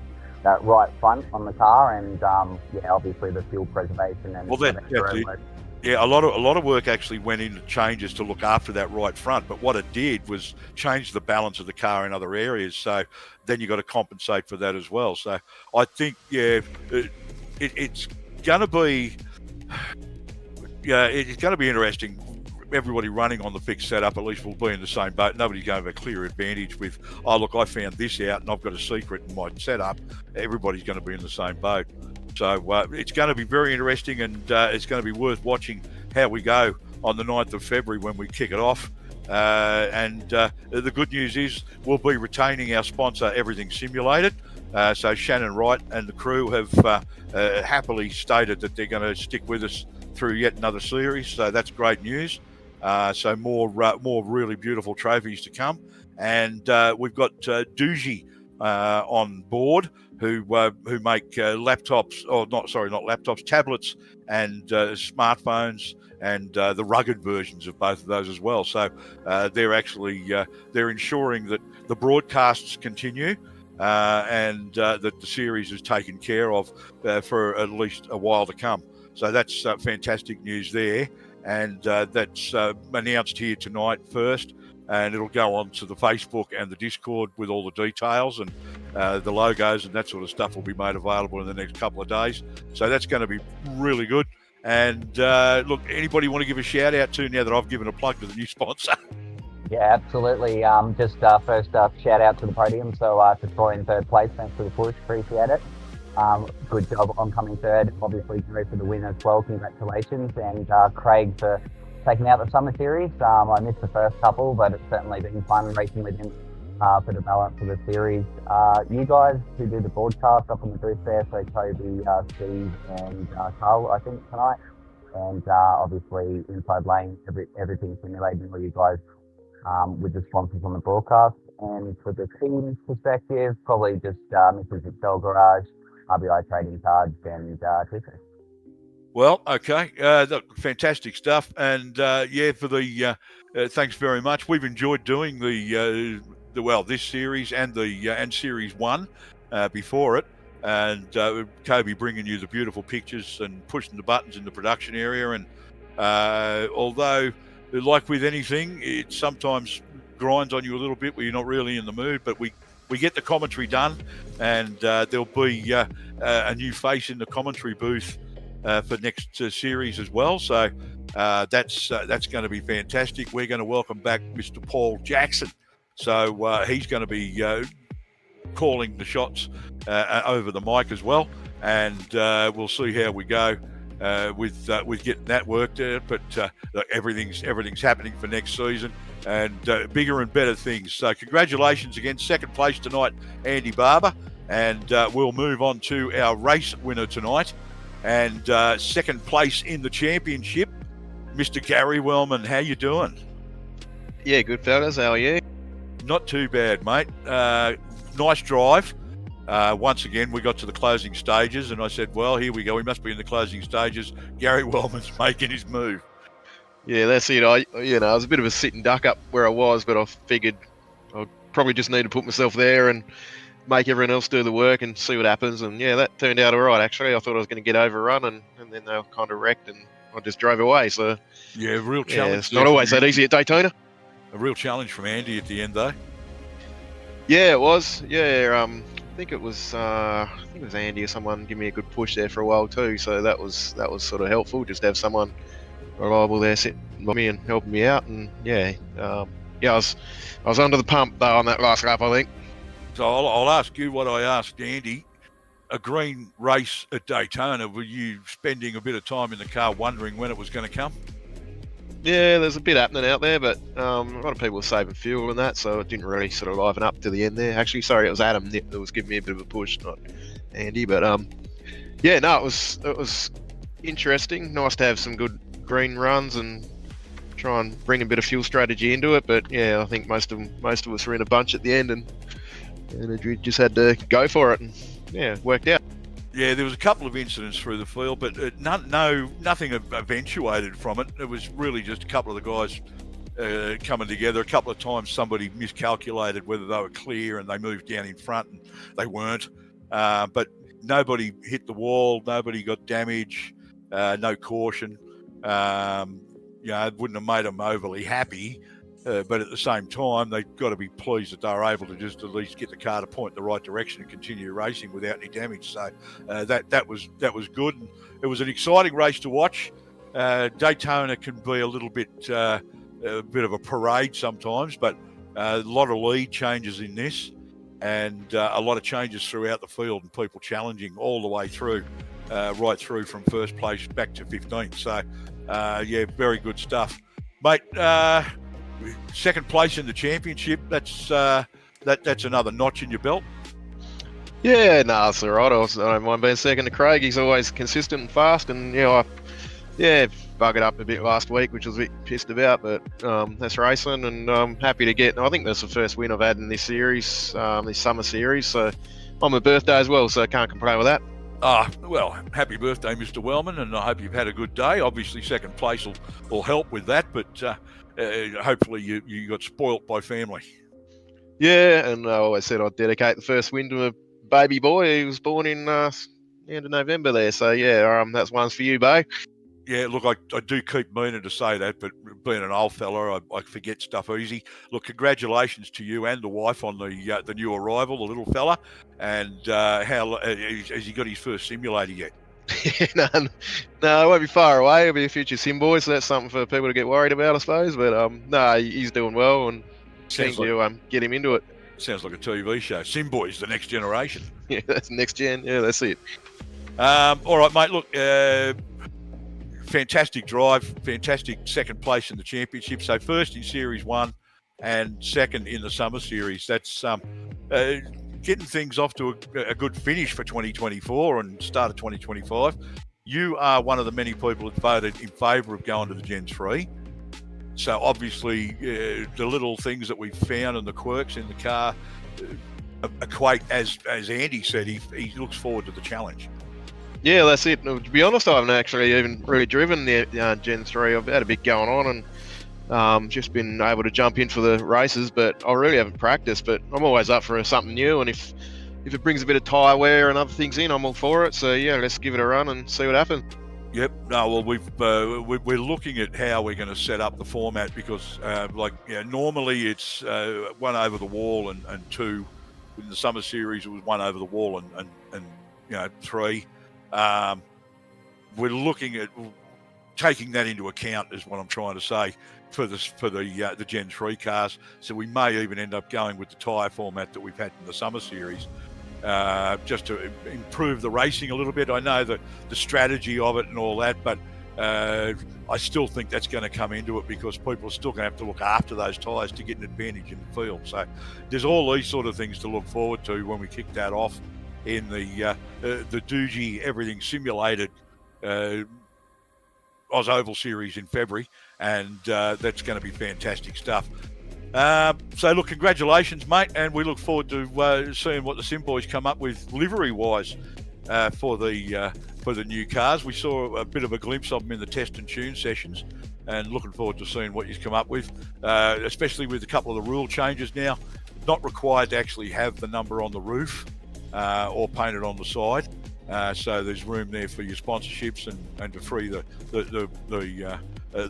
right front on the car, and obviously the fuel preservation and a lot of work actually went into changes to look after that right front, but what it did was change the balance of the car in other areas, so then you got to compensate for that as well. So I think it's going to be, it's going to be interesting. Everybody running on the fixed setup at least will be in the same boat. Nobody's going to have a clear advantage with, oh, look, I found this out and I've got a secret in my setup. Everybody's going to be in the same boat. So it's going to be very interesting, and it's going to be worth watching how we go on the 9th of February when we kick it off. And the good news is we'll be retaining our sponsor, Everything Simulated. So Shannon Wright and the crew have happily stated that they're going to stick with us through yet another series. So that's great news. So more really beautiful trophies to come. And we've got Doogie on board who make laptops, or not laptops, tablets and smartphones, and the rugged versions of both of those as well. So they're actually they're ensuring that the broadcasts continue and that the series is taken care of for at least a while to come. So that's fantastic news there. And that's announced here tonight first, and it'll go on to the Facebook and the Discord with all the details, and the logos and that sort of stuff will be made available in the next couple of days. So that's going to be really good. And look, anybody want to give a shout out to now that I've given a plug to the new sponsor? Yeah, absolutely. Just first shout out to the podium. So to Troy in third place, thanks for the push, appreciate it. Good job on coming third. Obviously, Gary for the win as well. Congratulations. And Craig for taking out the summer series. I missed the first couple, but it's certainly been fun racing with him for the balance of the series. You guys who do the broadcast up on the booth there, so Toby, Steve, and Carl, I think, tonight. And obviously, Inside Lane, everything simulated for you guys with the sponsors on the broadcast. And for the team's perspective, probably just Mrs. Excel Garage, RBI Trading Cards, and Twitter. Well, okay, look, fantastic stuff, and for the thanks very much. We've enjoyed doing this series and and Series 1 before it, and Kobe bringing you the beautiful pictures and pushing the buttons in the production area. And although, like with anything, it sometimes grinds on you a little bit where you're not really in the mood, but we get the commentary done, and there'll be a new face in the commentary booth for next series as well. So that's going to be fantastic. We're going to welcome back Mr. Paul Jackson. So he's going to be calling the shots over the mic as well, and we'll see how we go with getting that worked out. But everything's happening for next season, and bigger and better things. So congratulations again. Second place tonight, Andy Barber, and we'll move on to our race winner tonight. And second place in the championship, Mr. Gary Wellman. How you doing? Yeah, good fellas. How are you? Not too bad, mate. Nice drive. Once again, we got to the closing stages, and I said, well, here we go. We must be in the closing stages. Gary Wellman's making his move. Yeah, that's it. I was a bit of a sitting duck up where I was, but I figured I probably just need to put myself there and make everyone else do the work and see what happens. And yeah, that turned out all right, actually. I thought I was going to get overrun, and then they were kind of wrecked, and I just drove away. So yeah, real challenge. Yeah, it's not always that easy at Daytona. A real challenge from Andy at the end, though. Yeah, it was. Yeah, I think it was Andy or someone give me a good push there for a while too. So that was sort of helpful, just to have someone reliable there sitting by me and helping me out. And I was under the pump though on that last lap, I think. So I'll ask you what I asked Andy. A green race at Daytona, were you spending a bit of time in the car wondering when it was going to come? Yeah, there's a bit happening out there, but a lot of people were saving fuel and that, so it didn't really sort of liven up to the end there. Actually, sorry, it was Adam that was giving me a bit of a push, not Andy. But it was interesting. Nice to have some good green runs and try and bring a bit of fuel strategy into it. But yeah, I think most of us were in a bunch at the end, and we just had to go for it, and yeah, it worked out. Yeah, there was a couple of incidents through the field, but nothing eventuated from it. It was really just a couple of the guys coming together. A couple of times somebody miscalculated whether they were clear and they moved down in front, and they weren't. But nobody hit the wall, nobody got damage, no caution. It wouldn't have made them overly happy. but at the same time, they've got to be pleased that they're able to just at least get the car to point in the right direction and continue racing without any damage. So that was good. And it was an exciting race to watch. Daytona can be a little bit of a parade sometimes, but a lot of lead changes in this, and a lot of changes throughout the field, and people challenging all the way through, right through from first place back to 15th. So, yeah, very good stuff, mate. Second place in the championship. That's another notch in your belt. Yeah, no, it's all right. I don't mind being second to Craig. He's always consistent and fast, and I buggered up a bit last week, which I was a bit pissed about, but that's racing, and I'm happy to get. I think that's the first win I've had in this series, this summer series. So on my birthday as well, so I can't complain with that. Well, happy birthday, Mr. Wellman, and I hope you've had a good day. Obviously, second place will help with that, but hopefully you got spoilt by family. Yeah, and I always said I'd dedicate the first win to a baby boy who was born in the end of November there. So yeah, that's one's for you, Bay. Yeah, look, I do keep meaning to say that, but being an old fella, I forget stuff easy. Look, congratulations to you and the wife on the new arrival, the little fella. And how has he got his first simulator yet? No, it won't be far away. He'll be a future sim boy, so that's something for people to get worried about, I suppose. But no, he's doing well, and keen to get him into it. Sounds like a TV show. Sim Boys, the next generation. Yeah, that's next gen. Yeah, that's it. All right, mate. Look. Fantastic drive, fantastic second place in the championship. So first in Series 1 and second in the Summer Series. That's getting things off to a good finish for 2024 and start of 2025. You are one of the many people that voted in favour of going to the Gen 3. So obviously the little things that we've found and the quirks in the car equate, as Andy said, he looks forward to the challenge. Yeah, that's it. To be honest, I haven't actually even really driven the Gen 3. I've had a bit going on and just been able to jump in for the races, but I really haven't practiced. But I'm always up for something new, and if it brings a bit of tyre wear and other things in, I'm all for it. So yeah, let's give it a run and see what happens. Yep. No, well, we're looking at how we're going to set up the format because, normally it's one over the wall and two. In the Summer Series, it was one over the wall and three. We're looking at taking that into account, is what I'm trying to say, for the Gen 3 cars. So we may even end up going with the tyre format that we've had in the Summer Series, just to improve the racing a little bit. I know the strategy of it and all that, but I still think that's going to come into it because people are still going to have to look after those tyres to get an advantage in the field. So there's all these sort of things to look forward to when we kick that off in the Doogie Everything Simulated Oz Oval Series in February, and that's going to be fantastic stuff. So look, congratulations, mate, and we look forward to seeing what the Sim Boys come up with livery-wise for the new cars. We saw a bit of a glimpse of them in the test and tune sessions, and looking forward to seeing what you've come up with, especially with a couple of the rule changes now. Not required to actually have the number on the roof or painted on the side, so there's room there for your sponsorships and to free the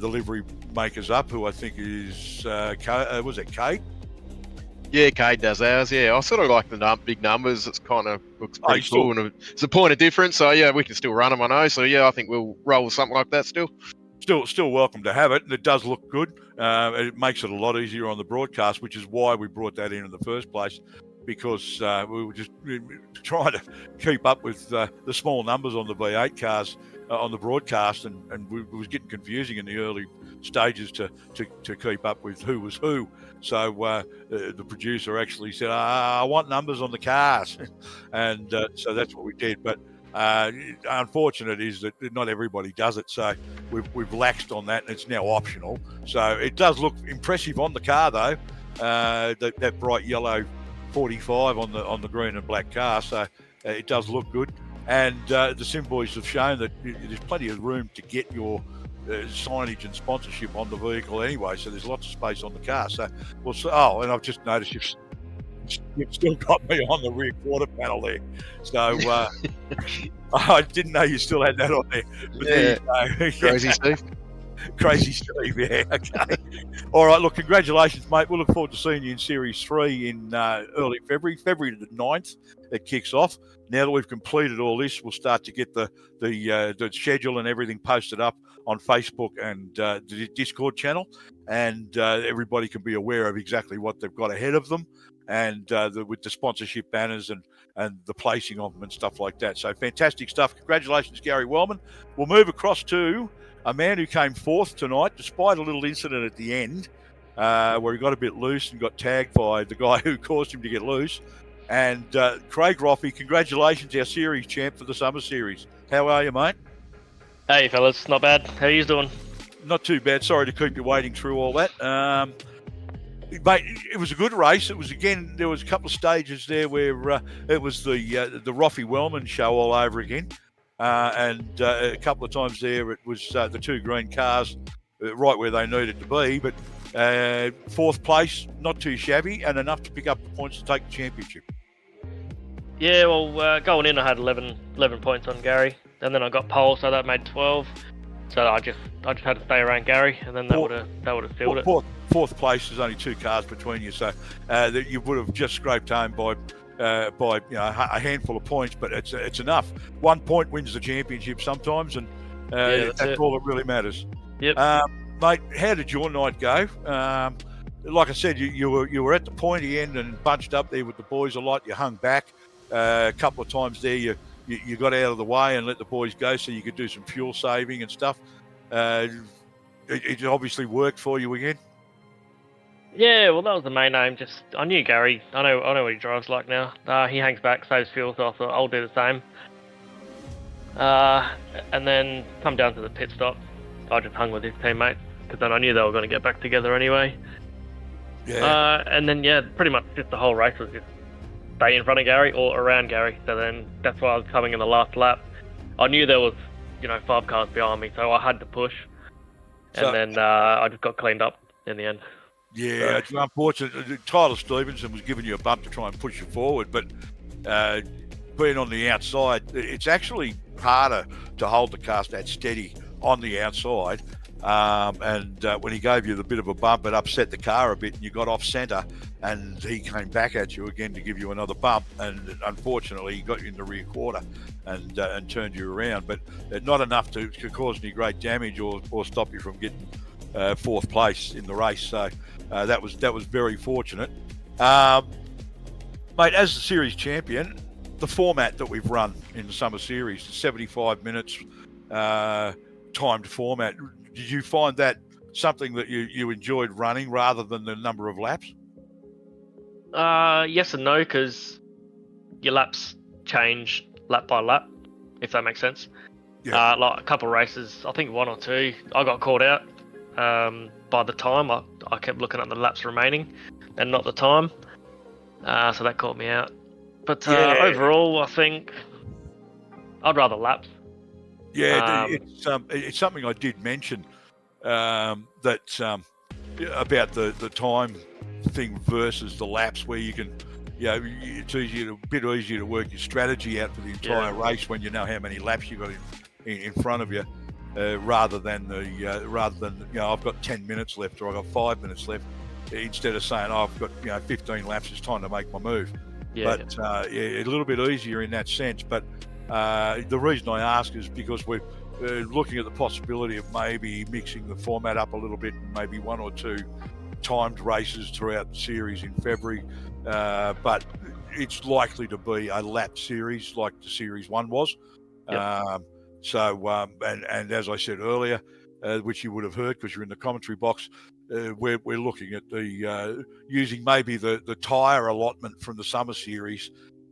livery makers up, who I think is was it Kate? Yeah, Cade does ours. Yeah, I sort of like the big numbers. It's kind of looks pretty cool, and it's a point of difference. So yeah, we can still run them, I know. So yeah, I think we'll roll with something like that still. Still welcome to have it, and it does look good. It makes it a lot easier on the broadcast, which is why we brought that in the first place, because we were just trying to keep up with the small numbers on the V8 cars on the broadcast, and it was getting confusing in the early stages to keep up with who was who. So the producer actually said, I want numbers on the cars. And so that's what we did. But unfortunate is that not everybody does it. So we've laxed on that, and it's now optional. So it does look impressive on the car, though, that bright yellow 45 on the green and black car. So it does look good. And the Sim Boys have shown that there's plenty of room to get your signage and sponsorship on the vehicle anyway, so there's lots of space on the car. So and I've just noticed you've still got me on the rear quarter panel there. So I didn't know you still had that on there. But yeah, crazy Steve. Crazy Steve, yeah, okay. All right, look, congratulations, mate. We'll look forward to seeing you in Series 3 in early February. February the 9th, it kicks off. Now that we've completed all this, we'll start to get the schedule and everything posted up on Facebook and the Discord channel, and everybody can be aware of exactly what they've got ahead of them, and with the sponsorship banners and the placing of them and stuff like that. So fantastic stuff. Congratulations, Gary Wellman. We'll move across to a man who came fourth tonight, despite a little incident at the end where he got a bit loose and got tagged by the guy who caused him to get loose. And Craig Roffey, congratulations, our series champ for the Summer Series. How are you, mate? Hey, fellas. Not bad. How are you doing? Not too bad. Sorry to keep you waiting through all that. Mate, it was a good race. It was, again, there was a couple of stages there where it was the Roffey Wellman show all over again. And a couple of times there it was the two green cars right where they needed to be. But fourth place, not too shabby, and enough to pick up the points to take the championship. Yeah, well, going in I had 11 points on Gary, and then I got pole, so that made 12. So I just had to stay around Gary, and then that would have filled it. Fourth place, there's only two cars between you, so that you would have just scraped home by a handful of points, but it's enough. 1 point wins the championship sometimes, and that's all that really matters. Yep. Mate, how did your night go? Like I said, you were at the pointy end and bunched up there with the boys a lot. You hung back a couple of times there. You got out of the way and let the boys go so you could do some fuel saving and stuff. It obviously worked for you again. Yeah, well, that was the main aim. Just I knew Gary. I know what he drives like now. He hangs back, saves fuel, so I thought I'll do the same. And then come down to the pit stop, I just hung with his teammates because then I knew they were going to get back together anyway. Yeah. And then pretty much just the whole race was just stay in front of Gary or around Gary. So then that's why I was coming in the last lap. I knew there was 5 cars behind me, so I had to push. And then I just got cleaned up in the end. Yeah, it's unfortunate. Tyler Stevenson was giving you a bump to try and push you forward, but being on the outside, it's actually harder to hold the car that steady on the outside. And when he gave you the bit of a bump, it upset the car a bit, and you got off centre, and he came back at you again to give you another bump, and unfortunately he got you in the rear quarter and turned you around, but not enough to cause any great damage or stop you from getting fourth place in the race. So that was very fortunate. Mate, as the series champion, the format that we've run in the Summer Series, the 75 minutes timed format, did you find that something that you enjoyed running rather than the number of laps? Yes and no, because your laps change lap by lap, if that makes sense. Yeah. Like a couple of races, I think 1 or 2, I got caught out. By the time, I kept looking at the laps remaining and not the time. So that caught me out. But overall, I think I'd rather laps. Yeah, it's something I did mention that about the time thing versus the laps, where you can, it's a bit easier to work your strategy out for the entire race when you know how many laps you got in front of you, rather than I've got 10 minutes left or I've got 5 minutes left, instead of saying I've got 15 laps, it's time to make my move. A little bit easier in that sense. But the reason I ask is because we're looking at the possibility of maybe mixing the format up a little bit, and maybe 1 or 2 timed races throughout the series in February. But it's likely to be a lap series like the Series 1 was. Yep. And as I said earlier, which you would have heard because you're in the commentary box, we're looking at the using maybe the tyre allotment from the Summer Series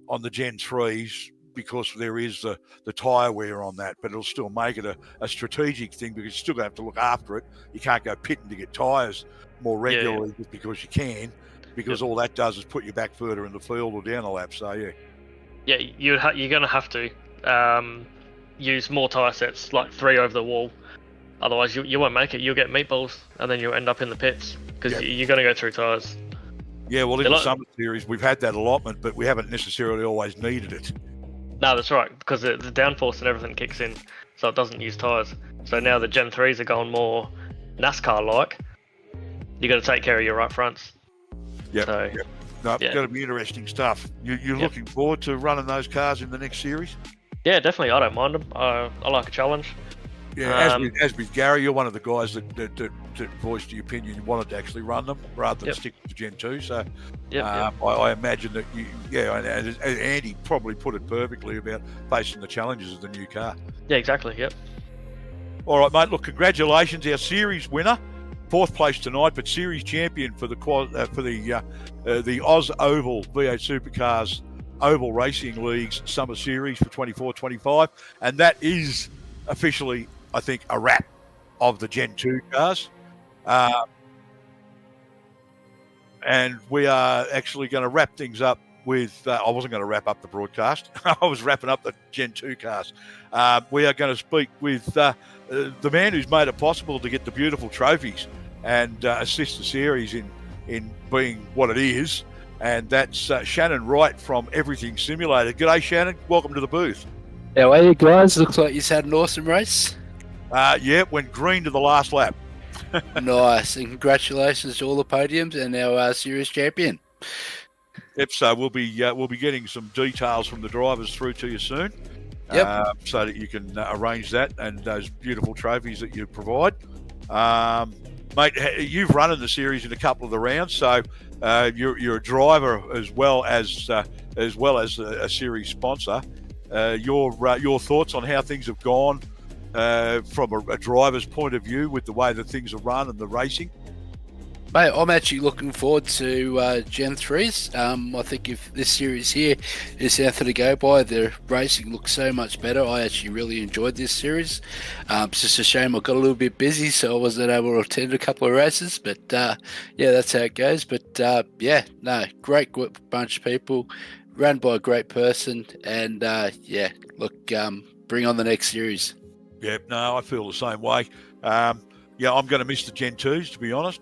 on the Gen 3s, because there is the tyre wear on that, but it'll still make it a strategic thing, because you're still going to have to look after it. You can't go pitting to get tyres more regularly just because you can, because all that does is put you back further in the field or down a lap. So you're going to have to use more tyre sets, like 3 over the wall. Otherwise you won't make it. You'll get meatballs and then you'll end up in the pits because you're going to go through tyres. Yeah, well, in the Summer Series we've had that allotment, but we haven't necessarily always needed it. No, that's right, because the downforce and everything kicks in, so it doesn't use tyres. So now the Gen 3s are going more NASCAR-like, you got to take care of your right fronts. Yeah. So, No, it's yeah. going to be interesting stuff. You're looking forward to running those cars in the next series? Yeah, definitely. I don't mind them. I like a challenge. Yeah, as with Gary, you're one of the guys that voiced your opinion. You wanted to actually run them rather than stick to Gen 2. So I imagine that and Andy probably put it perfectly about facing the challenges of the new car. Yeah, exactly. Yep. All right, mate. Look, congratulations, our series winner, 4th place tonight, but series champion for the Oz Oval V8 Supercars Oval Racing League's Summer Series for 24-25, and that is officially, I think, a wrap of the Gen 2 cars. And we are actually going to wrap things up with, I wasn't going to wrap up the broadcast. I was wrapping up the Gen 2 cars. We are going to speak with the man who's made it possible to get the beautiful trophies and assist the series in being what it is. And that's Shannon Wright from Everything Simulated. G'day, Shannon. Welcome to the booth. How are you guys? Looks like you've had an awesome race. Went green to the last lap. Nice, and congratulations to all the podiums and our series champion. Yep. So we'll be getting some details from the drivers through to you soon. Yep. So that you can arrange that and those beautiful trophies that you provide. Mate, you've run in the series in a couple of the rounds, so you're a driver as well as a series sponsor. Your thoughts on how things have gone from a driver's point of view with the way that things are run and the racing? Mate, I'm actually looking forward to Gen 3s. I think if this series here is anything to go by, the racing looks so much better. I actually really enjoyed this series. It's just a shame I got a little bit busy, so I wasn't able to attend a couple of races. But yeah, that's how it goes. But great bunch of people, run by a great person, and bring on the next series. Yeah, no, I feel the same way. I'm going to miss the Gen 2s, to be honest.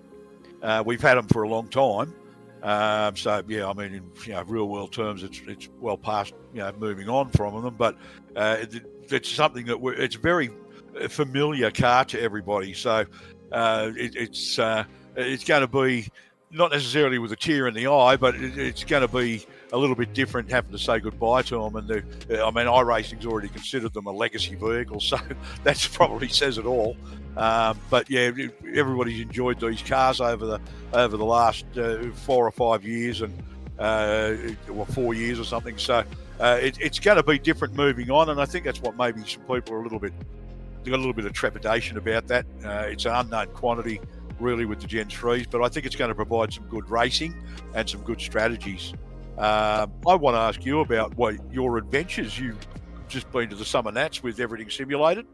We've had them for a long time. In real world terms, it's well past moving on from them. But it's something that it's a very familiar car to everybody. So it's going to be not necessarily with a tear in the eye, but it's going to be a little bit different having to say goodbye to them. And iRacing's already considered them a legacy vehicle, so that probably says it all. But yeah, everybody's enjoyed these cars over the last 4 or 5 years, and 4 years or something. So it's going to be different moving on, and I think that's what maybe some people are got a little bit of trepidation about that. It's an unknown quantity, really, with the Gen 3s, but I think it's going to provide some good racing and some good strategies. I want to ask you about your adventures. You've just been to the Summer Nats with Everything Simulated.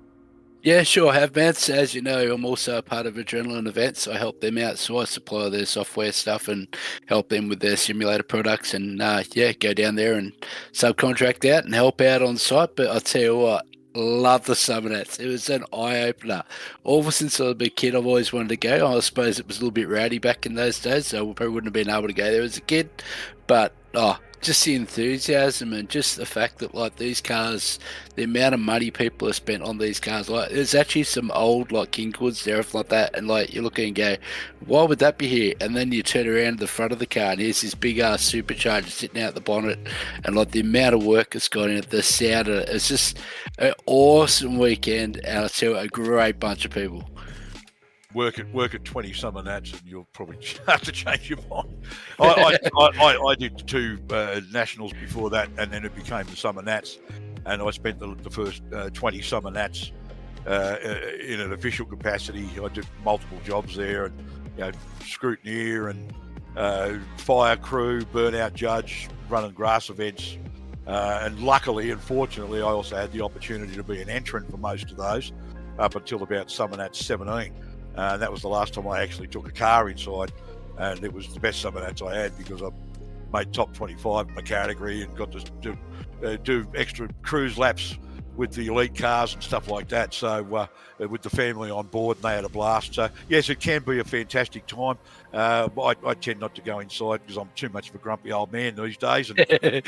Yeah, sure, I have, man. So as you know, I'm also a part of Adrenaline Events. I help them out, so I supply their software stuff and help them with their simulator products, and go down there and subcontract out and help out on site. But I'll tell you what, love the Summer Nats. It was an eye-opener. Ever since I was a big kid, I've always wanted to go. I suppose it was a little bit rowdy back in those days, so we probably wouldn't have been able to go there as a kid. But just the enthusiasm and just the fact that these cars, the amount of money people have spent on these cars, there's actually some old Kingwoods there, like that, and you look and go, why would that be here? And then you turn around to the front of the car and here's this big ass supercharger sitting out the bonnet, and the amount of work that's gone in it, the sound of it, it's just an awesome weekend, and I tell you, a great bunch of people. Work at 20 Summer Nats and you'll probably have to change your mind. I did 2 nationals before that, and then it became the Summer Nats, and I spent the first 20 Summer Nats in an official capacity. I did multiple jobs there, and scrutineer and fire crew, burnout judge, running grass events, and luckily and fortunately I also had the opportunity to be an entrant for most of those up until about Summer Nats 17. That was the last time I actually took a car inside, and it was the best Summer Nats I had because I made top 25 in my category and got to do extra cruise laps with the elite cars and stuff like that. So with the family on board, and they had a blast. So yes, it can be a fantastic time. I tend not to go inside because I'm too much of a grumpy old man these days, and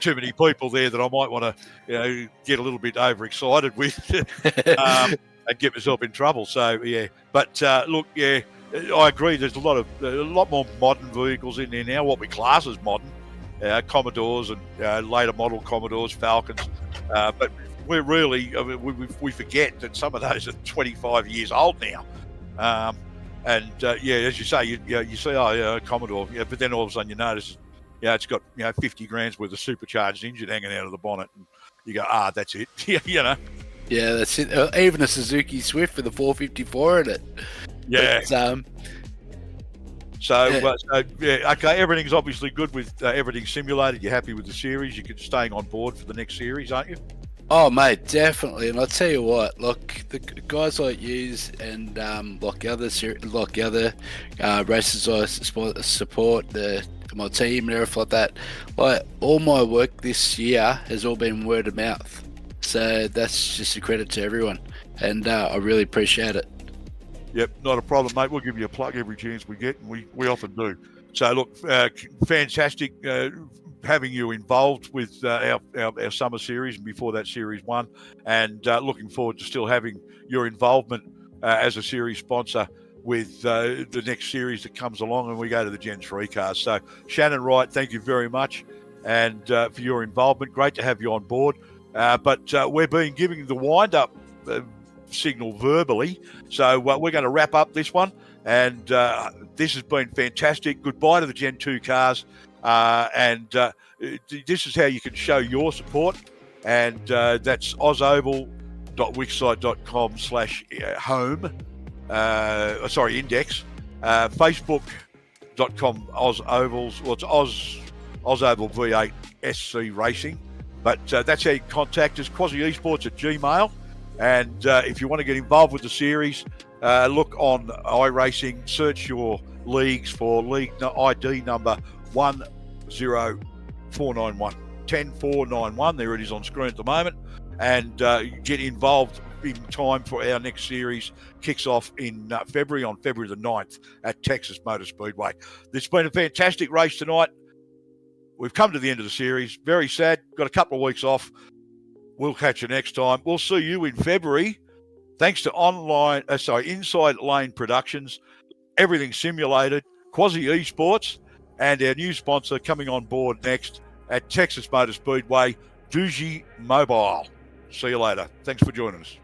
too many people there that I might want to get a little bit overexcited with. and get myself in trouble. So yeah, but look, yeah, I agree. There's a lot more modern vehicles in there now. What we class as modern, Commodores and later model Commodores, Falcons, but we're really, I mean, we forget that some of those are 25 years old now. And yeah, as you say, you see, Commodore, yeah, but then all of a sudden you notice, it's got 50 grand's worth of supercharged engine hanging out of the bonnet, and you go, that's it, Yeah, that's it. Even a Suzuki Swift with a 454 in it. Yeah. But, so okay, everything's obviously good with everything simulated. You're happy with the series. You're staying on board for the next series, aren't you? Oh, mate, definitely. And I'll tell you what, look, the guys like yous and like the other races I support, my team and everything like that, like all my work this year has all been word of mouth. So that's just a credit to everyone, and I really appreciate it. Yep, not a problem, mate. We'll give you a plug every chance we get, and we often do. So look, fantastic having you involved with our summer series and before that series 1, and looking forward to still having your involvement as a series sponsor with the next series that comes along and we go to the Gen 3 cars. So Shannon Wright, thank you very much, and for your involvement. Great to have you on board. But we're giving the wind-up signal verbally, so we're going to wrap up this one, and this has been fantastic. Goodbye to the Gen 2 cars, and this is how you can show your support, and that's ozoval.wixsite.com/home, index, facebook.com ozovals, well, it's ozoval V8SC Racing, but that's how you contact us, quasiesports@gmail. And if you want to get involved with the series, look on iRacing, search your leagues for league ID number 10491. There it is on screen at the moment. And get involved in time for our next series. Kicks off in February, on February the 9th at Texas Motor Speedway. It's been a fantastic race tonight. We've come to the end of the series. Very sad. Got a couple of weeks off. We'll catch you next time. We'll see you in February. Thanks to Inside Lane Productions, everything simulated, Quasi Esports, and our new sponsor coming on board next at Texas Motor Speedway, Doogie Mobile. See you later. Thanks for joining us.